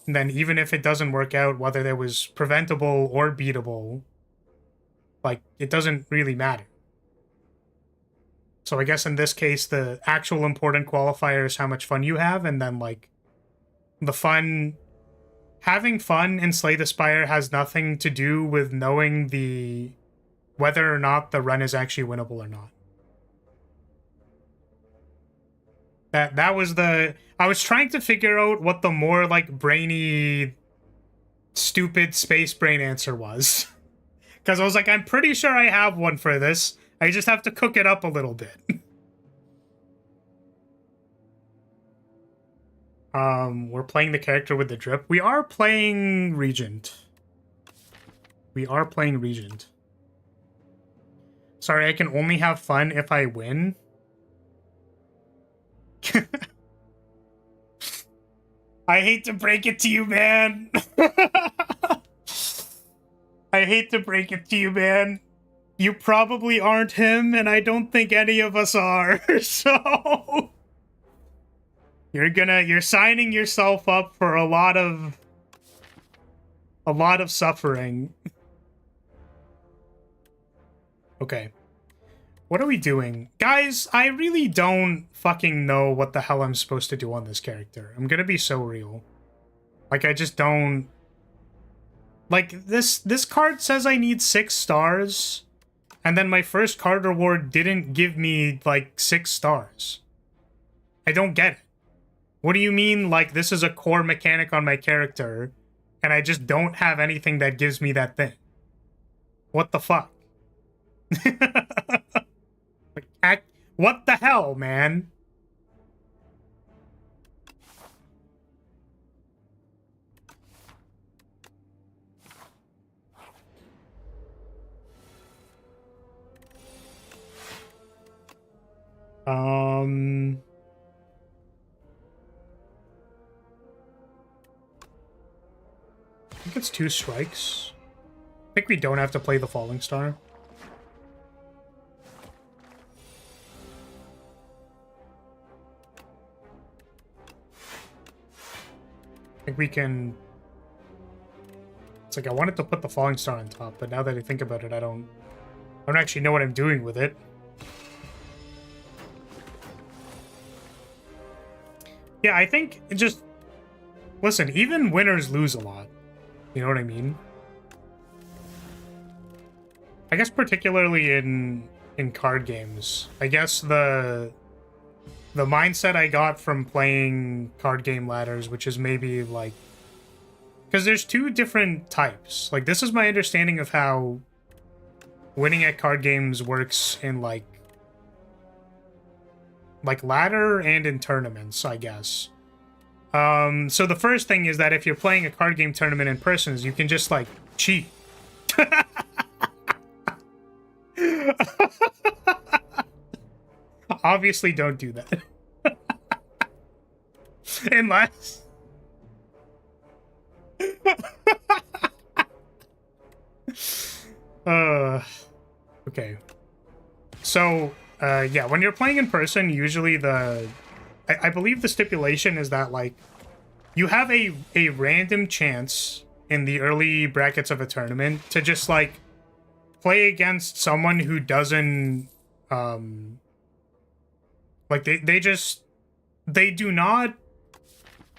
And then even if it doesn't work out, whether it was preventable or beatable, like, it doesn't really matter. So I guess in this case, the actual important qualifier is how much fun you have, and then, like, the fun... Having fun in Slay the Spire has nothing to do with knowing whether or not the run is actually winnable or not. That was the... I was trying to figure out what the more, like, brainy, stupid space brain answer was. Because I was like, I'm pretty sure I have one for this. I just have to cook it up a little bit. We're playing the character with the drip. We are playing Regent. We are playing Regent. Sorry, I can only have fun if I win. I hate to break it to you, man. I hate to break it to you, man. You probably aren't him, and I don't think any of us are, so... You're signing yourself up for a lot of A lot of suffering. Okay. What are we doing? Guys, I really don't fucking know what the hell I'm supposed to do on this character. I'm gonna be so real. Like, I just don't... Like, this card says I need 6 stars, and then my first card reward didn't give me, like, 6 stars. I don't get it. What do you mean, like, this is a core mechanic on my character, and I just don't have anything that gives me that thing? What the fuck? Like, what the hell, man? I think it's 2 strikes. I think we don't have to play the Falling Star. I think we can... It's like I wanted to put the Falling Star on top, but now that I think about it, I don't actually know what I'm doing with it. Yeah, I think it just... Listen, even winners lose a lot. You know what I mean? I guess particularly in card games. I guess the mindset I got from playing card game ladders, which is maybe like... Because there's 2 different types. Like, this is my understanding of how winning at card games works in, like ladder and in tournaments, I guess. So the first thing is that if you're playing a card game tournament in person, you can just, like, cheat. Obviously, don't do that. Unless... Okay. So, yeah, when you're playing in person, usually I believe the stipulation is that, like, you have a random chance in the early brackets of a tournament to just, like, play against someone who doesn't, like, they do not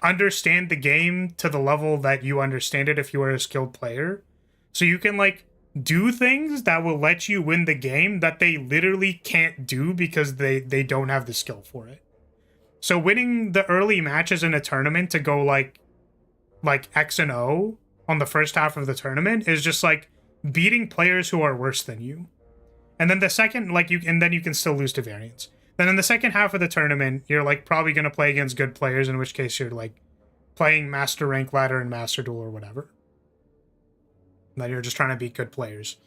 understand the game to the level that you understand it if you are a skilled player. So you can, like, do things that will let you win the game that they literally can't do because they don't have the skill for it. So winning the early matches in a tournament to go like X and O on the first half of the tournament is just like beating players who are worse than you. And then the second, like, then you can still lose to variance. Then in the second half of the tournament, you're, like, probably going to play against good players, in which case you're, like, playing Master Rank Ladder and Master Duel or whatever. And then you're just trying to beat good players.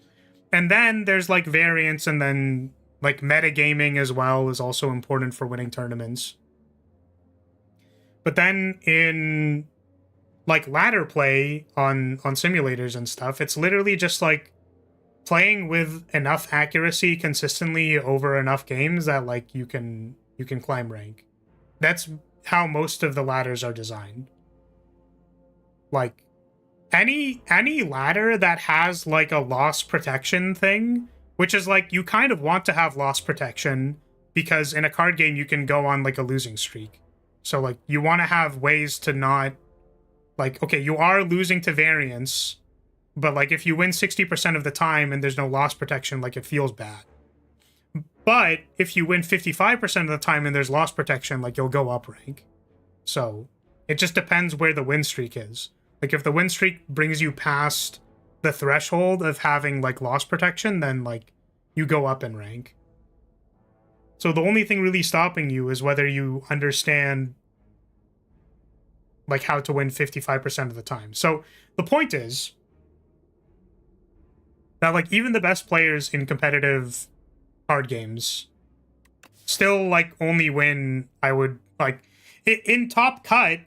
And then there's, like, variance, and then, like, metagaming as well is also important for winning tournaments. But then in, like, ladder play on simulators and stuff, it's literally just, like, playing with enough accuracy consistently over enough games that, like, you can climb rank. That's how most of the ladders are designed. Like, any ladder that has, like, a loss protection thing, which is, like, you kind of want to have loss protection because in a card game you can go on, like, a losing streak. So, like, you want to have ways to not, like, okay, you are losing to variance, but, like, if you win 60% of the time and there's no loss protection, like, it feels bad. But if you win 55% of the time and there's loss protection, like, you'll go up rank. So it just depends where the win streak is. Like, if the win streak brings you past the threshold of having, like, loss protection, then, like, you go up in rank. So the only thing really stopping you is whether you understand, like, how to win 55% of the time. So the point is that, like, even the best players in competitive card games still, like, only win, I would, like, in top cut,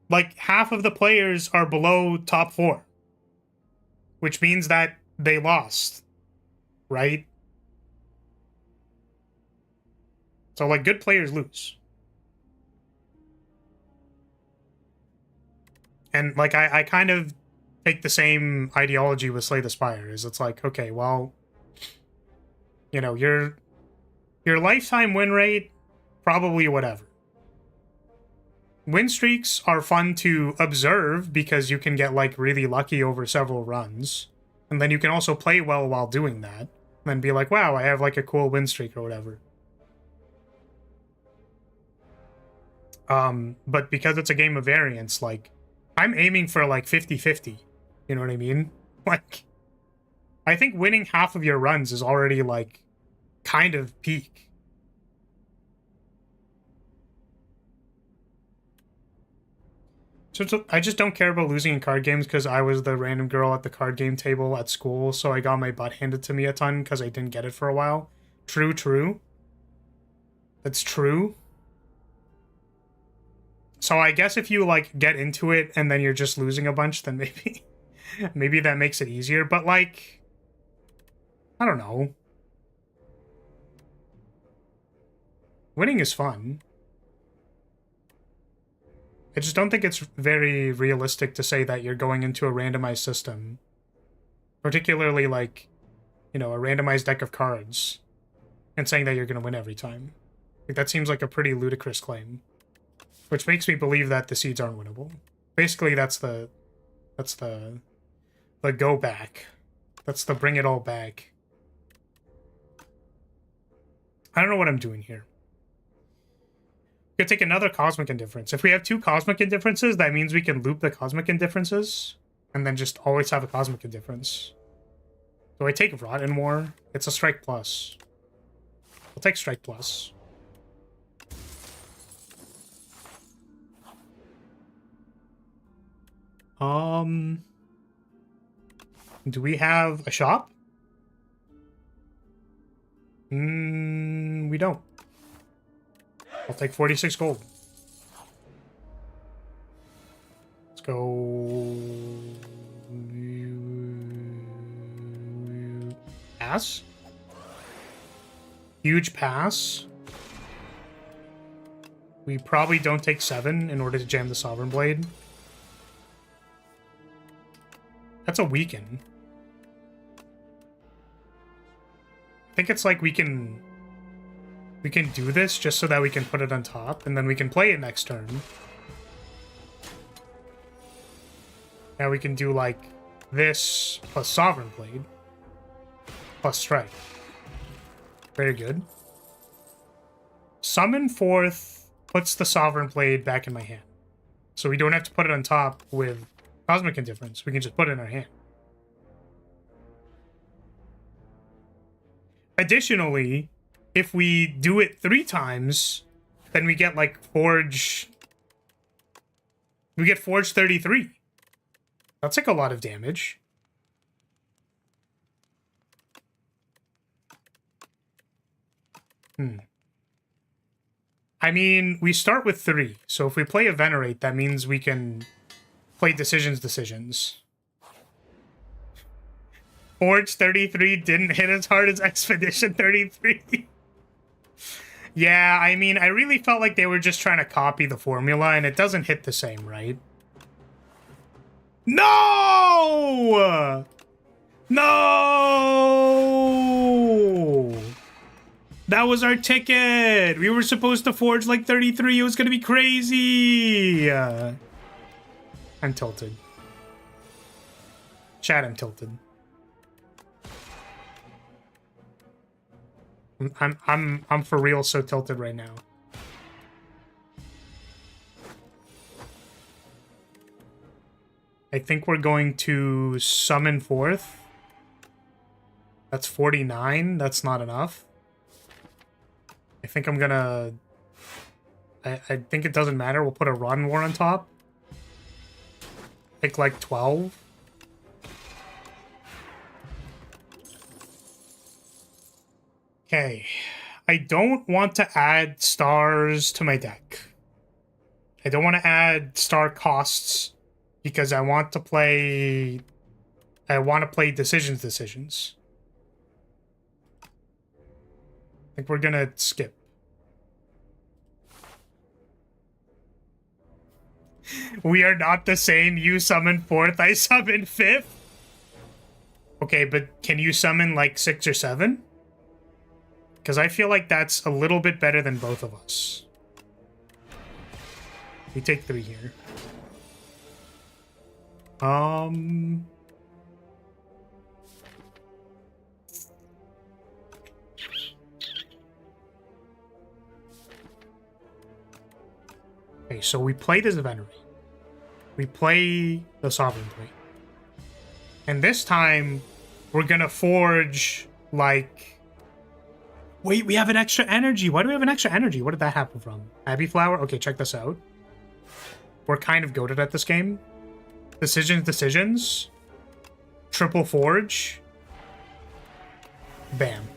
like, half of the players are below top 4, which means that they lost, right? So, like, good players lose. And, like, I kind of take the same ideology with Slay the Spire. Is it's like, okay, well, you know, your lifetime win rate, probably whatever. Win streaks are fun to observe because you can get like really lucky over several runs. And then you can also play well while doing that. And then be like, wow, I have like a cool win streak or whatever. But because it's a game of variance, like, I'm aiming for like 50-50. You know what I mean? Like, I think winning half of your runs is already like kind of peak. So I just don't care about losing in card games because I was the random girl at the card game table at school, so I got my butt handed to me a ton because I didn't get it for a while. True, true. That's true. So I guess if you like get into it and then you're just losing a bunch, then maybe that makes it easier. But like, I don't know. Winning is fun. I just don't think it's very realistic to say that you're going into a randomized system. Particularly like, you know, a randomized deck of cards and saying that you're going to win every time. Like, that seems like a pretty ludicrous claim. Which makes me believe that the seeds aren't winnable. Basically, that's the go back. That's the bring it all back. I don't know what I'm doing here. We could take another Cosmic Indifference. If we have 2 Cosmic Indifferences, that means we can loop the Cosmic Indifferences and then just always have a Cosmic Indifference. So I take Rotten War. It's a Strike Plus. I'll take Strike Plus. Do we have a shop? We don't. I'll take 46 gold. Let's go. Pass. Huge pass. We probably don't take 7 in order to jam the Sovereign Blade. That's a weaken. I think it's like we can do this just so that we can put it on top, and then we can play it next turn. Now we can do like this plus Sovereign Blade plus Strike. Very good. Summon Forth puts the Sovereign Blade back in my hand. So we don't have to put it on top with Cosmic Indifference. We can just put it in our hand. Additionally, if we do it 3 times, then we get like Forge. We get Forge 33. That's like a lot of damage. I mean, we start with 3. So if we play a Venerate, that means we can play decisions. Forge 33 didn't hit as hard as Expedition 33. Yeah, I mean, I really felt like they were just trying to copy the formula, and it doesn't hit the same, right? No! No! That was our ticket! We were supposed to forge like 33. It was gonna be crazy! I'm tilted. Chat, I'm tilted. I'm for real so tilted right now. I think we're going to summon Forth. That's 49. That's not enough. I think I'm gonna... I think it doesn't matter. We'll put a Rotten War on top. Pick like 12. Okay, I don't want to add stars to my deck. I don't want to add star costs because I want to play decisions. I think we're gonna skip. We are not the same. You summon 4th, I summon 5th. Okay, but can you summon like 6 or 7? Because I feel like that's a little bit better than both of us. We take 3 here. Okay, so we play this Venerate. We play the Sovereign Plate. And this time, we're gonna forge, like... Wait, we have an extra energy. Why do we have an extra energy? What did that happen from? Abbey Flower? Okay, check this out. We're kind of goated at this game. Decisions. Triple forge. Bam.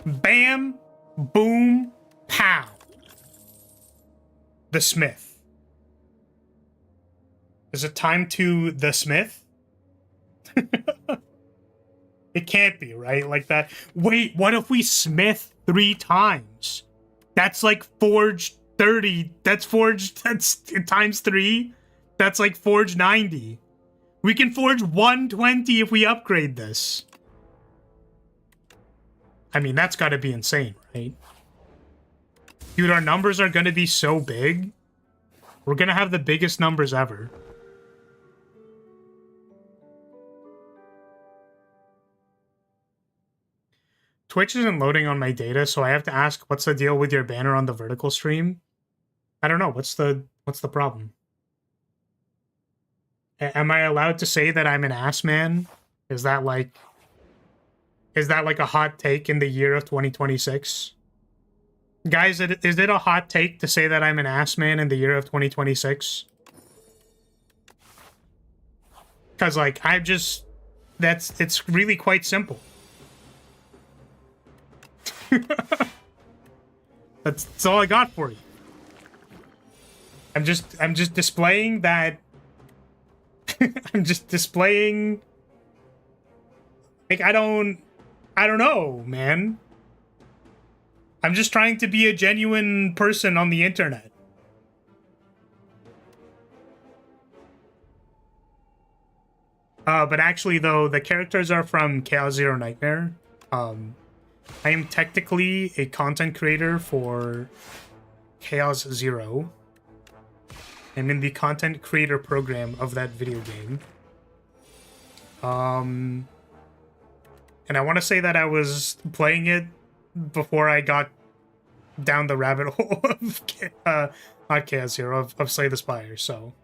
Bam. Boom. Pow. The Smith. Is it time to the Smith? It can't be, right? Like that. Wait, what if we smith 3 times? That's like forged 30. That's times 3. That's like forge 90. We can forge 120 if we upgrade this. I mean, that's got to be insane, right? Dude, our numbers are going to be so big. We're going to have the biggest numbers ever. Twitch isn't loading on my data, so I have to ask, what's the deal with your banner on the vertical stream? I don't know. What's the problem? Am I allowed to say that I'm an ass man? Is that like a hot take in the year of 2026? Guys, is it a hot take to say that I'm an ass man in the year of 2026? Because, like, it's really quite simple. That's all I got for you. I'm just displaying that. I'm just displaying. Like, I don't know, man. I'm just trying to be a genuine person on the internet. But actually, though, the characters are from Chaos Zero Nightmare. I am technically a content creator for Chaos Zero. I'm in the content creator program of that video game. And I want to say that I was playing it before I got down the rabbit hole of not Chaos Zero, of Slay the Spire, so...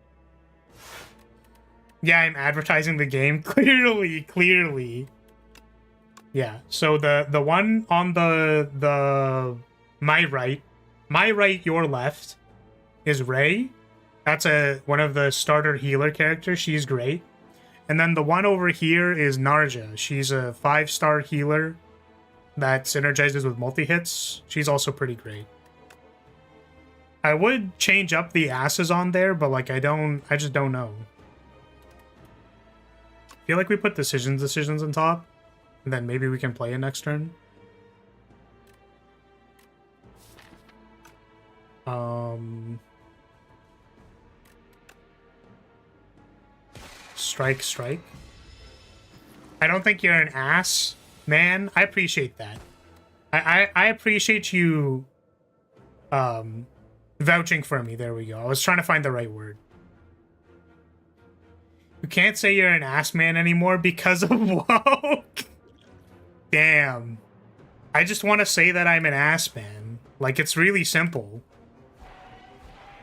Yeah, I'm advertising the game. Clearly. Yeah, so the one on the my right, your left, is Ray. That's one of the starter healer characters. She's great. And then the one over here is Narja. She's a 5-star healer that synergizes with multi-hits. She's also pretty great. I would change up the asses on there, but like I just don't know. I feel like we put decisions on top, and then maybe we can play it next turn. Strike. I don't think you're an ass, man. I appreciate that. I appreciate you vouching for me. There we go. I was trying to find the right word. You can't say you're an ass man anymore because of woke. Damn. I just want to say that I'm an ass man. Like, it's really simple.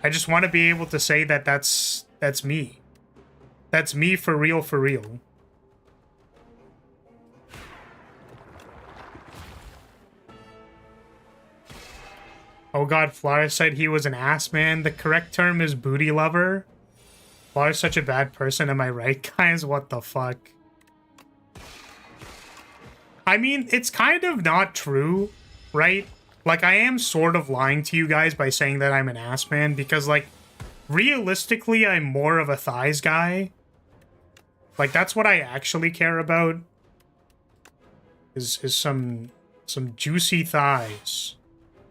I just want to be able to say that that's me. That's me for real, for real. Oh god, Flora said he was an ass man. The correct term is booty lover. Flora's such a bad person, am I right, guys? What the fuck? I mean, it's kind of not true, right? Like, I am sort of lying to you guys by saying that I'm an ass man, because, like, realistically, I'm more of a thighs guy. Like, that's what I actually care about. Is some juicy thighs.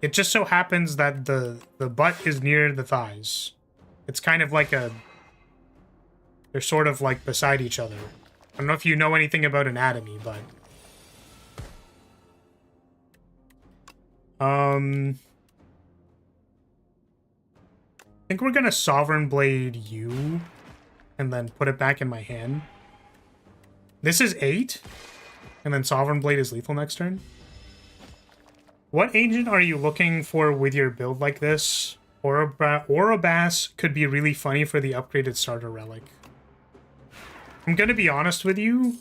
It just so happens that the butt is near the thighs. It's kind of like a... They're sort of like beside each other. I don't know if you know anything about anatomy, but... I think we're gonna Sovereign Blade you, and then put it back in my hand. This is 8, and then Sovereign Blade is lethal next turn. What ancient are you looking for with your build like this? Orobas could be really funny for the upgraded starter relic. I'm gonna be honest with you,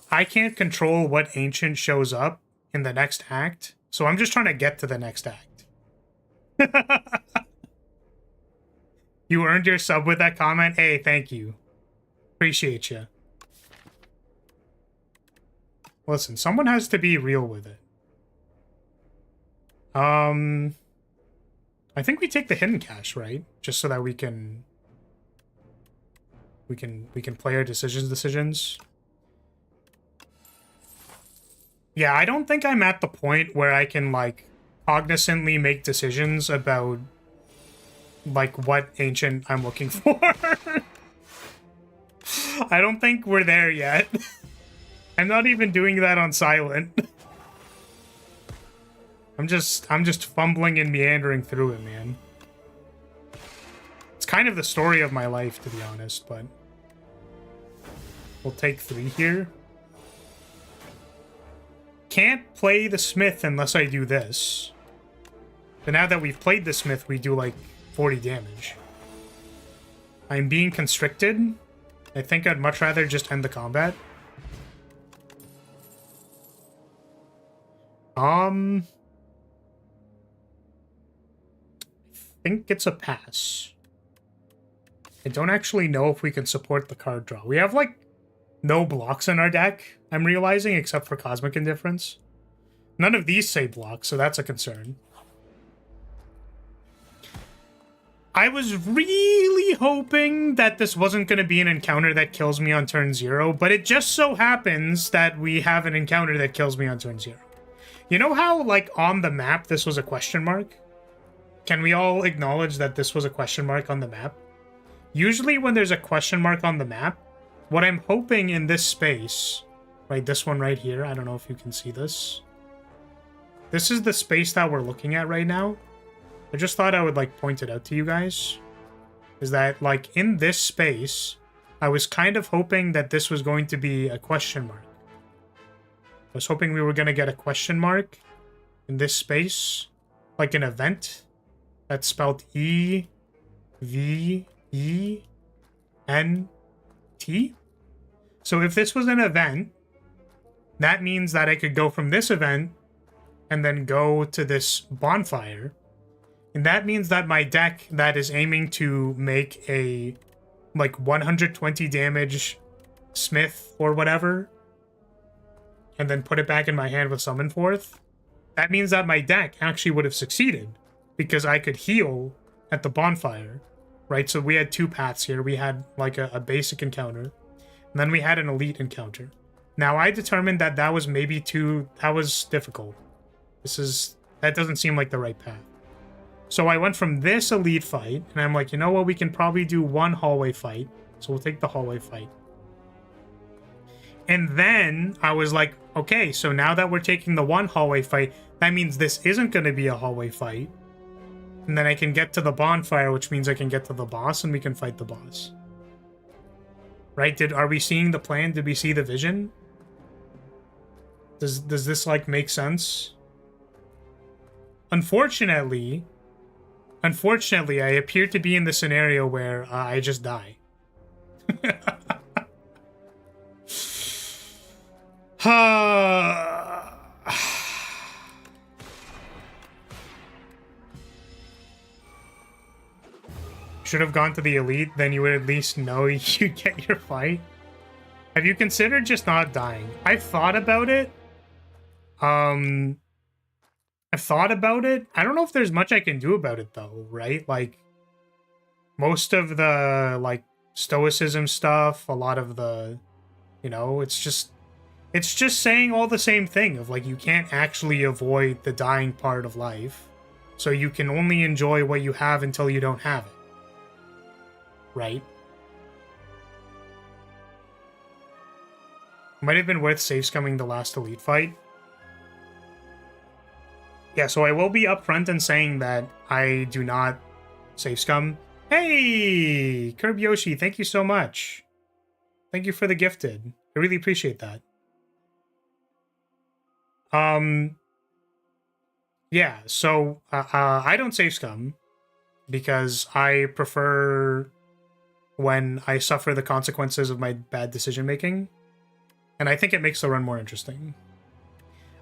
I can't control what ancient shows up in the next act, so I'm just trying to get to the next act. You earned your sub with that comment? Hey, thank you. Appreciate you. Listen, someone has to be real with it. I think we take the hidden cache, right? Just so that we can play our decisions. Yeah, I don't think I'm at the point where I can like cognizantly make decisions about like what ancient I'm looking for. I don't think we're there yet. I'm not even doing that on silent. I'm just fumbling and meandering through it, man. It's kind of the story of my life, to be honest, but we'll take 3 here. Can't play the Smith unless I do this. But now that we've played the Smith, we do like 40 damage. I'm being constricted. I think I'd much rather just end the combat. I think it's a pass. I don't actually know if we can support the card draw. We have like no blocks in our deck, I'm realizing, except for Cosmic Indifference. None of these say blocks, so that's a concern. I was really hoping that this wasn't going to be an encounter that kills me on turn 0, but it just so happens that we have an encounter that kills me on turn 0. You know how, like, on the map this was a question mark? Can we all acknowledge that this was a question mark on the map? Usually when there's a question mark on the map, what I'm hoping in this space, right, this one right here, I don't know if you can see this. This is the space that we're looking at right now. I just thought I would, like, point it out to you guys. Is that, like, in this space, I was kind of hoping that this was going to be a question mark. I was hoping we were going to get a question mark in this space. Like an event that's spelled E-V-E-N-T. So if this was an event, that means that I could go from this event and then go to this bonfire. And that means that my deck that is aiming to make a, like, 120 damage Smith or whatever, and then put it back in my hand with Summon Forth, that means that my deck actually would have succeeded, because I could heal at the bonfire, right? So we had 2 paths here. We had, like, a basic encounter, and then we had an elite encounter. Now, I determined that that was maybe that was difficult. That doesn't seem like the right path. So I went from this elite fight, and I'm like, you know what, we can probably do 1 hallway fight. So we'll take the hallway fight. And then I was like, okay, so now that we're taking the 1 hallway fight, that means this isn't going to be a hallway fight. And then I can get to the bonfire, which means I can get to the boss, and we can fight the boss. Right? Are we seeing the plan? Did we see the vision? Does this, like, make sense? Unfortunately, I appear to be in the scenario where I just die. Should have gone to the elite, then you would at least know you'd get your fight. Have you considered just not dying? I've thought about it. I don't know if there's much I can do about it, though, right? Like, most of the, like, stoicism stuff, a lot of the, you know, it's just saying all the same thing of, like, you can't actually avoid the dying part of life. So you can only enjoy what you have until you don't have it. right? Might have been worth safe scumming the last elite fight. Yeah, so I will be upfront in saying that I do not safe scum. Hey, Curb Yoshi, thank you so much. Thank you for the gifted. I really appreciate that. Yeah, so I don't safe scum because I prefer when I suffer the consequences of my bad decision making, and I think it makes the run more interesting.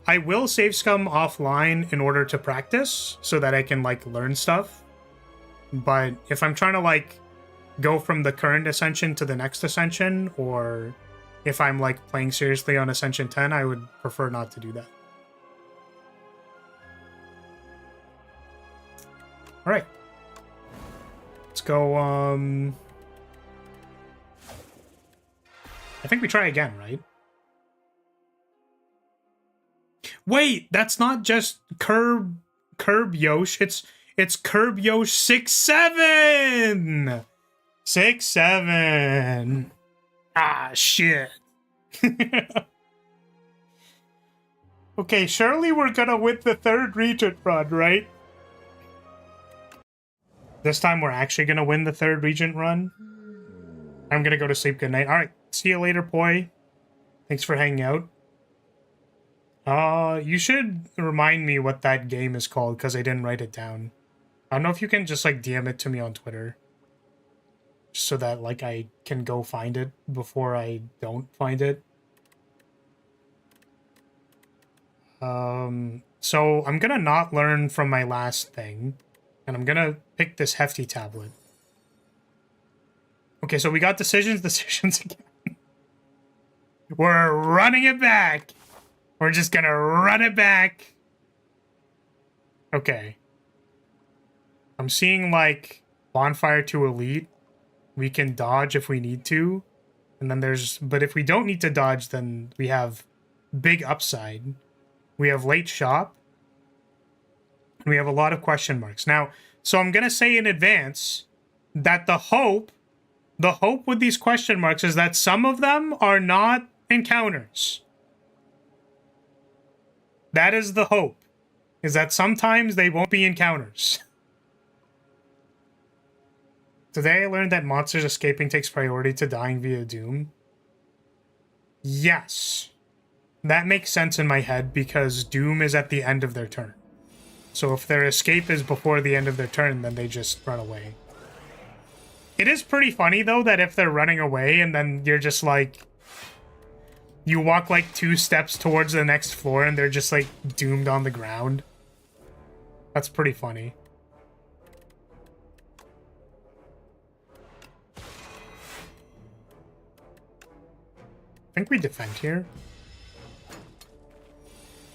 I will save scum offline in order to practice so that I can like learn stuff. But if I'm trying to like go from the current ascension to the next ascension, or if I'm like playing seriously on Ascension 10, I would prefer not to do that. All right. Let's go I think we try again, right? Wait, that's not just Curb Yosh. It's Curb Yosh 6-7. 6-7. Ah, shit. Okay, surely we're gonna win the third region run, right? This time we're actually gonna win the third Regent run. I'm gonna go to sleep. Good night. All right, see you later, Poi. Thanks for hanging out. You should remind me what that game is called because I didn't write it down. I don't know if you can just like DM it to me on Twitter, just so that like I can go find it before I don't find it. So I'm gonna not learn from my last thing, and I'm gonna pick this hefty tablet. Okay, so we got decisions again. We're running it back. We're just gonna run it back. Okay. I'm seeing like bonfire to elite. We can dodge if we need to. And then but if we don't need to dodge, then we have big upside. We have late shop. We have a lot of question marks. Now, so I'm gonna say in advance that the hope with these question marks is that some of them are not encounters. That is the hope, is that sometimes they won't be encounters. Today I learned that monsters escaping takes priority to dying via doom. Yes. That makes sense in my head because doom is at the end of their turn. So if their escape is before the end of their turn, then they just run away. It is pretty funny, though, that if they're running away and then you're just like... You walk like 2 steps towards the next floor and they're just like doomed on the ground. That's pretty funny. I think we defend here.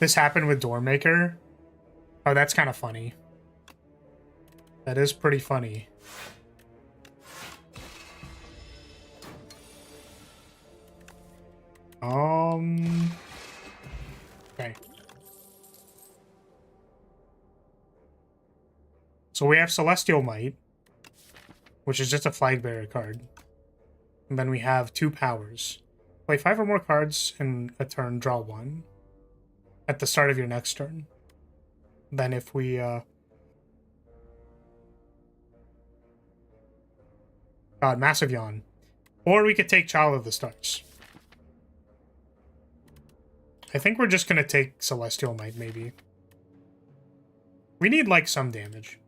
This happened with Doormaker. Oh, that's kind of funny. That is pretty funny. Okay. So we have Celestial Might, which is just a flag bearer card. And then we have 2 powers. Play 5 or more cards in a turn, draw 1. At the start of your next turn. Then if we, God, Massive Yawn. Or we could take Child of the Stars. I think we're just gonna take Celestial Might, maybe. We need, like, some damage.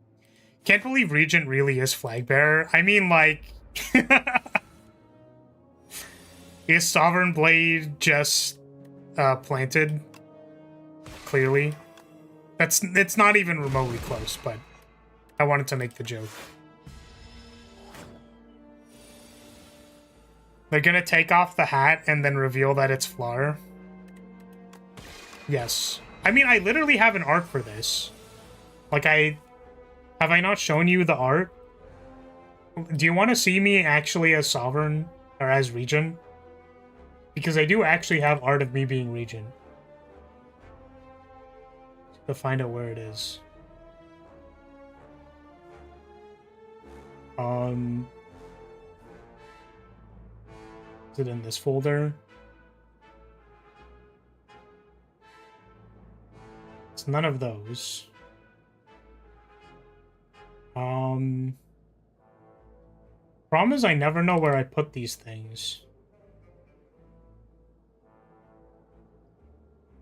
Can't believe Regent really is Flag Bearer. I mean, like... Is Sovereign Blade just planted? Clearly. It's not even remotely close, but I wanted to make the joke. They're gonna take off the hat and then reveal that it's Flower. Yes. I mean, I literally have an art for this. Like, have I not shown you the art? Do you want to see me actually as Sovereign or as Regent? Because I do actually have art of me being Regent. To find out where it is. Is it in this folder? It's none of those. Problem is I never know where I put these things.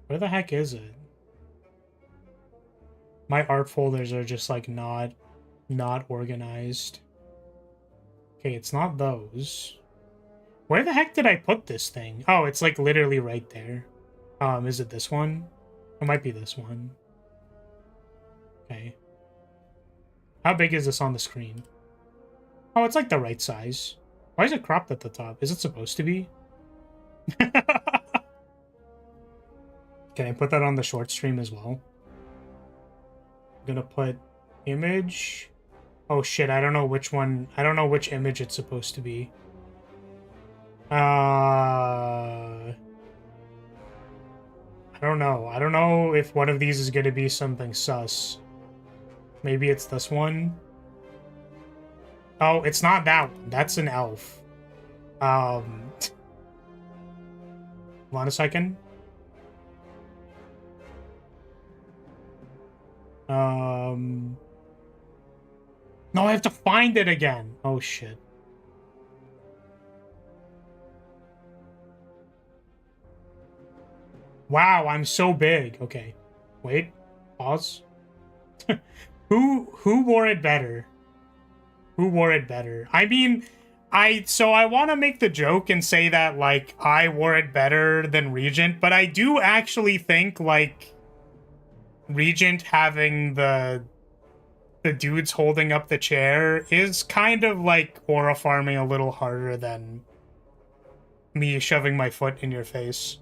Where the heck is it? My art folders are just like not organized. Okay, it's not those. Where the heck did I put this thing? Oh, it's like literally right there. Is it this one? It might be this one. Okay. How big is this on the screen? Oh, it's like the right size. Why is it cropped at the top? Is it supposed to be? Can I put that on the short stream as well? I'm gonna put image. Oh shit, I don't know which one. I don't know which image it's supposed to be. I don't know. I don't know if one of these is gonna be something sus. Maybe it's this one. Oh, it's not that one. That's an elf. Hold on a second. No, I have to find it again. Oh, shit. Wow, I'm so big. Okay. Wait. Pause. Who wore it better? Who wore it better? I mean, I want to make the joke and say that, like, I wore it better than Regent, but I do actually think, like, Regent having the dudes holding up the chair is kind of, like, aura farming a little harder than me shoving my foot in your face.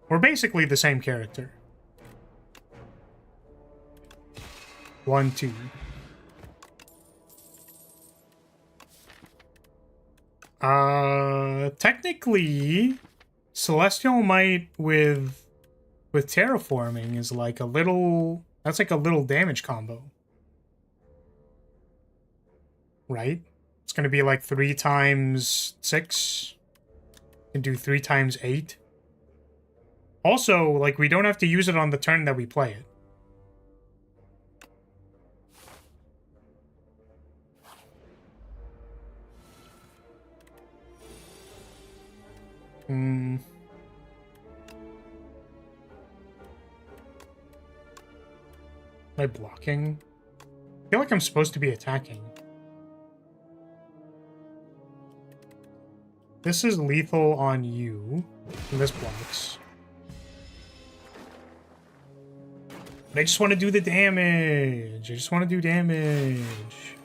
We're basically the same character. 1, 2. Technically, Celestial Might with terraforming is like a little... That's like a little damage combo. Right? It's gonna be like 3 times 6. You can do 3 times 8. Also, like, we don't have to use it on the turn that we play it. Am I blocking? I feel like I'm supposed to be attacking. This is lethal on you, and this blocks. But I just want to do the damage. I just want to do damage.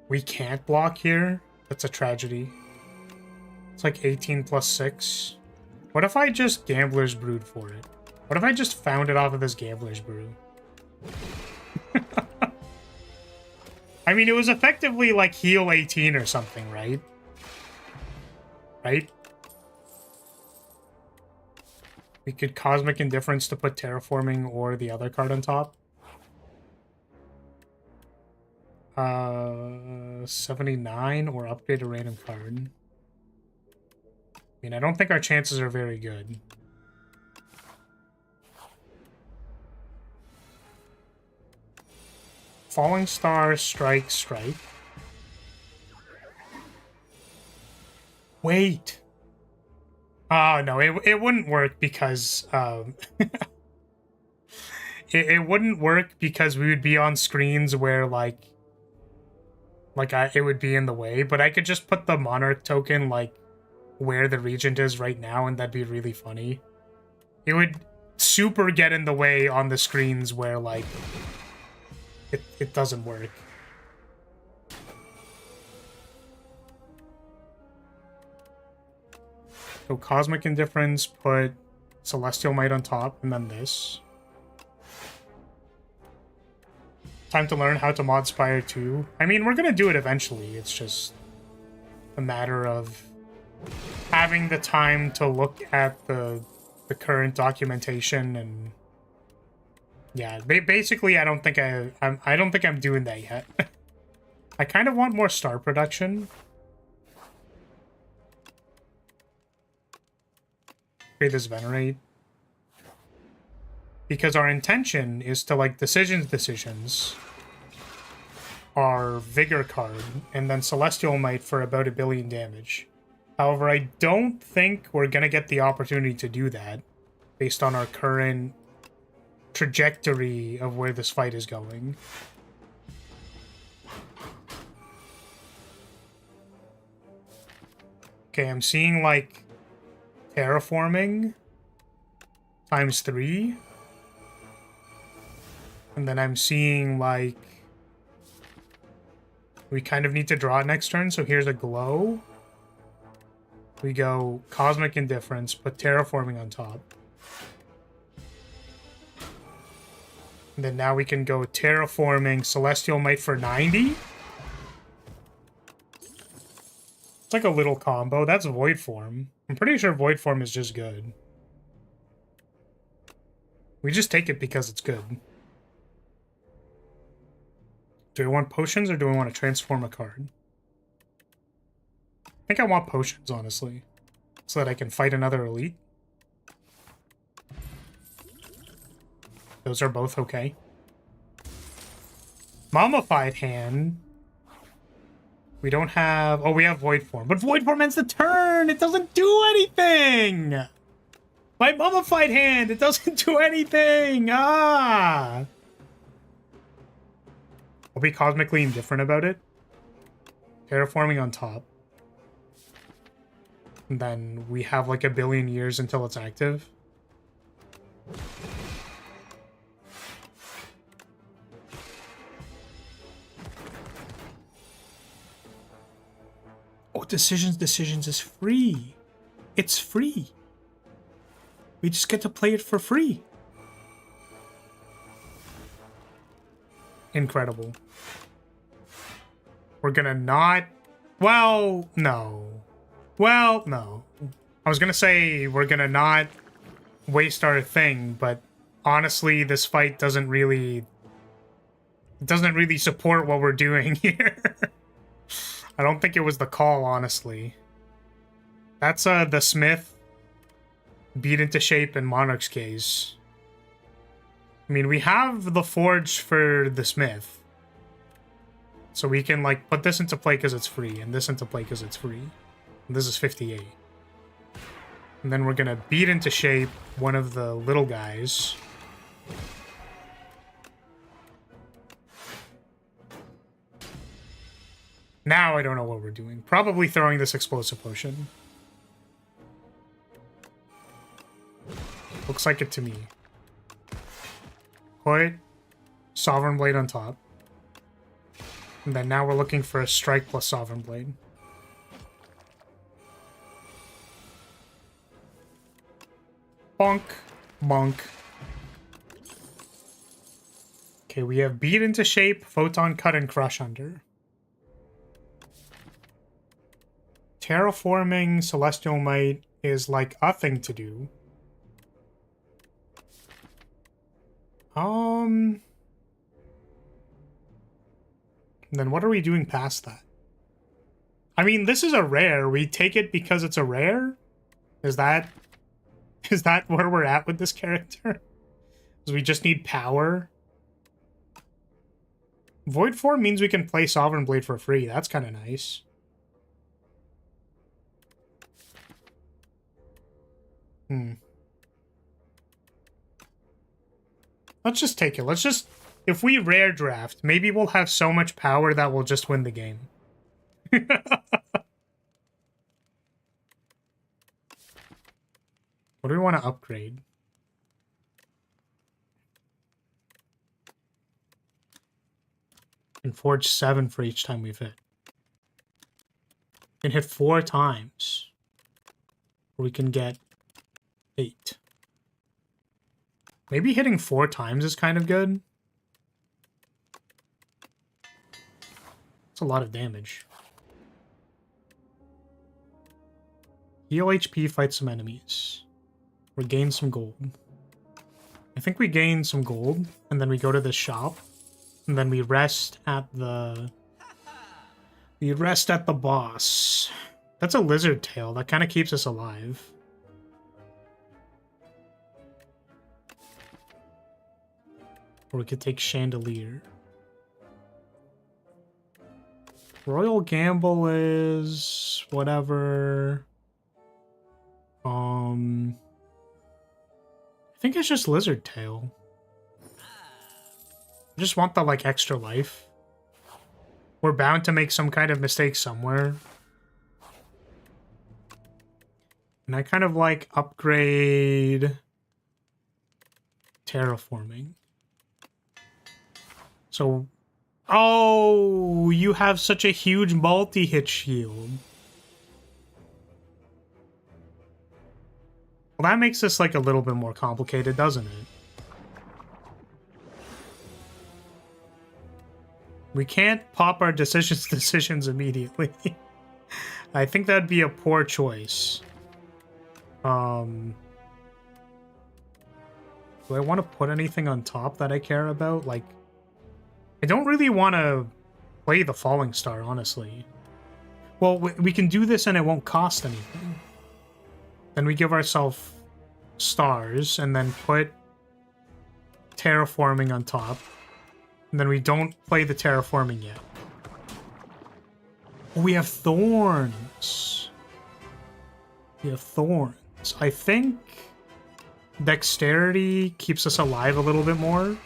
We can't block here? That's a tragedy. It's like 18 plus 6. What if I just Gambler's Brood for it? What if I just found it off of this Gambler's Brew? I mean, it was effectively like heal 18 or something, right? Right? We could Cosmic Indifference to put Terraforming or the other card on top. 79 or upgrade a random card. I mean, I don't think our chances are very good. Falling Star, strike, strike. Wait. Oh, no, it wouldn't work because... it wouldn't work because we would be on screens where, like it would be in the way, but I could just put the Monarch token, like, where the Regent is right now, and that'd be really funny. It would super get in the way on the screens where, like, it doesn't work. So Cosmic Indifference, put Celestial Might on top, and then this. Time to learn how to mod Spire 2. I mean, we're gonna do it eventually. It's just a matter of having the time to look at the the current documentation and yeah, basically I don't think I don't think I'm doing that yet. I kind of want more star production. Create this venerate. Because our intention is to, like, decisions our vigor card, and then Celestial Might for about 1 billion damage. However, I don't think we're gonna get the opportunity to do that based on our current trajectory of where this fight is going. Okay, I'm seeing, like, terraforming ×3. And then I'm seeing, like, we kind of need to draw it next turn, so here's a glow. We go Cosmic Indifference, put Terraforming on top. And then now we can go Terraforming Celestial Might for 90. It's like a little combo. That's Void Form. I'm pretty sure Void Form is just good. We just take it because it's good. Do I want potions or do I want to transform a card? I think I want potions, honestly. So that I can fight another elite. Those are both okay. Mummified Hand. We don't have... Oh, we have Void Form. But Void Form ends the turn! It doesn't do anything! My Mummified Hand! It doesn't do anything! Ah! I'll be cosmically indifferent about it. Terraforming on top. And then we have like 1 billion years until it's active. Oh, Decisions is free. It's free. We just get to play it for free. Incredible. We're gonna not... Well, no. Well, no. I was gonna say we're gonna not waste our thing, but honestly, this fight doesn't really support what we're doing here. I don't think it was the call, honestly. That's the Smith beat into shape in Monarch's case. I mean, we have the Forge for the Smith. So we can, like, put this into play because it's free, and this into play because it's free. And this is 58. And then we're gonna beat into shape one of the little guys. Now I don't know what we're doing. Probably throwing this Explosive Potion. Looks like it to me. Put Sovereign Blade on top. And then now we're looking for a Strike plus Sovereign Blade. Bonk. Bonk. Okay, we have Beat into Shape, Photon Cut, and Crush under. Terraforming Celestial Might is like a thing to do. Then what are we doing past that? I mean, this is a rare. We take it because it's a rare? Is that where we're at with this character? Because we just need power. Void Form means we can play Sovereign Blade for free. That's kind of nice. Let's just take it. Let's just... If we rare draft, maybe we'll have so much power that we'll just win the game. What do we want to upgrade? And forge 7 for each time we've hit. We can hit 4 times. Or we can get 8. Maybe hitting 4 times is kind of good. It's a lot of damage. Heal HP, fight some enemies. We gain some gold. I think we gain some gold, and then we go to the shop, and then we rest at the... We rest at the boss. That's a lizard tail. That kind of keeps us alive. Or we could take Chandelier. Royal Gamble is... whatever. I think it's just Lizard Tail. I just want the, like, extra life. We're bound to make some kind of mistake somewhere. And I kind of, like, upgrade... Terraforming. So... Oh! You have such a huge multi-hit shield. Well, that makes this, like, a little bit more complicated, doesn't it? We can't pop our decisions immediately. I think that'd be a poor choice. Do I want to put anything on top that I care about? Like, I don't really want to play the Falling Star, honestly. Well, we can do this and it won't cost anything. Then we give ourselves stars and then put terraforming on top. And then we don't play the terraforming yet. Oh, we have thorns. We have thorns. I think dexterity keeps us alive a little bit more.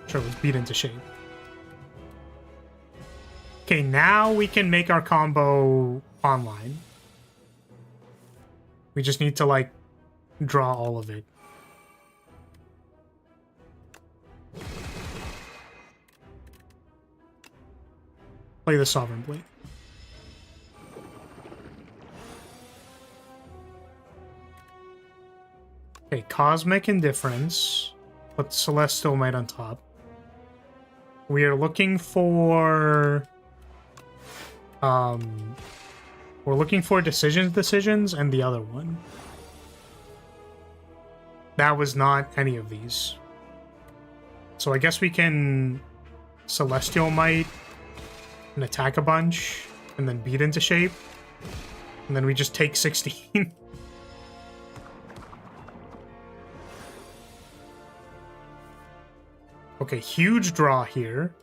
Sure, let's beat into shape. Okay, now we can make our combo online. We just need to, like, draw all of it. Play the Sovereign Blade. Okay, Cosmic Indifference. Put Celestial Might on top. We are looking for... we're looking for decisions, and the other one. That was not any of these. So I guess we can Celestial Might and attack a bunch, and then beat into shape. And then we just take 16. Okay, huge draw here.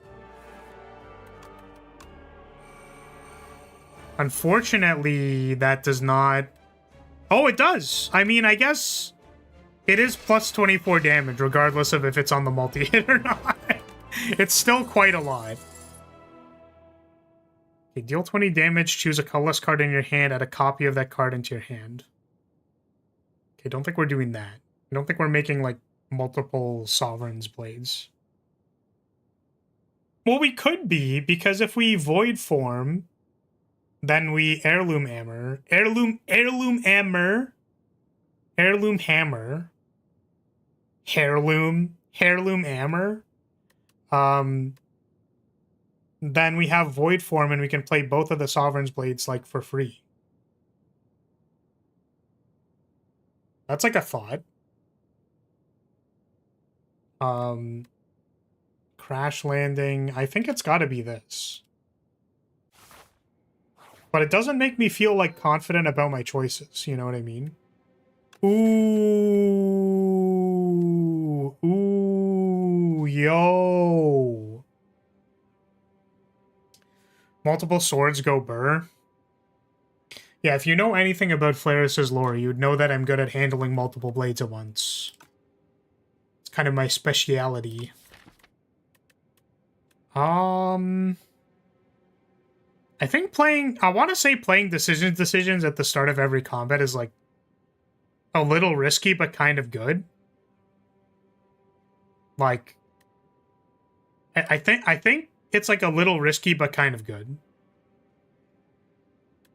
Unfortunately, that does not... Oh, it does! I mean, I guess it is plus 24 damage, regardless of if it's on the multi-hit or not. It's still quite a lot. Okay, deal 20 damage, choose a colorless card in your hand, add a copy of that card into your hand. Okay, don't think we're doing that. I don't think we're making, like, multiple Sovereign's Blades. Well, we could be, because if we Void Form, then we Heirloom Hammer. Heirloom Hammer. Then we have Void Form, and we can play both of the Sovereign's Blades, like, for free. That's like a thought. Crash Landing. I think it's got to be this. But it doesn't make me feel, like, confident about my choices. You know what I mean? Ooh. Ooh. Yo. Multiple swords go burr. Yeah, if you know anything about Flaris's lore, you'd know that I'm good at handling multiple blades at once. It's kind of my speciality. I think I want to say playing decisions at the start of every combat is, like, a little risky, but kind of good. Like, I think it's, like, a little risky, but kind of good.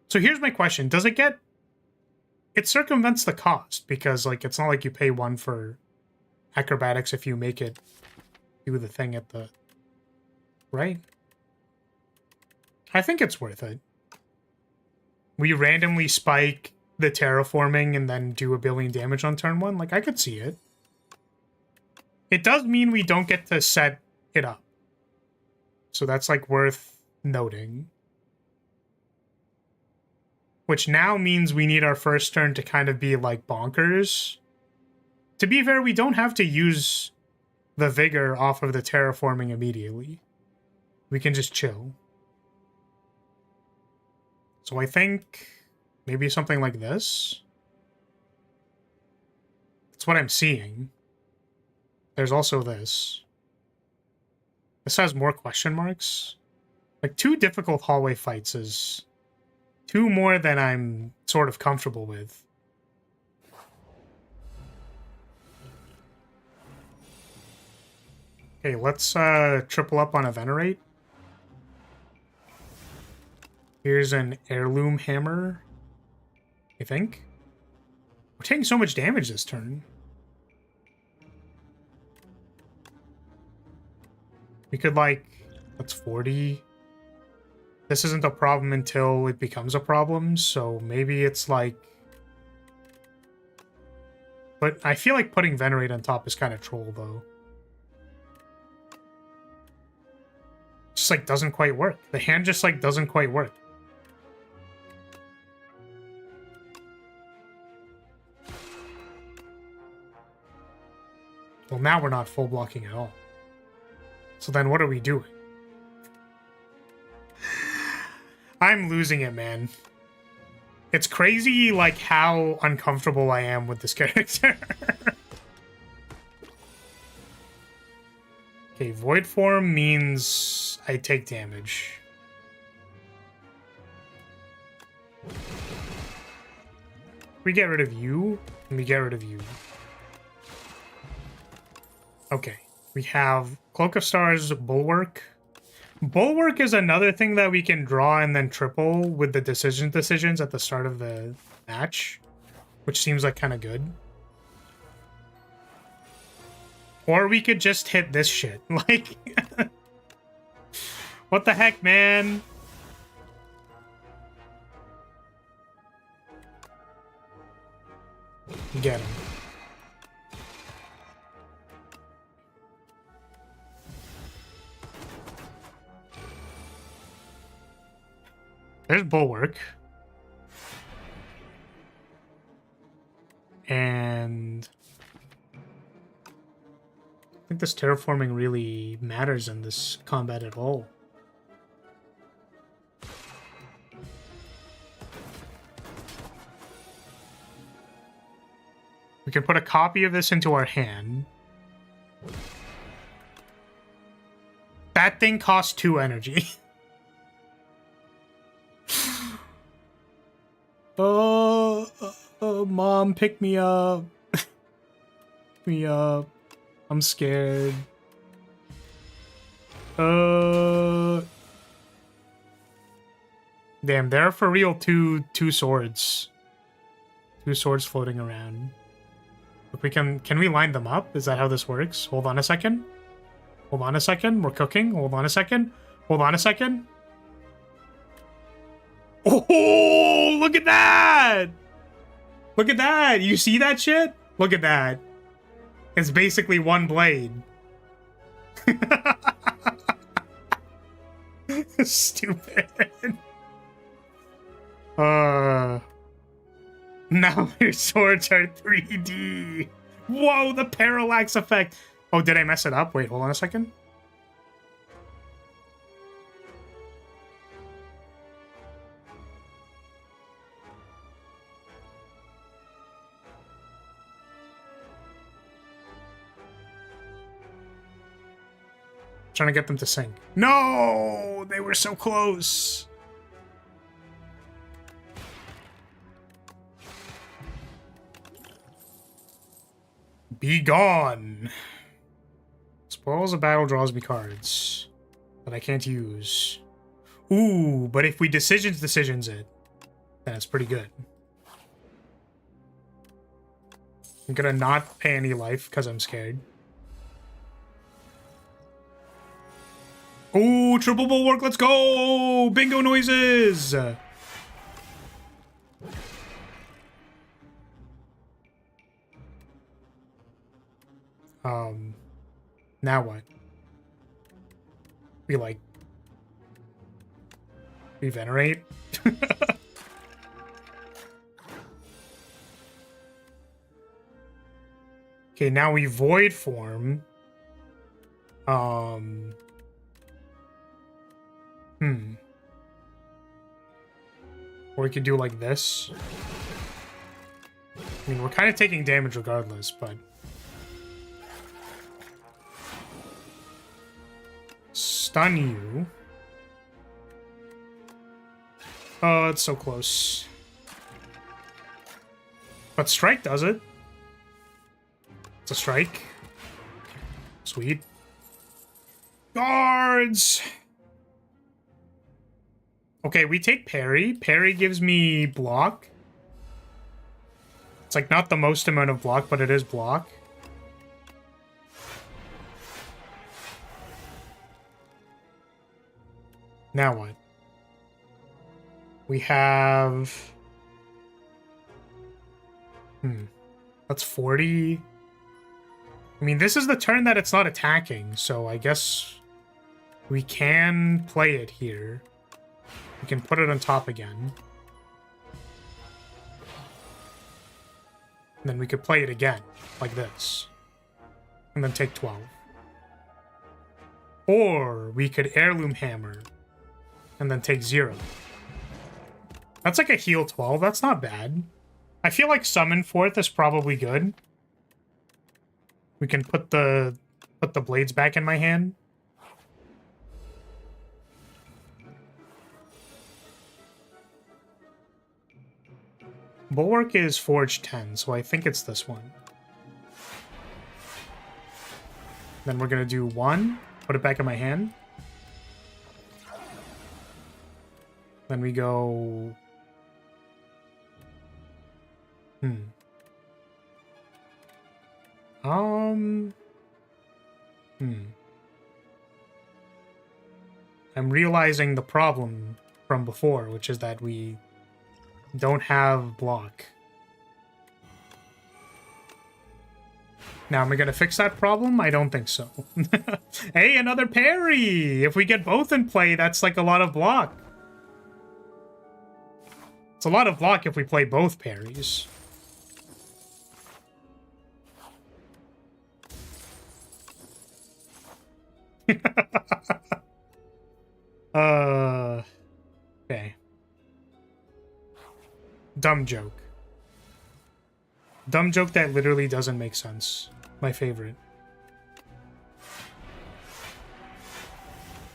So here's my question. Does it get... It circumvents the cost, because, like, it's not like you pay one for acrobatics if you make it do the thing at the... Right? I think it's worth it. we randomly spike the terraforming and then do 1,billion damage on turn 1. Like, I could see it. It does mean we don't get to set it up. So that's, like, worth noting. Which now means we need our first turn to kind of be, like, bonkers. To be fair, we don't have to use the Vigor off of the terraforming immediately. We can just chill. So I think maybe something like this. That's what I'm seeing. There's also this. This has more question marks. Like, 2 difficult hallway fights is 2 more than I'm sort of comfortable with. Okay, let's triple up on a Venerate. Here's an Heirloom Hammer, I think. We're taking so much damage this turn. We could, like, that's 40. This isn't a problem until it becomes a problem, so maybe it's like... But I feel like putting Venerate on top is kind of troll, though. Just, like, doesn't quite work. The hand just, like, doesn't quite work. Well, now we're not full blocking at all. So then what are we doing? I'm losing it, man. It's crazy, like, how uncomfortable I am with this character. Okay, Void Form means I take damage. We get rid of you, and we get rid of you. Okay, we have Cloak of Stars, Bulwark. Bulwark is another thing that we can draw and then triple with the decisions at the start of the match, which seems like kind of good. Or we could just hit this shit. Like, what the heck, man? Get him. There's Bulwark. And I think this terraforming really matters in this combat at all. We can put a copy of this into our hand. That thing costs 2 energy. Mom, pick me up. Pick me up. I'm scared. Damn, there are for real two swords. 2 swords floating around. Look, we can we line them up? Is that how this works? Hold on a second. Hold on a second. We're cooking. Hold on a second. Hold on a second. Oh, look at that! Look at that! You see that shit? Look at that. It's basically 1 blade. Stupid. Now your swords are 3D. Whoa, the parallax effect. Oh, did I mess it up? Wait, hold on a second. Trying to get them to sync. No! They were so close. Be gone. Spoils of battle draws me cards that I can't use. Ooh, but if we decisions it, then it's pretty good. I'm gonna not pay any life because I'm scared. Ooh, triple bulwark, let's go! Bingo noises! Now what? We like regenerate. Okay, now we void form. Or we could do like this. I mean, we're kind of taking damage regardless, but stun you. Oh, it's so close. But strike does it. It's a strike. Sweet. Guards! Okay, we take parry. Parry gives me block. It's like not the most amount of block, but it is block. Now what? We have... That's 40. I mean, this is the turn that it's not attacking, so I guess we can play it here. We can put it on top again. And then we could play it again, like this. And then take 12. Or we could heirloom hammer and then take 0. That's like a heal 12. That's not bad. I feel like summon forth is probably good. We can put the blades back in my hand. Bulwark is Forge 10, so I think it's this one. Then we're gonna do 1, put it back in my hand. Then we go... I'm realizing the problem from before, which is that we don't have block. Now, am I gonna fix that problem? I don't think so. Hey, another parry! If we get both in play, that's like a lot of block. It's a lot of block if we play both parries. Okay. Dumb joke. Dumb joke that literally doesn't make sense. My favorite.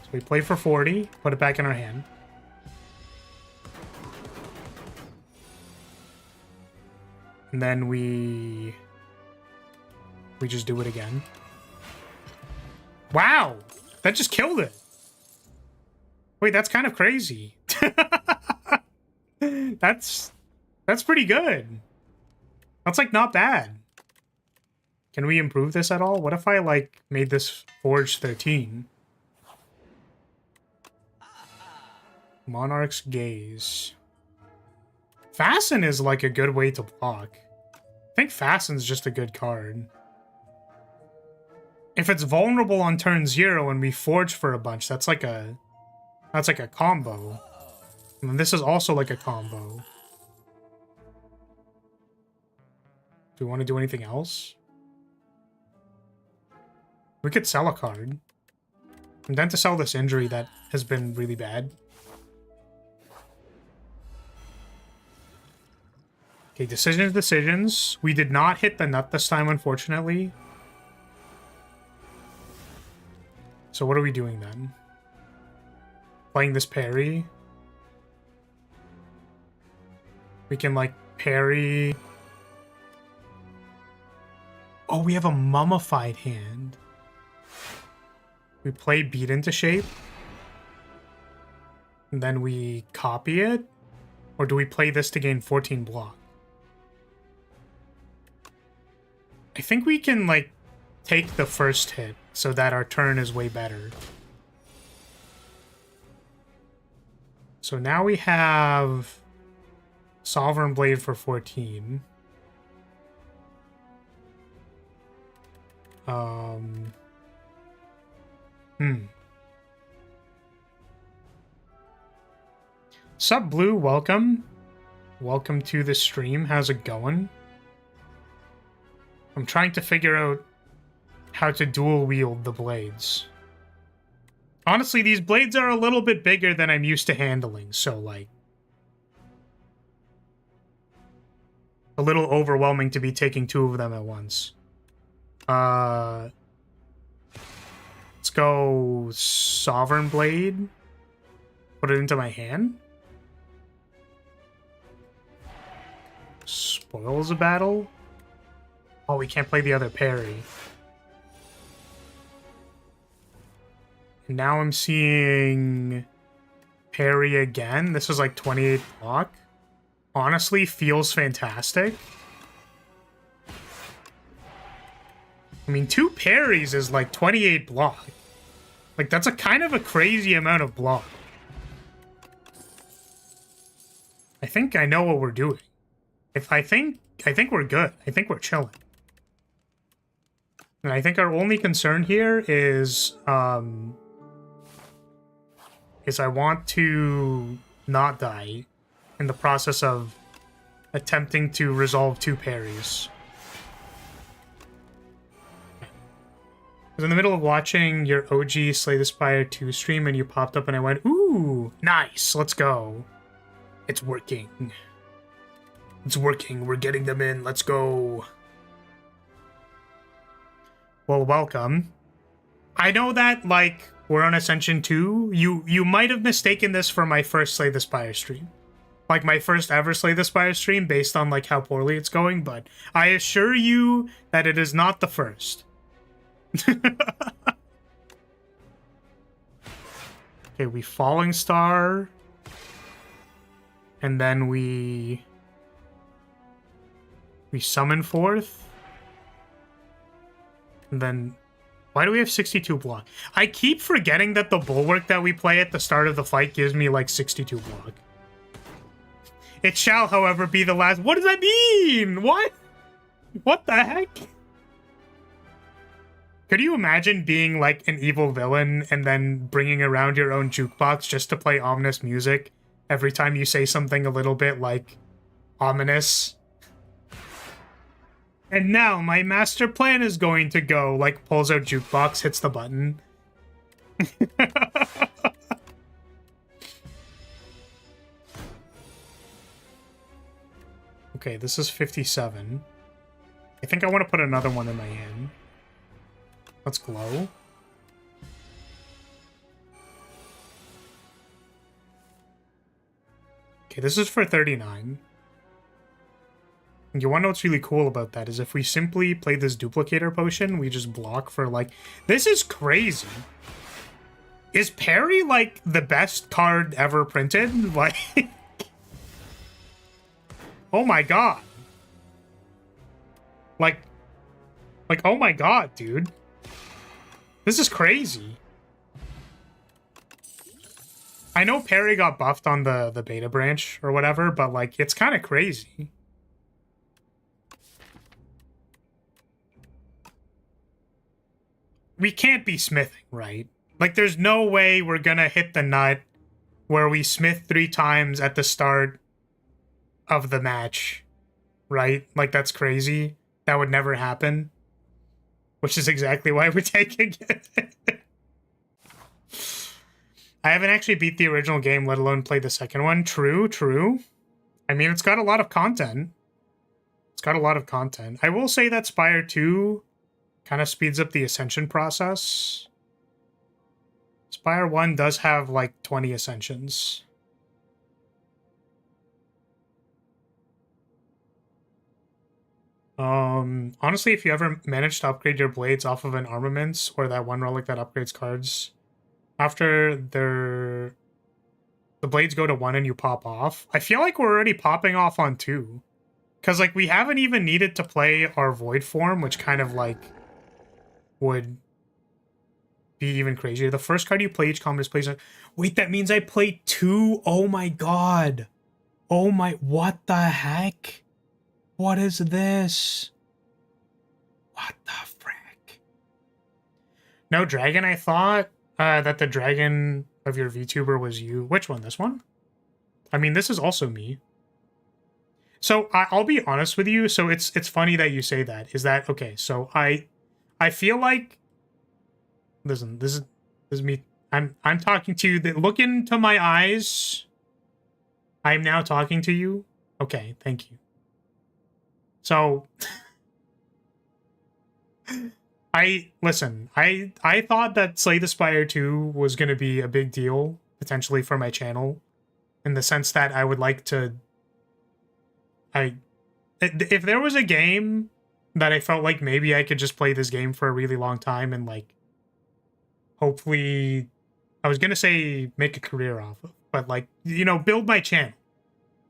So we play for 40, put it back in our hand. And then we just do it again. Wow! That just killed it! Wait, that's kind of crazy. That's pretty good. That's, like, not bad. Can we improve this at all? What if I, like, made this Forge 13? Monarch's Gaze. Fasten is, like, a good way to block. I think Fasten's just a good card. If it's vulnerable on turn 0 and we Forge for a bunch, that's like a combo. And this is also like a combo. Do we want to do anything else? We could sell a card. I'm down to sell this injury that has been really bad. Okay, decisions. We did not hit the nut this time, unfortunately. So what are we doing then? Playing this parry. We can, like, parry... Oh, we have a mummified hand. We play Beat into Shape. And then we copy it? Or do we play this to gain 14 block? I think we can, like, take the first hit so that our turn is way better. So now we have Sovereign Blade for 14. Sup, Blue? Welcome. Welcome to the stream. How's it going? I'm trying to figure out how to dual wield the blades. Honestly, these blades are a little bit bigger than I'm used to handling, so, like, a little overwhelming to be taking two of them at once. Let's go Sovereign Blade. Put it into my hand. Spoils a battle. Oh, we can't play the other parry. And now I'm seeing parry again. This is like 28 block. Honestly, feels fantastic. I mean, 2 parries is like 28 block. Like, that's a kind of a crazy amount of block. I think I know what we're doing. I think we're good. I think we're chilling. And I think our only concern here is I want to not die in the process of attempting to resolve 2 parries. I was in the middle of watching your OG Slay the Spire 2 stream and you popped up and I went, ooh, nice, let's go. It's working. It's working. We're getting them in. Let's go. Well, welcome. I know that, like, we're on Ascension 2. You might have mistaken this for my first Slay the Spire stream. Like, my first ever Slay the Spire stream based on, like, how poorly it's going, but I assure you that it is not the first. Okay, we Falling Star. And then we summon forth. And then, why do we have 62 block? I keep forgetting that the bulwark that we play at the start of the fight gives me like 62 block. It shall, however, be the last. What does that mean? What? What the heck? Could you imagine being like an evil villain and then bringing around your own jukebox just to play ominous music every time you say something a little bit like ominous? And now my master plan is going to go, like, pulls out jukebox, hits the button. Okay, this is 57. I think I want to put another one in my hand. Let's glow. Okay, this is for 39. You want to know what's really cool about that is if we simply play this duplicator potion, we just block for, like... This is crazy. Is parry, like, the best card ever printed? Like... Oh my god. Like, oh my god, dude. This is crazy. I know parry got buffed on the beta branch or whatever, but, like, it's kind of crazy. We can't be smithing, right? Like, there's no way we're gonna hit the nut where we smith 3 times at the start of the match, right? Like, that's crazy. That would never happen. Which is exactly why we're taking it. I haven't actually beat the original game, let alone play the second one. True, true. I mean, it's got a lot of content. It's got a lot of content. I will say that Spire 2 kind of speeds up the ascension process. Spire 1 does have, like, 20 ascensions. Honestly, if you ever manage to upgrade your blades off of an armaments or that one relic that upgrades cards, after the blades go to 1 and you pop off, I feel like we're already popping off on 2. Because, like, we haven't even needed to play our Void form, which kind of, like, would be even crazier. The first card you play each combat displays... Wait, that means I play 2? Oh my god. Oh my... What the heck? What is this? What the frick? No, Dragon, I thought that the dragon of your VTuber was you. Which one? This one? I mean, this is also me. So I'll be honest with you. So it's funny that you say that. Is that okay? So I feel like, listen, this is me. I'm talking to you. Look into my eyes. I am now talking to you. Okay, thank you. So I thought that Slay the Spire 2 was going to be a big deal potentially for my channel, in the sense that I would like to, if there was a game that I felt like maybe I could just play this game for a really long time and like hopefully, I was going to say make a career off of, but like, you know, build my channel.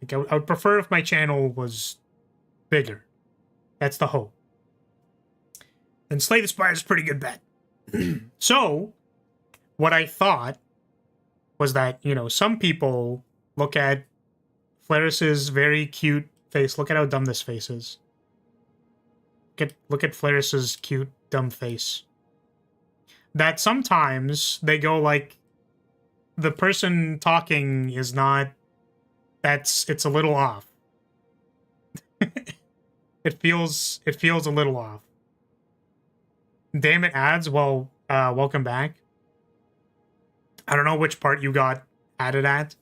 Like I would prefer if my channel was bigger. That's the hope. And Slay the Spire is a pretty good bet. So, what I thought was that, you know, some people look at Flaris's very cute face. Look at how dumb this face is. Look at Flaris's cute, dumb face. That sometimes they go like, the person talking is not, it's a little off. It feels a little off. Damn it, ads. Well, welcome back. I don't know which part you got added at,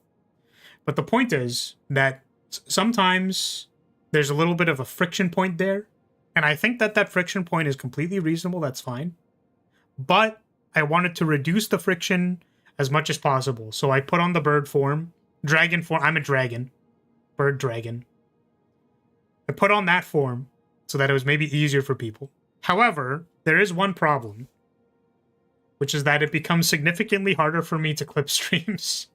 but the point is that sometimes there's a little bit of a friction point there, and I think that friction point is completely reasonable. That's fine, but I wanted to reduce the friction as much as possible, so I put on the bird form, dragon form. I'm a dragon, bird dragon. I put on that form so that it was maybe easier for people. However, there is one problem, which is that it becomes significantly harder for me to clip streams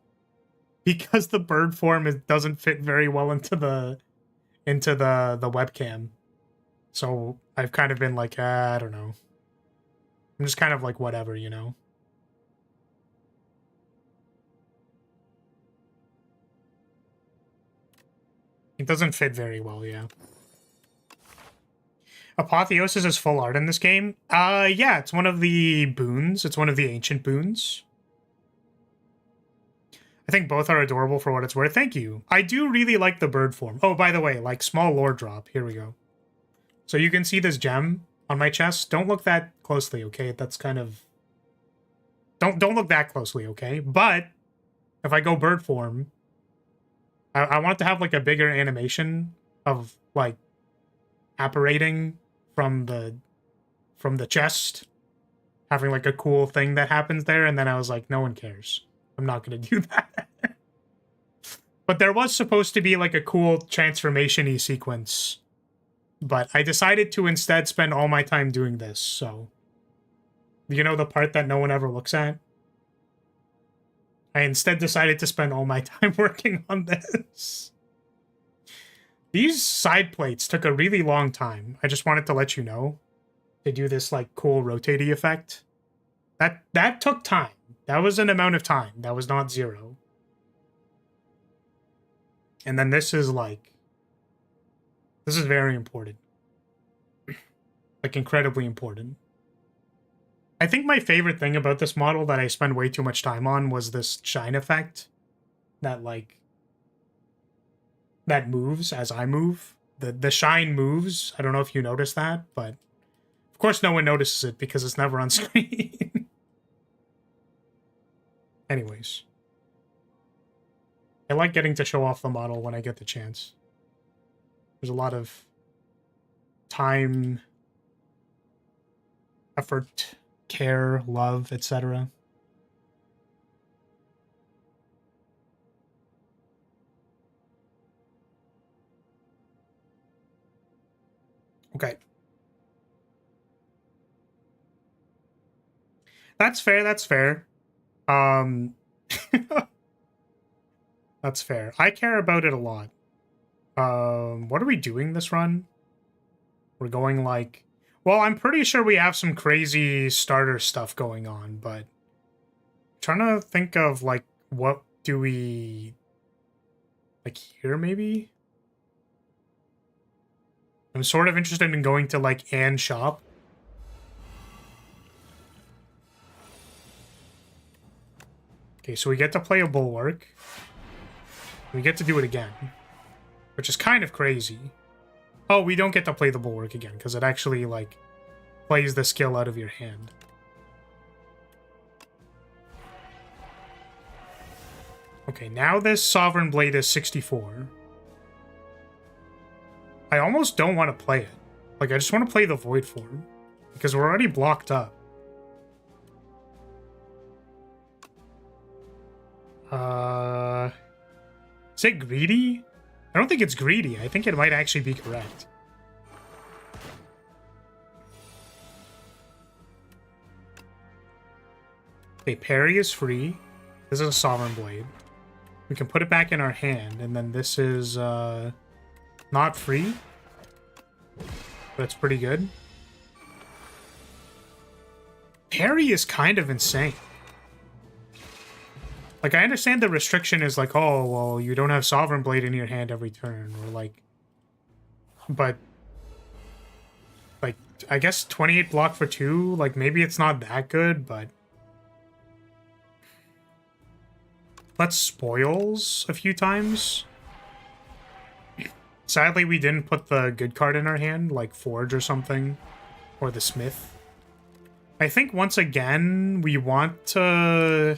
because the bird form doesn't fit very well into the webcam. So I've kind of been like, I don't know. I'm just kind of like, whatever, you know? It doesn't fit very well, yeah. Apotheosis is full art in this game. Yeah, it's one of the boons. It's one of the ancient boons. I think both are adorable for what it's worth. Thank you. I do really like the bird form. Oh, by the way, like, small lore drop. Here we go. So you can see this gem on my chest. Don't look that closely, okay? That's kind of... Don't look that closely, okay? But if I go bird form, I want it to have, like, a bigger animation of, like, apparating from the chest, having like a cool thing that happens there, and then I was like, no one cares. I'm not gonna do that. But there was supposed to be like a cool transformation-y sequence, but I decided to instead spend all my time doing this, so... You know the part that no one ever looks at? I instead decided to spend all my time working on this. These side plates took a really long time. I just wanted to let you know. To do this, like, cool rotatey effect. That took time. That was an amount of time. That was not 0. And then this is, like... This is very important. Like, incredibly important. I think my favorite thing about this model that I spend way too much time on was this shine effect. That, like... that moves as I move. The shine moves. I don't know if you noticed that, but of course no one notices it because it's never on screen. Anyways. I like getting to show off the model when I get the chance. There's a lot of time, effort, care, love, etc. Okay. That's fair, that's fair. That's fair. I care about it a lot. What are we doing this run? We're going like... Well, I'm pretty sure we have some crazy starter stuff going on, but... I'm trying to think of, like, what do we... Like, here, maybe? I'm sort of interested in going to, like, Anne's shop. Okay, so we get to play a Bulwark. We get to do it again, which is kind of crazy. Oh, we don't get to play the Bulwark again because it actually, like, plays the skill out of your hand. Okay, now this Sovereign Blade is 64. I almost don't want to play it. Like, I just want to play the Void form because we're already blocked up. Is it greedy? I don't think it's greedy. I think it might actually be correct. Okay, parry is free. This is a Sovereign Blade. We can put it back in our hand, and then this is not free. That's pretty good. Parry is kind of insane. Like, I understand the restriction is like, oh, well, you don't have Sovereign Blade in your hand every turn, or like... But... Like, I guess 28 block for 2, like, maybe it's not that good, but... Let's spoils a few times. Sadly, we didn't put the good card in our hand, like Forge or something, or the Smith. I think once again, we want to...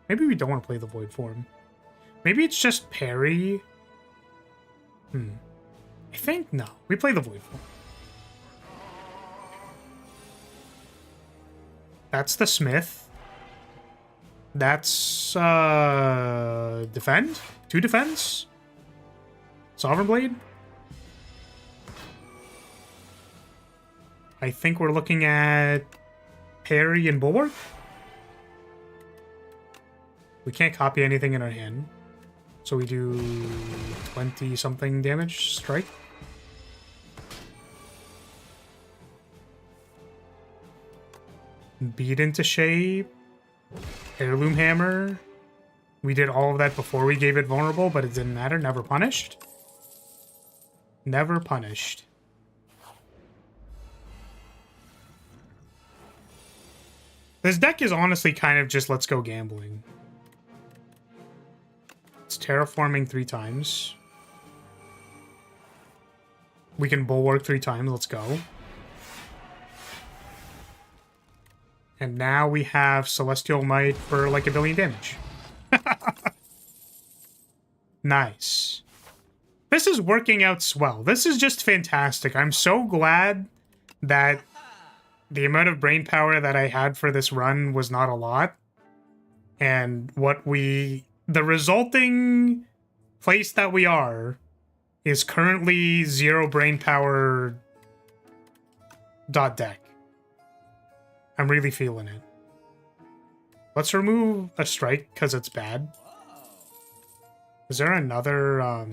Maybe we don't want to play the Void form. Maybe it's just parry. I think no. We play the Void form. That's the Smith. That's defend? 2 defense? Sovereign Blade? I think we're looking at parry and Bulwark. We can't copy anything in our hand. So we do 20-something damage strike. Beat into shape. Heirloom Hammer. We did all of that before we gave it vulnerable, but it didn't matter. Never punished. Never punished. This deck is honestly kind of just let's go gambling. It's terraforming 3 times. We can Bulwark 3 times. Let's go. And now we have Celestial Might for like 1 billion damage. Nice. This is working out swell. This is just fantastic. I'm so glad that the amount of brain power that I had for this run was not a lot. And the resulting place that we are is currently 0 brain power .deck. I'm really feeling it. Let's remove a strike because it's bad. Is there another...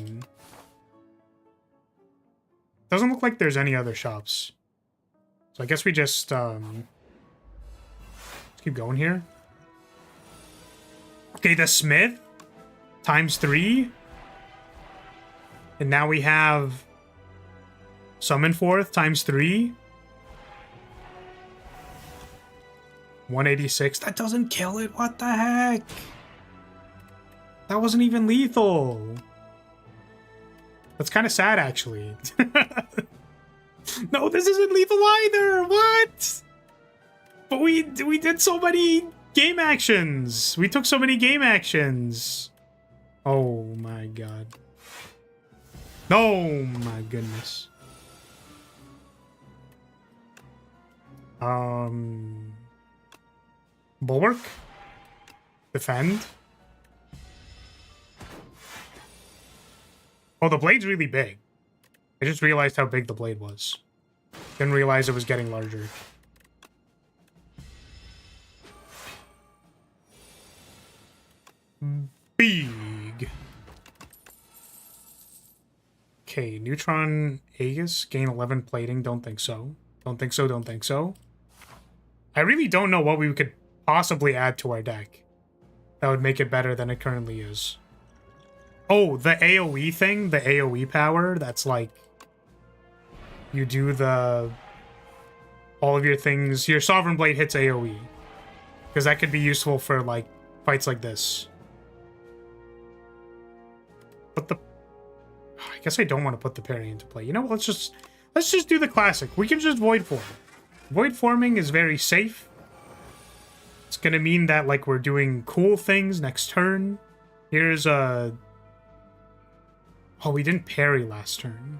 Doesn't look like there's any other shops. So I guess we just... Let's keep going here. Okay, the Smith. ×3. And now we have... Summon Forth ×3. 186. That doesn't kill it. What the heck? That wasn't even lethal. That's kind of sad, actually. No, this isn't lethal either. What? But we did so many game actions. We took so many game actions. Oh my god. Oh my goodness. Bulwark. Defend. Oh, the blade's really big. I just realized how big the blade was. Didn't realize it was getting larger. Big. Okay, Neutron Aegis. Gain 11 plating. Don't think so. Don't think so, don't think so. I really don't know what we could possibly add to our deck that would make it better than it currently is. Oh, the AoE thing, the AoE power, that's like... You do the... All of your things... Your Sovereign Blade hits AoE. Because that could be useful for, like, fights like this. But I guess I don't want to put the parry into play. You know, let's just do the classic. We can just void form. Void forming is very safe. It's gonna mean that like we're doing cool things next turn. Here's a... Oh, we didn't parry last turn.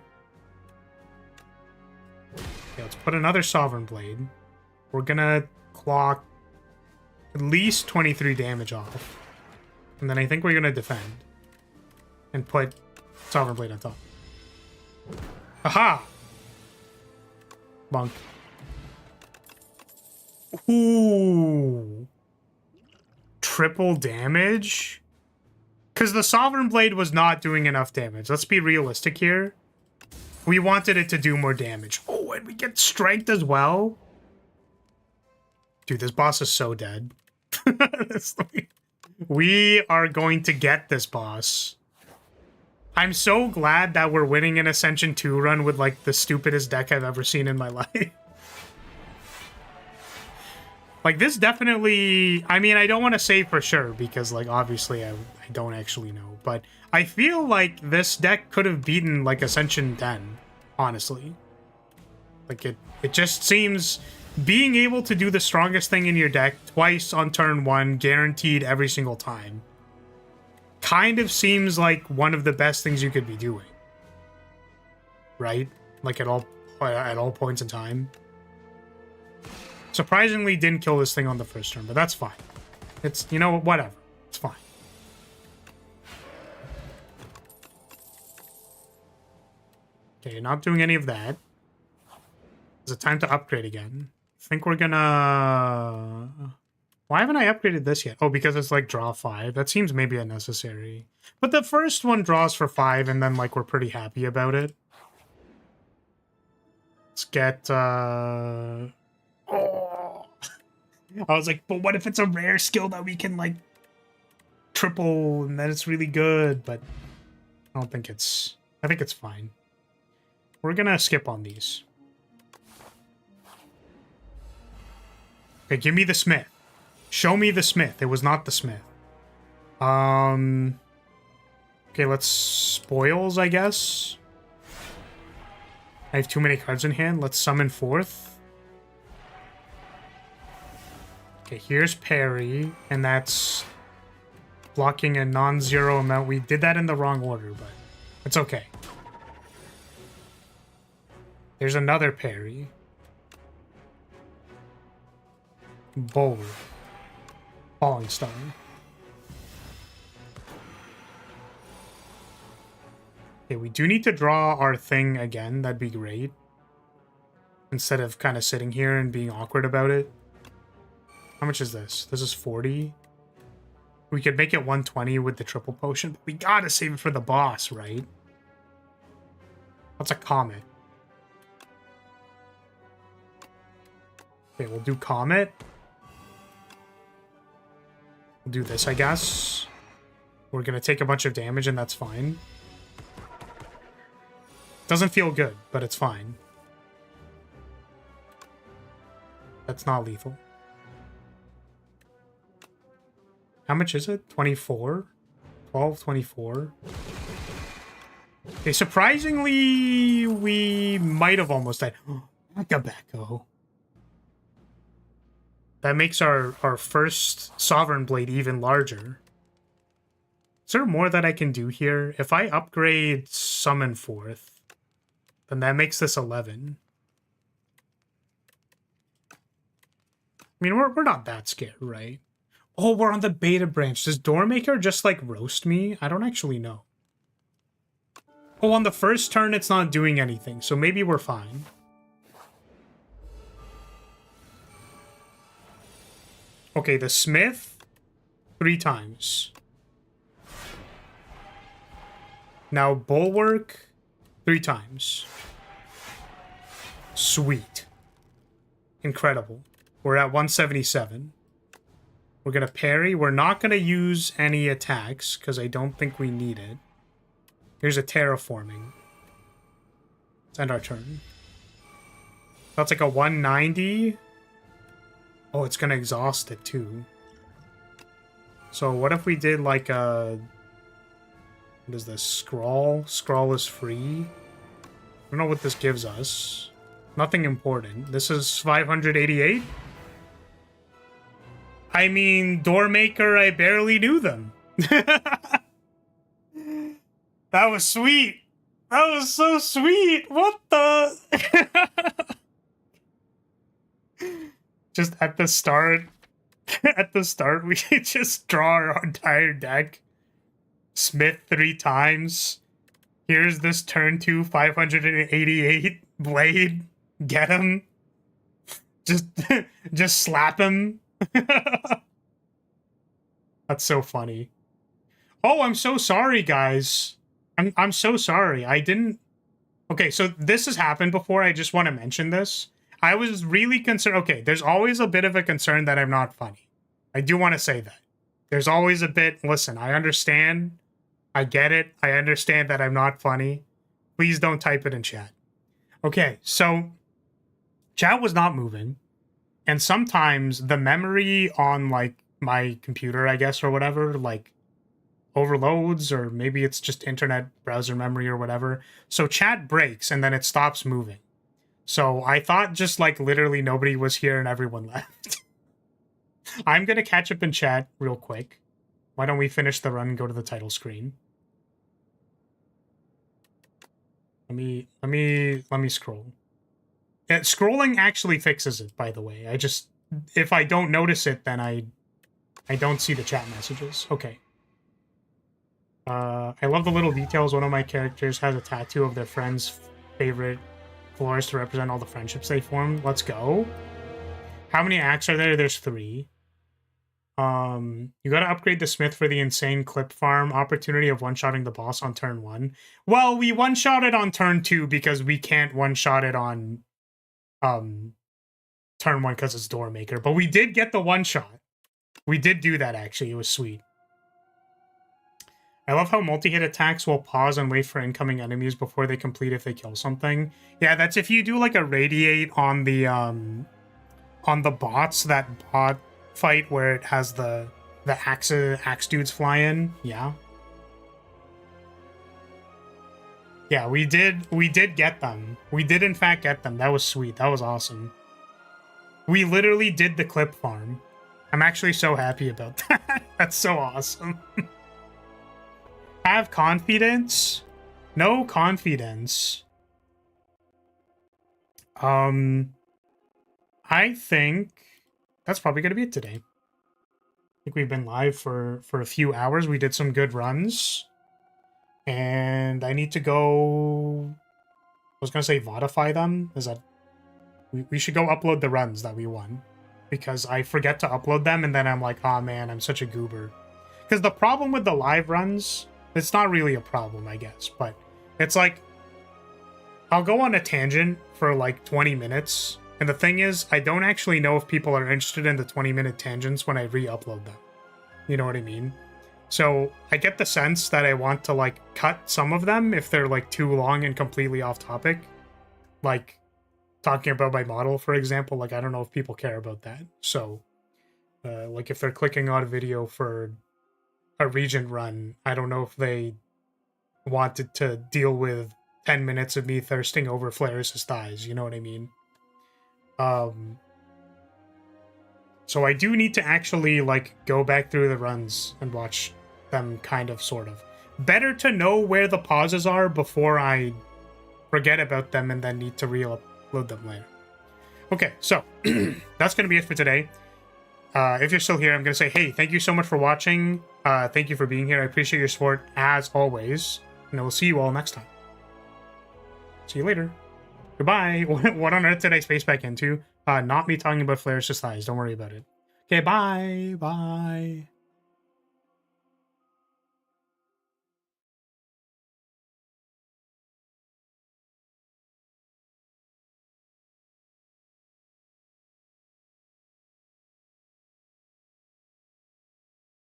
Okay, let's put another Sovereign Blade. We're gonna clock at least 23 damage off. And then I think we're gonna defend. And put Sovereign Blade on top. Aha! Monk. Ooh. Triple damage? Because the Sovereign Blade was not doing enough damage. Let's be realistic here. We wanted it to do more damage. Oh, and we get strength as well? Dude, this boss is so dead. We are going to get this boss. I'm so glad that we're winning an Ascension 2 run with, like, the stupidest deck I've ever seen in my life. Like, this definitely... I mean, I don't want to say for sure, because, like, obviously I don't actually know. But I feel like this deck could have beaten, like, Ascension 10, honestly. Like, it just seems... Being able to do the strongest thing in your deck twice on turn 1, guaranteed every single time, kind of seems like one of the best things you could be doing. Right? Like, at all points in time. Surprisingly didn't kill this thing on the first turn, but that's fine. It's, you know, whatever. It's fine. Okay, not doing any of that. Is it time to upgrade again? I think we're gonna... Why haven't I upgraded this yet? Oh, because it's like draw 5. That seems maybe unnecessary. But the first one draws for 5, and then like we're pretty happy about it. Let's get... Oh! I was like, but what if it's a rare skill that we can like triple and then it's really good? But I don't think it's... I think it's fine. We're gonna skip on these. Okay, give me the Smith. Show me the Smith. It was not the Smith. Okay, let's spoils, I guess. I have too many cards in hand. Let's summon forth. Okay, here's parry, and that's blocking a non-zero amount. We did that in the wrong order, but it's okay. There's another parry. Bowl. Falling Star. Okay, we do need to draw our thing again. That'd be great. Instead of kind of sitting here and being awkward about it. How much is this? This is 40. We could make it 120 with the triple potion, but we gotta save it for the boss, right? What's a comet? Okay, we'll do comet. We'll do this, I guess. We're gonna take a bunch of damage, and that's fine. Doesn't feel good, but it's fine. That's not lethal. How much is it? 24? 12, 24. Okay, surprisingly, we might have almost died. Gabecco. That makes our first Sovereign Blade even larger. Is there more that I can do here? If I upgrade Summon Forth, then that makes this 11. I mean, we're not that scared, right? Oh, we're on the beta branch. Does Doormaker just, like, roast me? I don't actually know. Oh, on the first turn, it's not doing anything, so maybe we're fine. Okay, the Smith, 3 times. Now, Bulwark, 3 times. Sweet. Incredible. We're at 177. We're going to parry. We're not going to use any attacks, because I don't think we need it. Here's a terraforming. Let's end our turn. That's like a 190. Oh, it's going to exhaust it, too. So what if we did like a... What is this? Scroll? Scroll is free? I don't know what this gives us. Nothing important. This is 588? I mean, Doormaker, I barely knew them. That was sweet. That was so sweet. What the? Just at the start, we just draw our entire deck. Smith 3 times. Here's this turn 2 588 blade. Get him. Just slap him. That's so funny. Oh, I'm so sorry, guys. I'm so sorry. I didn't... Okay, so this has happened before. I just want to mention this. I was really concerned... Okay, there's always a bit of a concern that I'm not funny. I do want to say that. There's always a bit... Listen, I understand. I get it. I understand that I'm not funny. Please don't type it in chat. Okay, so... Chat was not moving. And sometimes the memory on, like, my computer, I guess, or whatever, like, overloads, or maybe it's just internet browser memory or whatever. So chat breaks, and then it stops moving. So I thought just, like, literally nobody was here and everyone left. I'm gonna catch up in chat real quick. Why don't we finish the run and go to the title screen? Let me scroll. Yeah, scrolling actually fixes it, by the way. I just... If I don't notice it, then I don't see the chat messages. Okay. I love the little details. One of my characters has a tattoo of their friend's favorite floors to represent all the friendships they formed. Let's go. How many acts are there? There's 3. You gotta upgrade the Smith for the insane clip farm opportunity of one-shotting the boss on turn 1. Well, we one-shot it on turn 2 because we can't one-shot it on turn 1 because it's Doormaker. But we did get the one-shot. We did do that, actually. It was sweet. I love how multi-hit attacks will pause and wait for incoming enemies before they complete if they kill something. Yeah, that's if you do like a radiate on the bots, that bot fight where it has the axe dudes fly in. Yeah. Yeah, we did get them. We did in fact get them. That was sweet. That was awesome. We literally did the clip farm. I'm actually so happy about that. That's so awesome. Have confidence? No confidence. I think that's probably going to be it today. I think we've been live for a few hours. We did some good runs. And I need to go... I was going to say vodify them. Is that... We should go upload the runs that we won. Because I forget to upload them, and then I'm like, oh man, I'm such a goober. Because the problem with the live runs... It's not really a problem, I guess, but it's like, I'll go on a tangent for like 20 minutes, and the thing is, I don't actually know if people are interested in the 20-minute tangents when I re-upload them. You know what I mean? So I get the sense that I want to like cut some of them if they're like too long and completely off topic. Like talking about my model, for example, like I don't know if people care about that. So like if they're clicking on a video for a Regent run, I don't know if they wanted to deal with 10 minutes of me thirsting over Flaris' thighs, you know what I mean? So I do need to actually, like, go back through the runs and watch them kind of, sort of. Better to know where the pauses are before I forget about them and then need to re-upload them later. Okay, so that's going to be it for today. If you're still here, I'm going to say, hey, thank you so much for watching. Thank you for being here. I appreciate your support as always. And I will see you all next time. See you later. Goodbye. What on earth did I space back into? Not me talking about Flaris' thighs. Don't worry about it. Okay, bye. Bye.